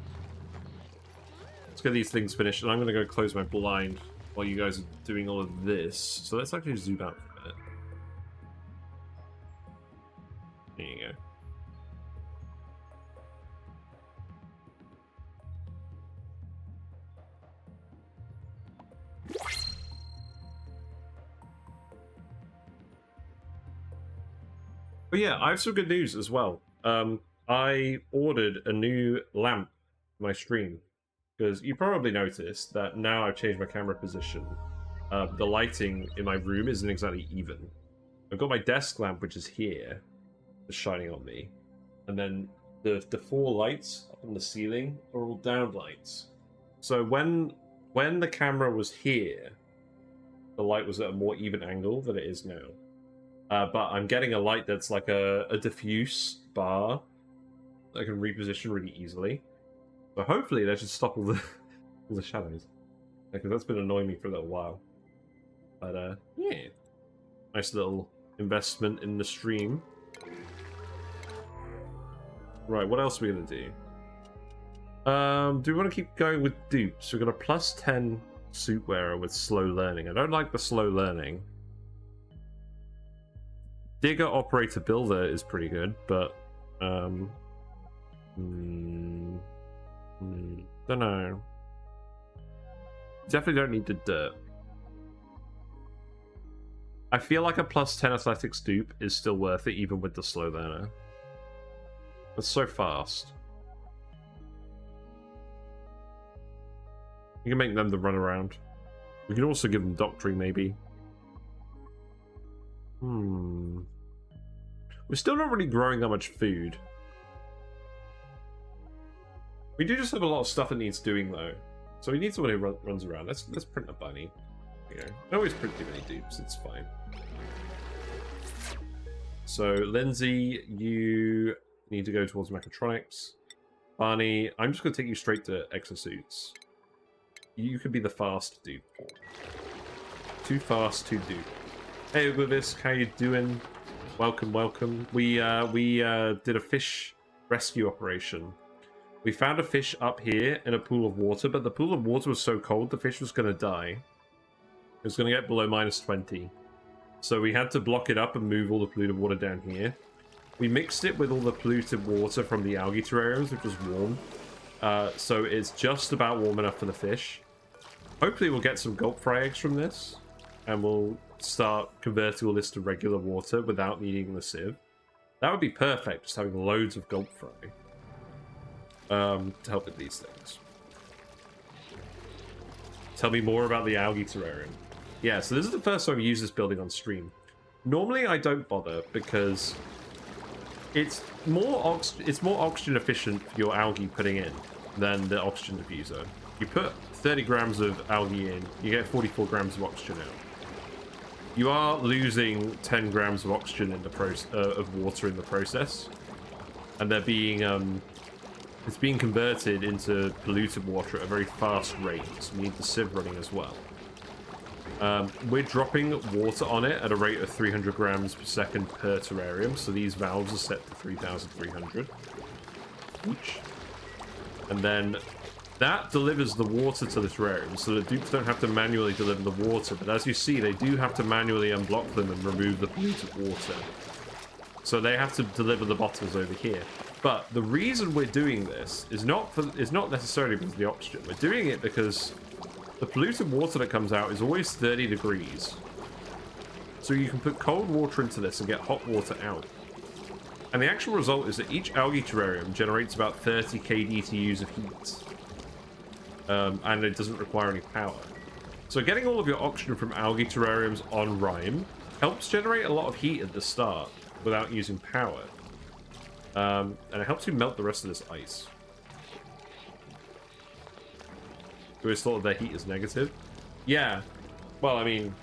Let's get these things finished, and I'm going to go close my blind while you guys are doing all of this. So let's actually zoom out for a minute. There you go. But yeah, I have some good news as well. I ordered a new lamp for my stream, because you probably noticed that now I've changed my camera position. The lighting in my room isn't exactly even. I've got my desk lamp, which is here, just shining on me, and then the 4 lights up on the ceiling are all down lights. So when the camera was here, the light was at a more even angle than it is now. But I'm getting a light that's like a diffuse bar that I can reposition really easily. So hopefully that should stop all the shadows. Because that's been annoying me for a little while. But yeah. Nice little investment in the stream. Right, what else are we gonna do? Do we want to keep going with dupes? We've got a +10 suit wearer with slow learning. I don't like the slow learning. Digger operator builder is pretty good, but don't know. Definitely don't need the dirt. I feel like a +10 athletics dupe is still worth it, even with the slow learner. It's so fast. You can make them the runaround. We can also give them doctoring, maybe. We're still not really growing that much food. We do just have a lot of stuff that needs doing, though. So we need someone who runs around. Let's print a bunny. There you go. I always print too many dupes. It's fine. So, Lindsay, you need to go towards mechatronics. Barney, I'm just going to take you straight to exosuits. You could be the fast dupe. Too fast, too dupe. Hey, Ugovis, how you doing? Welcome, welcome. We did a fish rescue operation. We found a fish up here in a pool of water, but the pool of water was so cold the fish was going to die. It was going to get below -20. So we had to block it up and move all the polluted water down here. We mixed it with all the polluted water from the algae terrariums, which was warm. So it's just about warm enough for the fish. Hopefully we'll get some gulp fry eggs from this, and we'll start converting all this to regular water without needing the sieve. That would be perfect, just having loads of gulp fry. To help with these things. Tell me more about the algae terrarium. Yeah, so this is the first time I've used this building on stream. Normally I don't bother because it's more oxygen efficient for your algae putting in than the oxygen diffuser. You put 30 grams of algae in, you get 44 grams of oxygen out. You are losing 10 grams of oxygen in the of water in the process, and they're being it's being converted into polluted water at a very fast rate, so we need the sieve running as well. We're dropping water on it at a rate of 300 grams per second per terrarium, so these valves are set to 3,300 each. And then That delivers the water to the terrarium, so the dupes don't have to manually deliver the water, but as you see, they do have to manually unblock them and remove the polluted water. So they have to deliver the bottles over here. But the reason we're doing this is not necessarily because of the oxygen. We're doing it because the polluted water that comes out is always 30 degrees. So you can put cold water into this and get hot water out. And the actual result is that each algae terrarium generates about 30 kDTUs of heat. And it doesn't require any power. So getting all of your oxygen from algae terrariums on Rime helps generate a lot of heat at the start without using power. And it helps you melt the rest of this ice. You always thought of their heat as negative? Yeah. Well, I mean,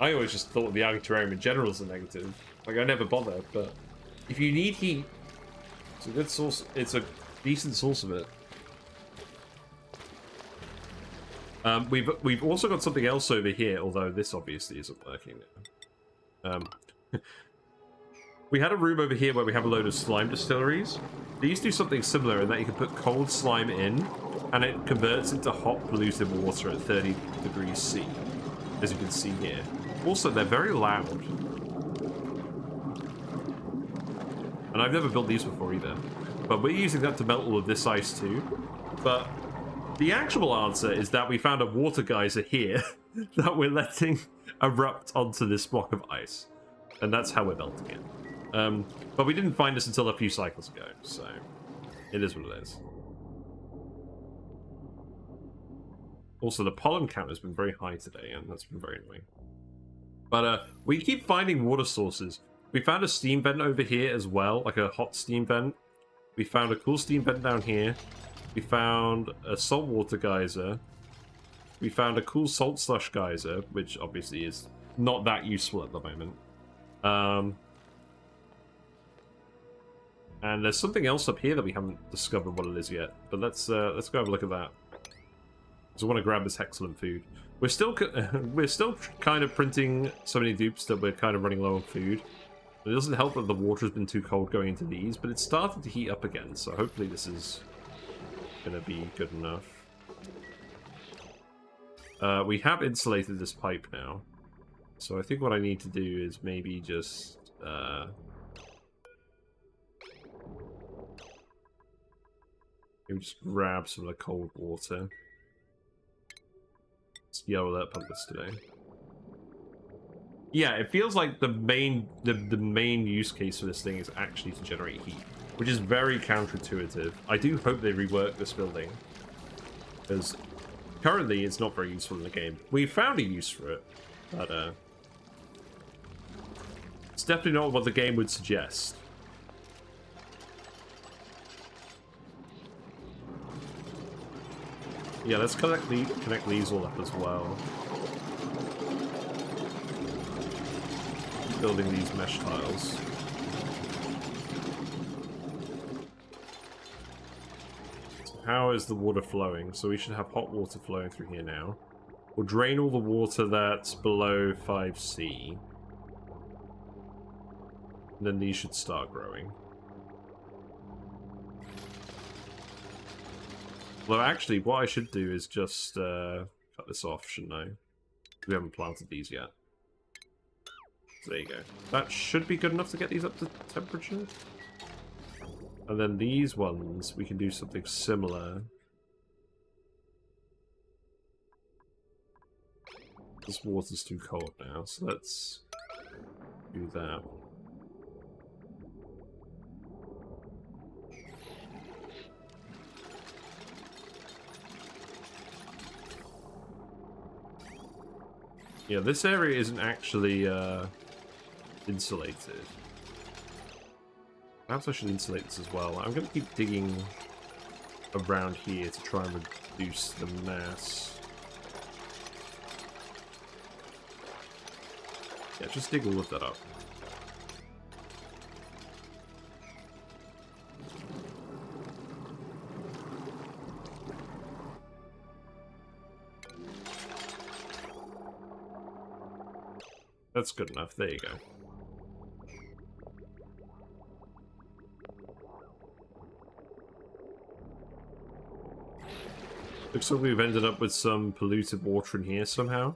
I always just thought of the algae terrarium in general as a negative. Like, I never bother, but if you need heat, it's a good source. It's a decent source of it. We've also got something else over here, although this obviously isn't working. We had a room over here where we have a load of slime distilleries. These do something similar in that you can put cold slime in, and it converts into hot polluted water at 30 degrees C, as you can see here. Also, they're very loud. And I've never built these before either. But we're using that to melt all of this ice too. But the actual answer is that we found a water geyser here that we're letting erupt onto this block of ice. And that's how we're melting it. But we didn't find this until a few cycles ago, so it is what it is. Also, the pollen count has been very high today, and that's been very annoying. But we keep finding water sources. We found a steam vent over here as well, like a hot steam vent. We found a cool steam vent down here. We found a saltwater geyser. We found a cool salt slush geyser, which obviously is not that useful at the moment. And there's something else up here that we haven't discovered what it is yet. But let's go have a look at that. Because I want to grab this excellent food. We're still kind of printing so many dupes that we're kind of running low on food. It doesn't help that the water's been too cold going into these, but it's started to heat up again, so hopefully this is going to be good enough. We have insulated this pipe now. So I think what I need to do is maybe just... maybe just grab some of the cold water. Let's yell that pump this today. Yeah, it feels like the main use case for this thing is actually to generate heat, which is very counterintuitive. I do hope they rework this building, because currently it's not very useful in the game. We found a use for it, but it's definitely not what the game would suggest. Yeah, let's connect these all up as well. Building these mesh tiles. So how is the water flowing? So we should have hot water flowing through here now. We'll drain all the water that's below 5C. And then these should start growing. Well, actually, what I should do is just cut this off, shouldn't I? We haven't planted these yet. So there you go. That should be good enough to get these up to temperature. And then these ones, we can do something similar. This water's too cold now, so let's do that. Yeah, this area isn't actually insulated. Perhaps I should insulate this as well. I'm going to keep digging around here to try and reduce the mass. Yeah, just dig all of that up. That's good enough. There you go. Looks like we've ended up with some polluted water in here somehow.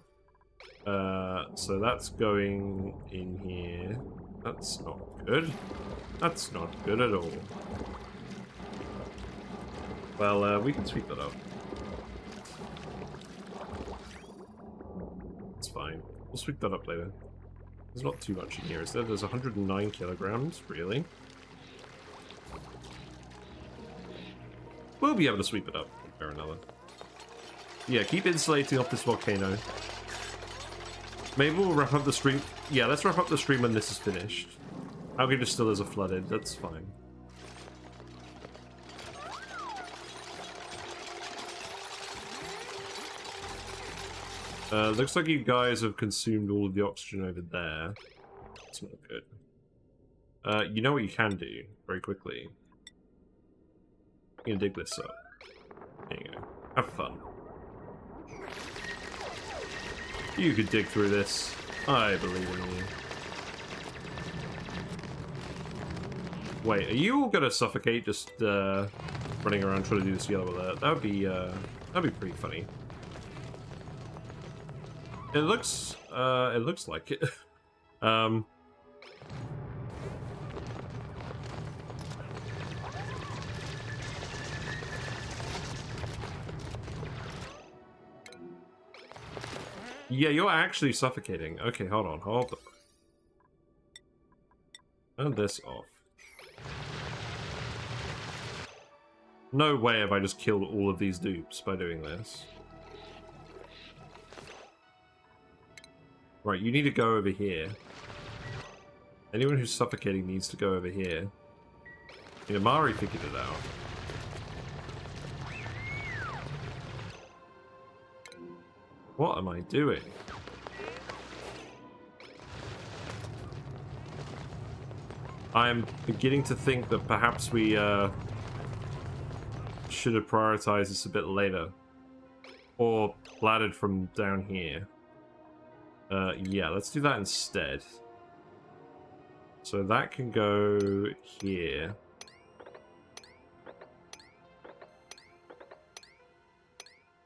So that's going in here. That's not good. That's not good at all. Well, we can sweep that up. It's fine. We'll sweep that up later. There's not too much in here, is there? There's 109 kilograms, really? We'll be able to sweep it up, one way or another. Yeah, keep insulating off this volcano. Maybe we'll wrap up the stream. Yeah, let's wrap up the stream when this is finished. Algae Distilleries are flooded, that's fine. Looks like you guys have consumed all of the oxygen over there. That's not good. You know what you can do, very quickly. You can dig this up. There you go. Have fun. You could dig through this. I believe in you. Wait, are you all gonna suffocate just running around trying to do this yellow alert? That'd be pretty funny. It looks like it. Yeah, you're actually suffocating. Okay, hold on. Turn this off. No way have I just killed all of these dupes by doing this. Right, you need to go over here. Anyone who's suffocating needs to go over here. Yeah, Mari figured it out. What am I doing? I am beginning to think that perhaps we should have prioritized this a bit later. Or laddered from down here. Yeah, let's do that instead. So that can go here.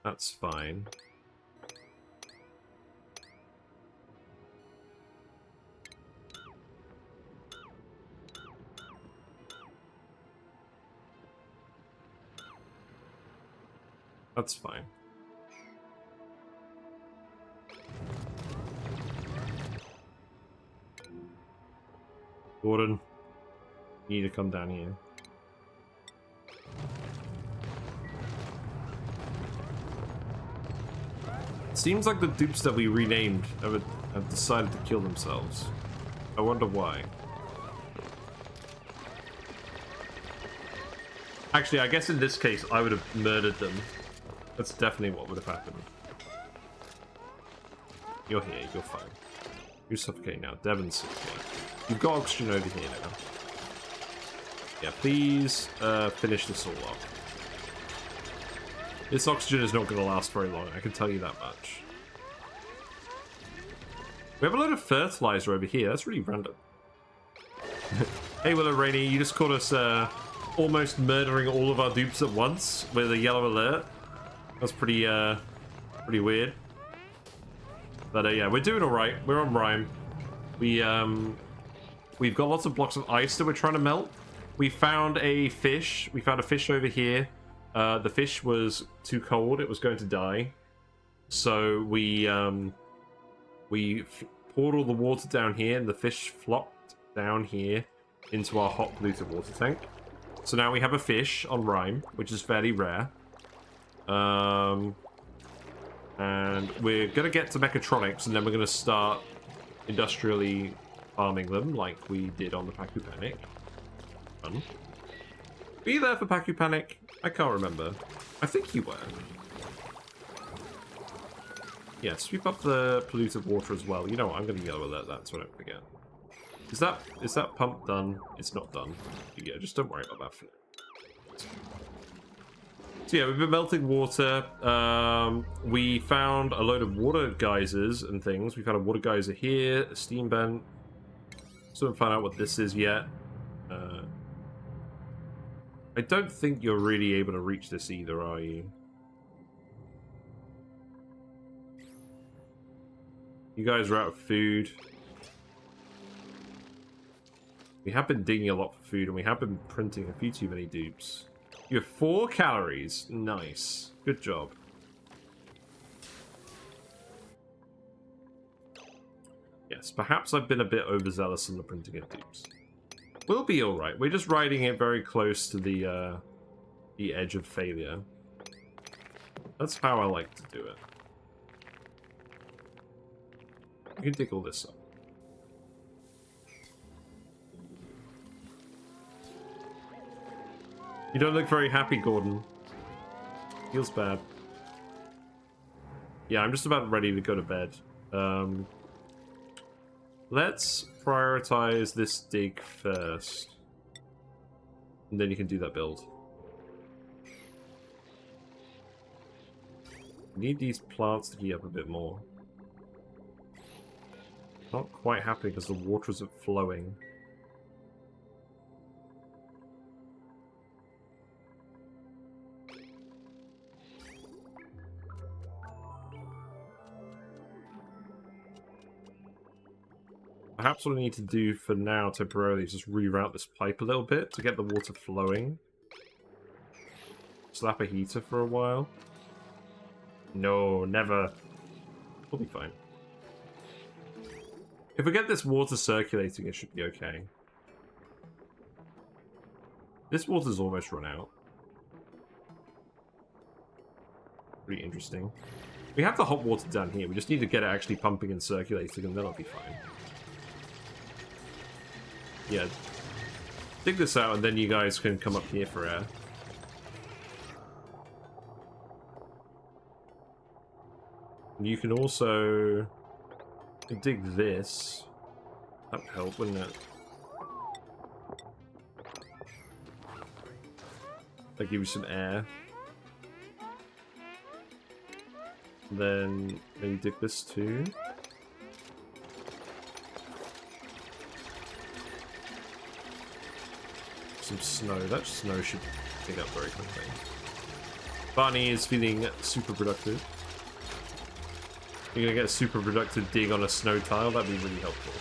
That's fine. That's fine. Gordon, you need to come down here. It seems like the dupes that we renamed have decided to kill themselves. I wonder why. Actually, I guess in this case, I would have murdered them. That's definitely what would have happened. You're here, you're fine. You're suffocating now. Devon's suffocating. You've got oxygen over here now. Yeah, please finish this all up. This oxygen is not going to last very long, I can tell you that much. We have a load of fertilizer over here. That's really random. Hey, Willow Rainy, you just caught us almost murdering all of our dupes at once with a yellow alert. That's pretty weird. But yeah, we're doing all right. We're on Rime. We've got lots of blocks of ice that we're trying to melt. We found a fish. We found a fish over here. The fish was too cold. It was going to die. So we poured all the water down here, and the fish flopped down here into our hot polluted water tank. So now we have a fish on Rime, which is fairly rare. And we're going to get to mechatronics, and then we're going to start industrially farming them like we did on the Pacu Panic. Fun. Were you there for Pacu Panic? I can't remember. I think you were. Yeah, sweep up the polluted water as well. You know what? I'm going to yellow alert that so I don't forget. Is that pump done? It's not done. Yeah, just don't worry about that for now. So yeah, we've been melting water. We found a load of water geysers and things. We found a water geyser here, a steam vent. Still haven't found out what this is yet. I don't think you're really able to reach this either, are you? You guys are out of food. We have been digging a lot for food, and we have been printing a few too many dupes. You have 4 calories. Nice. Good job. Yes, perhaps I've been a bit overzealous in the printing of dupes. We'll be alright. We're just riding it very close to the edge of failure. That's how I like to do it. You can dig all this up. You don't look very happy, Gordon. Feels bad. Yeah, I'm just about ready to go to bed. Let's prioritize this dig first. And then you can do that build. Need these plants to heat up a bit more. Not quite happy because the water isn't flowing. Perhaps what I need to do for now, temporarily, is just reroute this pipe a little bit to get the water flowing. Slap a heater for a while. No, never. We'll be fine. If we get this water circulating, it should be okay. This water's almost run out. Pretty interesting. We have the hot water down here. We just need to get it actually pumping and circulating, and then I'll be fine. Yeah. Dig this out, and then you guys can come up here for air. And you can also dig this. That would help, wouldn't it? That give you some air. Then maybe dig this too. Some snow. That snow should pick up very quickly. Barney is feeling super productive. You're gonna get a super productive dig on a snow tile. That'd be really helpful.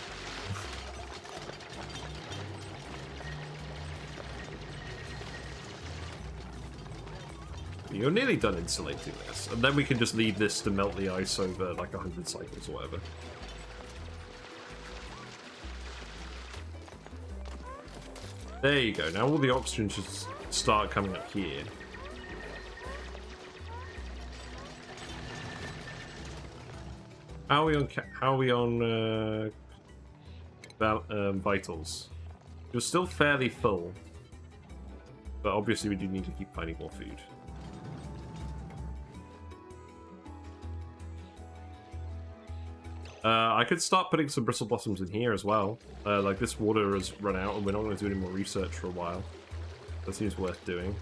You're nearly done insulating this, and then we can just leave this to melt the ice over like 100 cycles or whatever. There you go. Now all the oxygen should start coming up here. How are we on vitals? You're still fairly full, but obviously we do need to keep finding more food. I could start putting some Bristle Blossoms in here as well. Like, this water has run out and we're not going to do any more research for a while. That seems worth doing.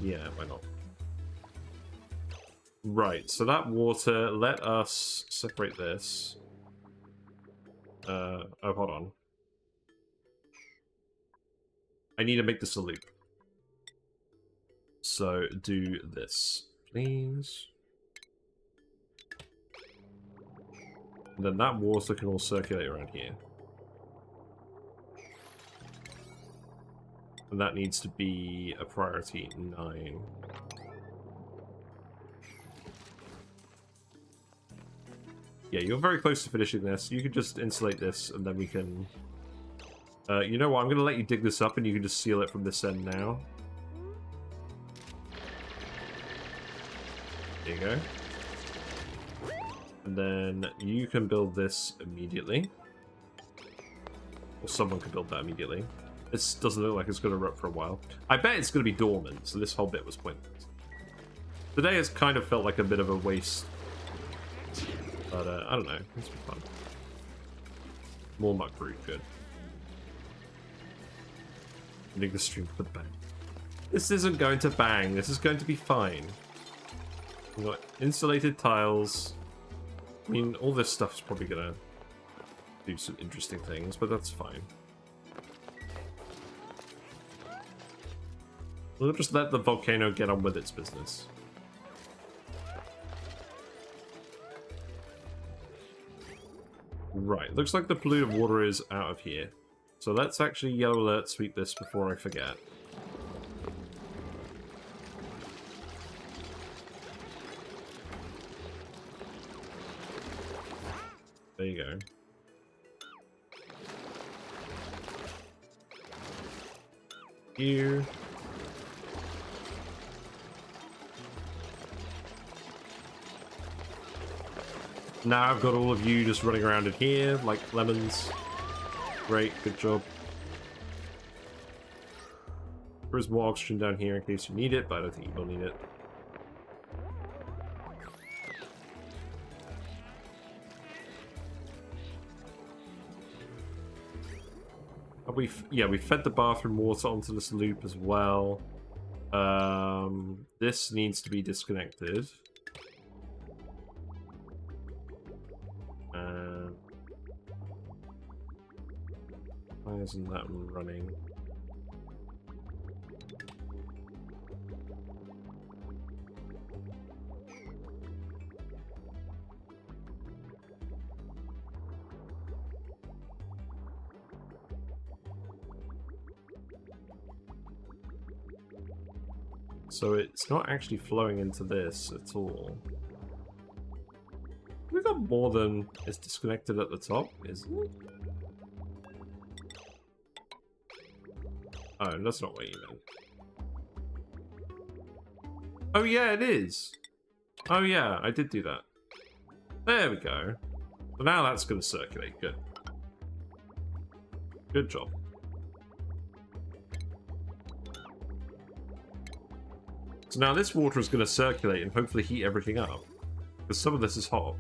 Yeah, why not? Right, so that water, let us separate this. Oh, hold on. I need to make this a loop. So do this, please. And then that water can all circulate around here. And that needs to be a priority 9. Yeah, you're very close to finishing this. You can just insulate this, and then we can... you know what? I'm going to let you dig this up, and you can just seal it from this end now. There you go. And then you can build this immediately. Or someone can build that immediately. This doesn't look like it's going to erupt for a while. I bet it's going to be dormant, so this whole bit was pointless. Today has kind of felt like a bit of a waste. But, I don't know. It's been fun. More muck root, good. Ending the stream with a bang. This isn't going to bang. This is going to be fine. We've got insulated tiles. I mean, all this stuff's probably going to do some interesting things, but that's fine. We'll just let the volcano get on with its business. Right, looks like the polluted water is out of here. So let's actually yellow alert sweep this before I forget. There you go. Here. Now I've got all of you just running around in here like lemons. Great, good job. There is more oxygen down here in case you need it, but I don't think you will need it. Yeah, we fed the bathroom water onto this loop as well. This needs to be disconnected. Why isn't that running? So it's not actually flowing into this at all. We've got more than is disconnected at the top, isn't it? Oh, that's not what you meant. Oh yeah, it is. Oh yeah, I did do that. There we go. So now that's going to circulate. Good. Good job. So now this water is going to circulate and hopefully heat everything up. Because some of this is hot.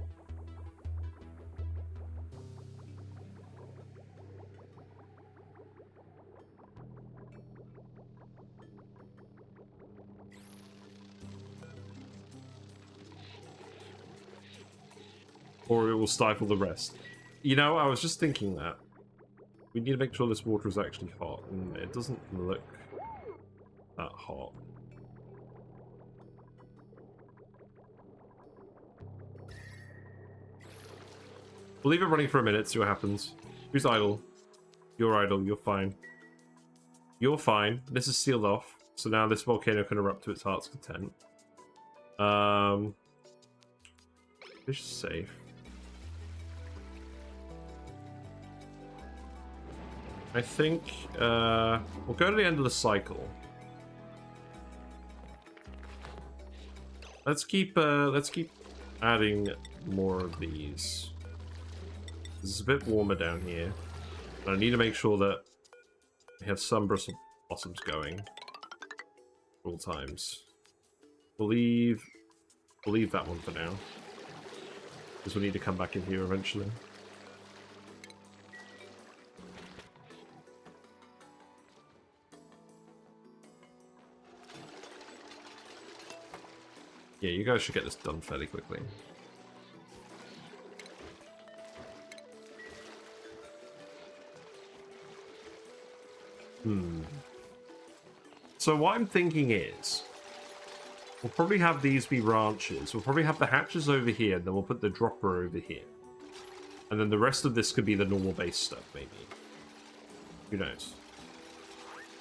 Or it will stifle the rest. You know, I was just thinking that. We need to make sure this water is actually hot, and it doesn't look that hot. We'll leave it running for a minute, see what happens. Who's idle? You're idle, you're fine. You're fine. This is sealed off, so now this volcano can erupt to its heart's content. Fish is safe. I think we'll go to the end of the cycle. Let's keep adding more of these. It's a bit warmer down here. I need to make sure that we have some Bristle Blossoms going at all times. We'll leave that one for now, because we need to come back in here eventually. Yeah, you guys should get this done fairly quickly. So what I'm thinking is, we'll probably have these be ranches. We'll probably have the hatches over here, and then we'll put the dropper over here. And then the rest of this could be the normal base stuff, maybe. Who knows?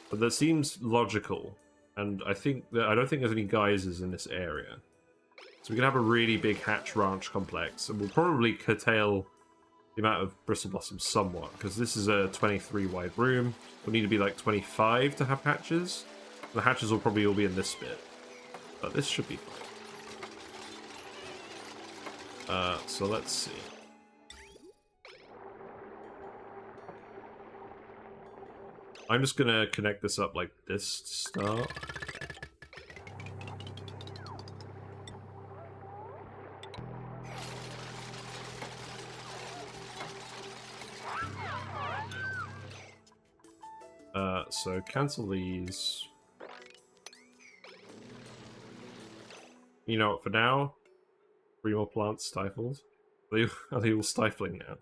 But that seems logical. And I think that I don't think there's any geysers in this area. So we can have a really big hatch ranch complex, and we'll probably curtail the amount of Bristle Blossoms somewhat, because this is a 23 wide room. We'll need to be like 25 to have hatches. The hatches will probably all be in this bit, but this should be fine. So let's see. I'm just gonna connect this up like this to start. So cancel these. You know what, for now, 3 more plants stifled. Are they all stifling now?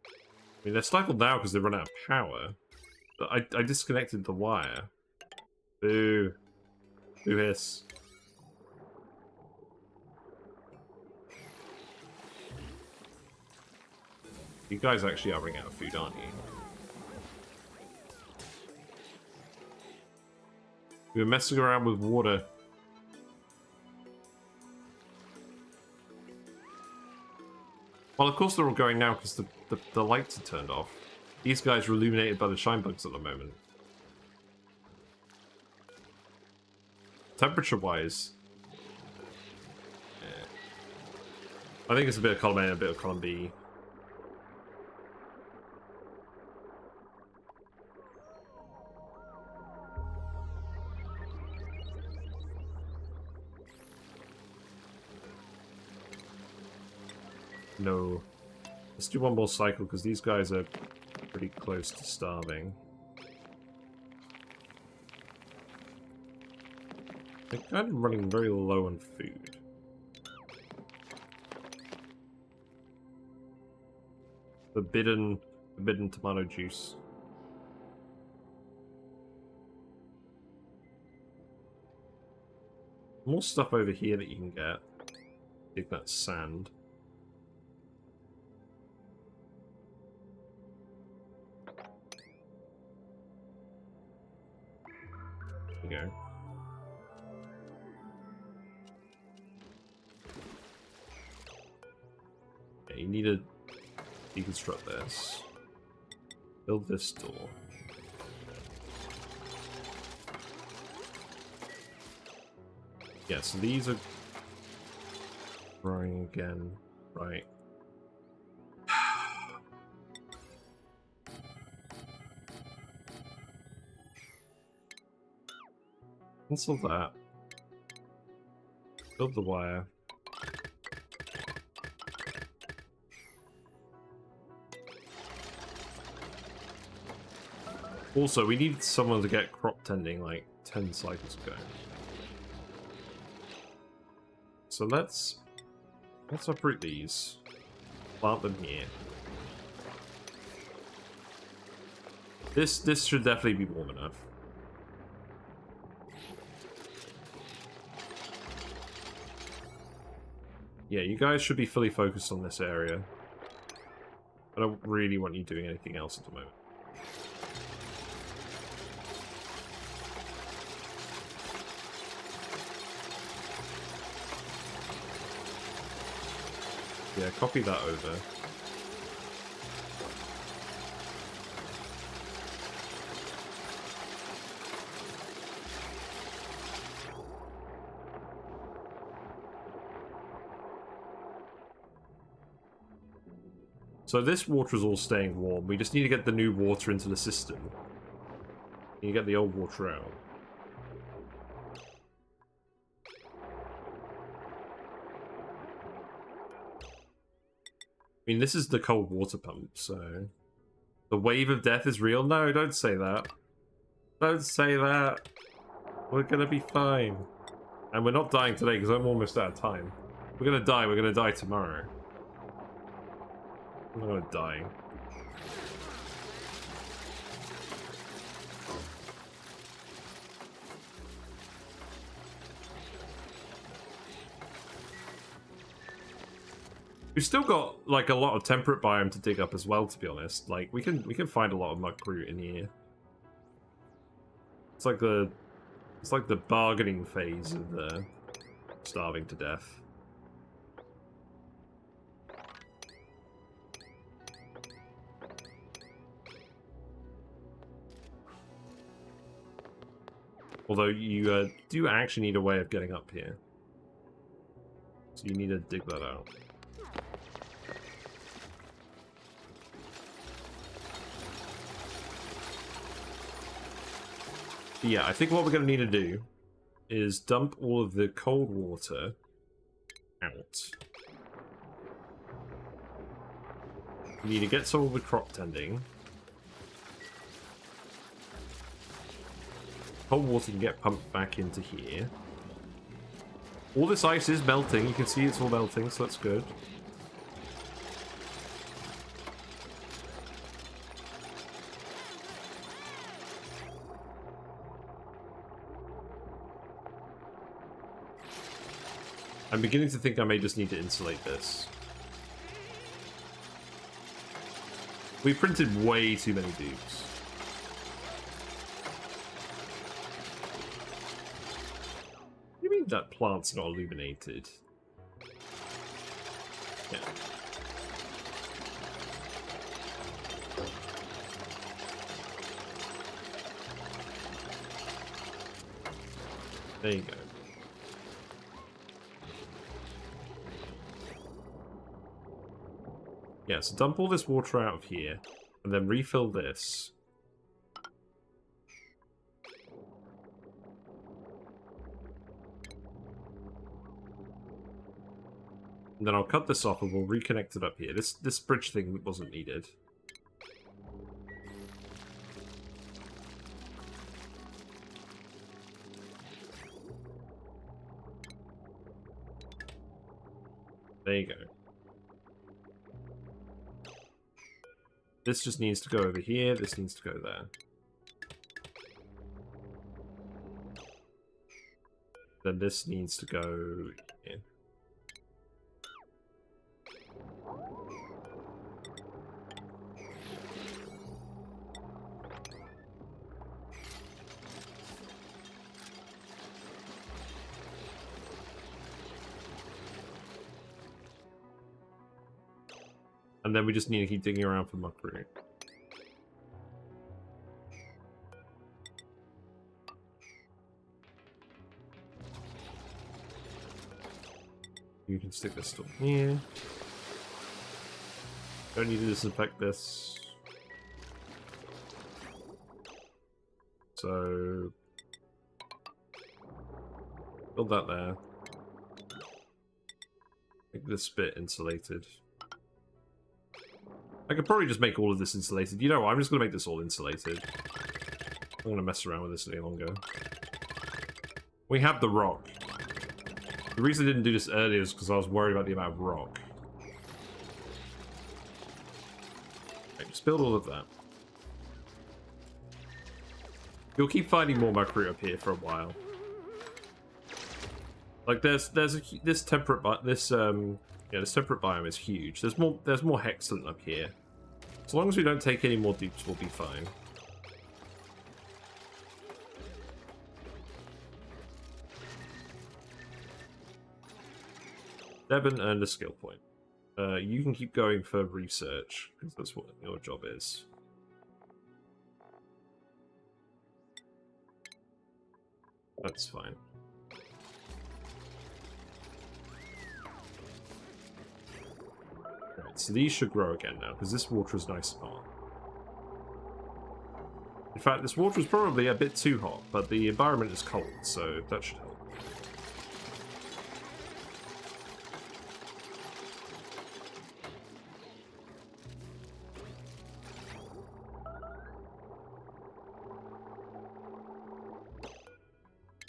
I mean, they're stifled now because they run out of power. But I disconnected the wire. Boo. Boo hiss. You guys actually are running out of food, aren't you? We were messing around with water. Well, of course they're all going now because the lights are turned off. These guys are illuminated by the shine bugs at the moment. Temperature-wise, yeah. I think it's a bit of column A and a bit of column B. No. Let's do one more cycle because these guys are pretty close to starving. They're kind of running very low on food. Forbidden tomato juice. More stuff over here that you can get. I think that's sand. There you go. Yeah, you need to deconstruct this. Build this door. Yeah, so these are growing again, right? Cancel that. Build the wire. Also, we need someone to get crop tending like 10 cycles ago. So let's uproot these. Plant them here. This should definitely be warm enough. Yeah, you guys should be fully focused on this area. I don't really want you doing anything else at the moment. Yeah, copy that over. So this water is all staying warm. We just need to get the new water into the system. You get the old water out. I mean, this is the cold water pump, so... The wave of death is real? No, don't say that. Don't say that. We're gonna be fine. And we're not dying today, because I'm almost out of time. We're gonna die tomorrow. I'm not gonna die. We've still got like a lot of temperate biome to dig up as well, to be honest. Like we can find a lot of muckroot in here. It's like the bargaining phase of the starving to death. Although you do actually need a way of getting up here. So you need to dig that out. Yeah, I think what we're going to need to do is dump all of the cold water out. We need to get some of the crop tending. Cold water can get pumped back into here. All this ice is melting. You can see it's all melting, so that's good. I'm beginning to think I may just need to insulate this. We printed way too many dupes. What do you mean that plant's not illuminated? Yeah. There you go. Yeah, so dump all this water out of here, and then refill this. And then I'll cut this off and we'll reconnect it up here. This bridge thing wasn't needed. There you go. This just needs to go over here, this needs to go there. Then this needs to go here. And then we just need to keep digging around for muckroot. You can stick this still here. Don't need to disinfect this. So build that there. Make this bit insulated. I could probably just make all of this insulated. You know what? I'm just going to make this all insulated. I'm going to mess around with this any longer. We have the rock. The reason I didn't do this earlier is because I was worried about the amount of rock. Okay, just build all of that. You'll keep finding more muckroot up here for a while. Like this temperate biome is huge. There's more hexlant up here. As long as we don't take any more dupes, we'll be fine. Devon earned a skill point. You can keep going for research, because that's what your job is. That's fine. Right, so these should grow again now, because this water is nice and hot. In fact, this water is probably a bit too hot, but the environment is cold, so that should help.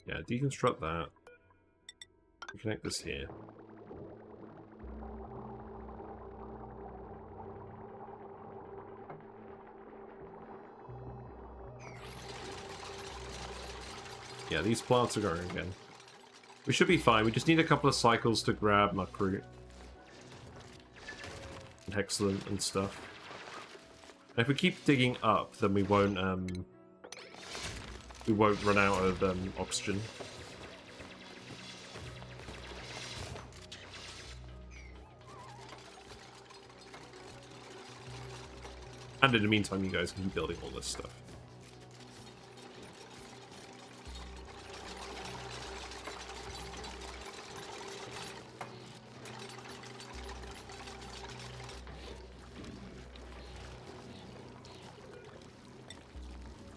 Yeah, deconstruct that. Connect this here. Yeah, these plants are growing again. We should be fine. We just need a couple of cycles to grab muckroot and hexlant and stuff. And if we keep digging up, then we won't run out of oxygen. And in the meantime, you guys can keep building all this stuff.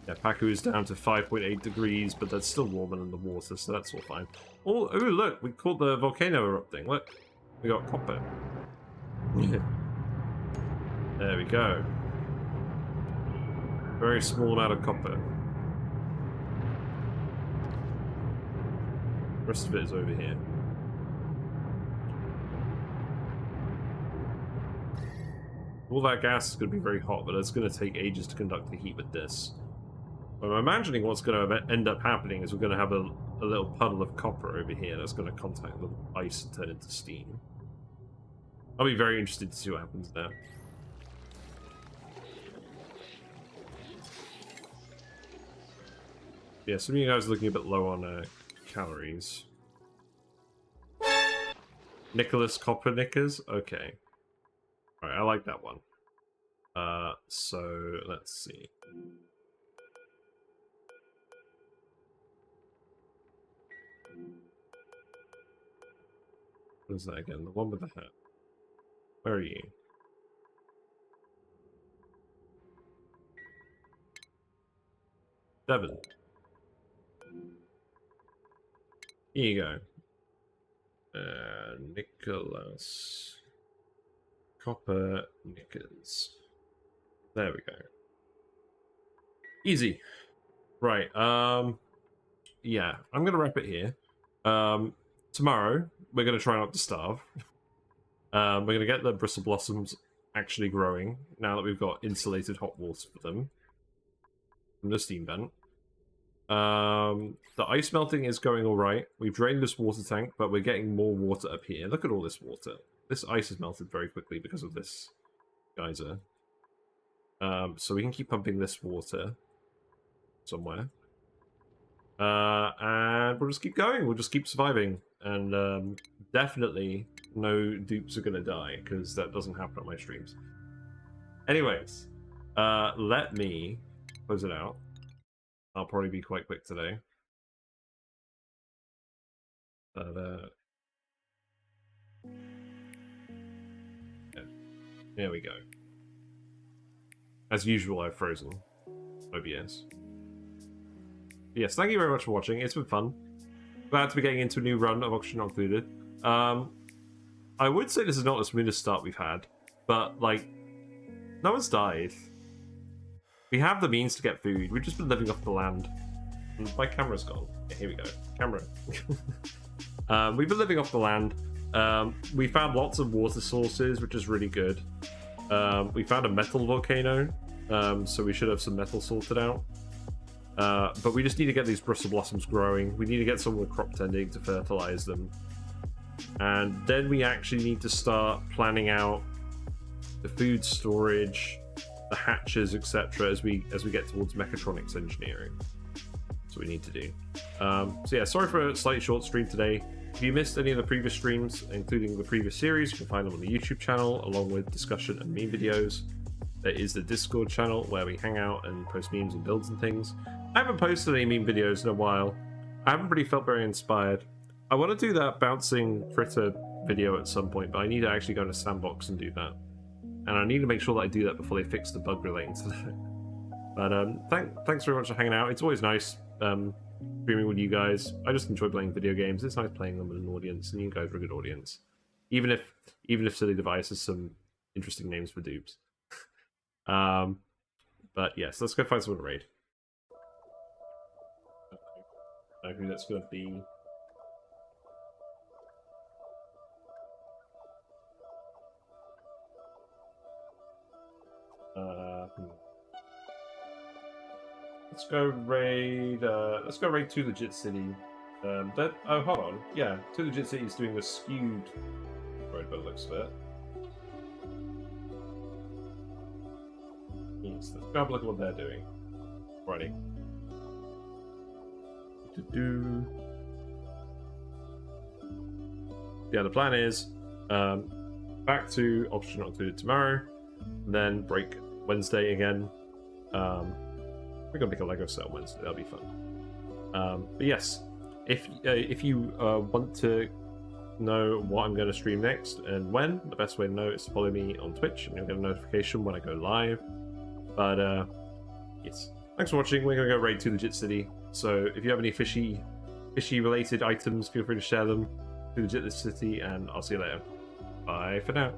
Yeah, Pacu is down to 5.8 degrees, but that's still warmer than the water, so that's all fine. Oh, ooh, look, we caught the volcano erupting. Look, we got copper. There we go. Very small amount of copper. The rest of it is over here. All that gas is going to be very hot, but it's going to take ages to conduct the heat with this. I'm imagining what's going to end up happening is we're going to have a little puddle of copper over here that's going to contact the ice and turn into steam. I'll be very interested to see what happens there. Yeah, some of you guys are looking a bit low on calories. Nicholas Copernicus? Okay. Alright, I like that one. So, let's see. What is that again? The one with the hat. Where are you? Devon. Here you go. Nicholas Copernicus. There we go. Easy. Right, yeah, I'm gonna wrap it here. Tomorrow, we're gonna try not to starve. We're gonna get the Bristle Blossoms actually growing, now that we've got insulated hot water for them. From the steam vent. The ice melting is going alright. We've drained this water tank, but we're getting more water up here. Look at all this water. This ice has melted very quickly because of this geyser. So we can keep pumping this water somewhere. And we'll just keep going. We'll just keep surviving. And definitely no dupes are going to die, because that doesn't happen on my streams. Anyways, let me close it out. I'll probably be quite quick today. But, yeah. There we go. As usual, I've frozen OBS. Yes, thank you very much for watching. It's been fun. Glad to be getting into a new run of Oxygen Not Included. I would say this is not the smoothest start we've had, but, like, no one's died. We have the means to get food. We've just been living off the land. And my camera's gone. Yeah, here we go. Camera. We've been living off the land. We found lots of water sources, which is really good. We found a metal volcano, so we should have some metal sorted out. But we just need to get these Bristle Blossoms growing. We need to get someone with crop tending to fertilize them. And then we actually need to start planning out the food storage, the hatches, etc. as we get towards mechatronics engineering. That's what we need to do. So yeah, sorry for a slightly short stream today. If you missed any of the previous streams, including the previous series, you can find them on the YouTube channel, along with discussion and meme videos. There is the Discord channel, where we hang out and post memes and builds and things. I haven't posted any meme videos in a while. I haven't really felt very inspired. I want to do that bouncing critter video at some point, but I need to actually go to Sandbox and do that. And I need to make sure that I do that before they fix the bug relating to that. But thanks very much for hanging out. It's always nice streaming with you guys. I just enjoy playing video games. It's nice playing them with an audience, and you guys are a good audience. Even if Silly Device has some interesting names for dupes. But yes, let's go find someone to raid. I think that's going to be. Let's go raid. Let's go raid 2 Legit City. Oh, hold on. Yeah, 2 Legit City is doing a skewed raid by the looks of it. Yes, let's go have a look at what they're doing. Alrighty. Yeah, the plan is back to Oxygen Not Included tomorrow, then break Wednesday again. We're gonna make a Lego set on Wednesday. That'll be fun. But yes, if you want to know what I'm going to stream next and when, the best way to know is to follow me on Twitch, and you'll get a notification when I go live. But yes, thanks for watching. We're gonna go raid 2 Legit City. So if you have any fishy related items, feel free to share them to Legit City, and I'll see you later. Bye for now.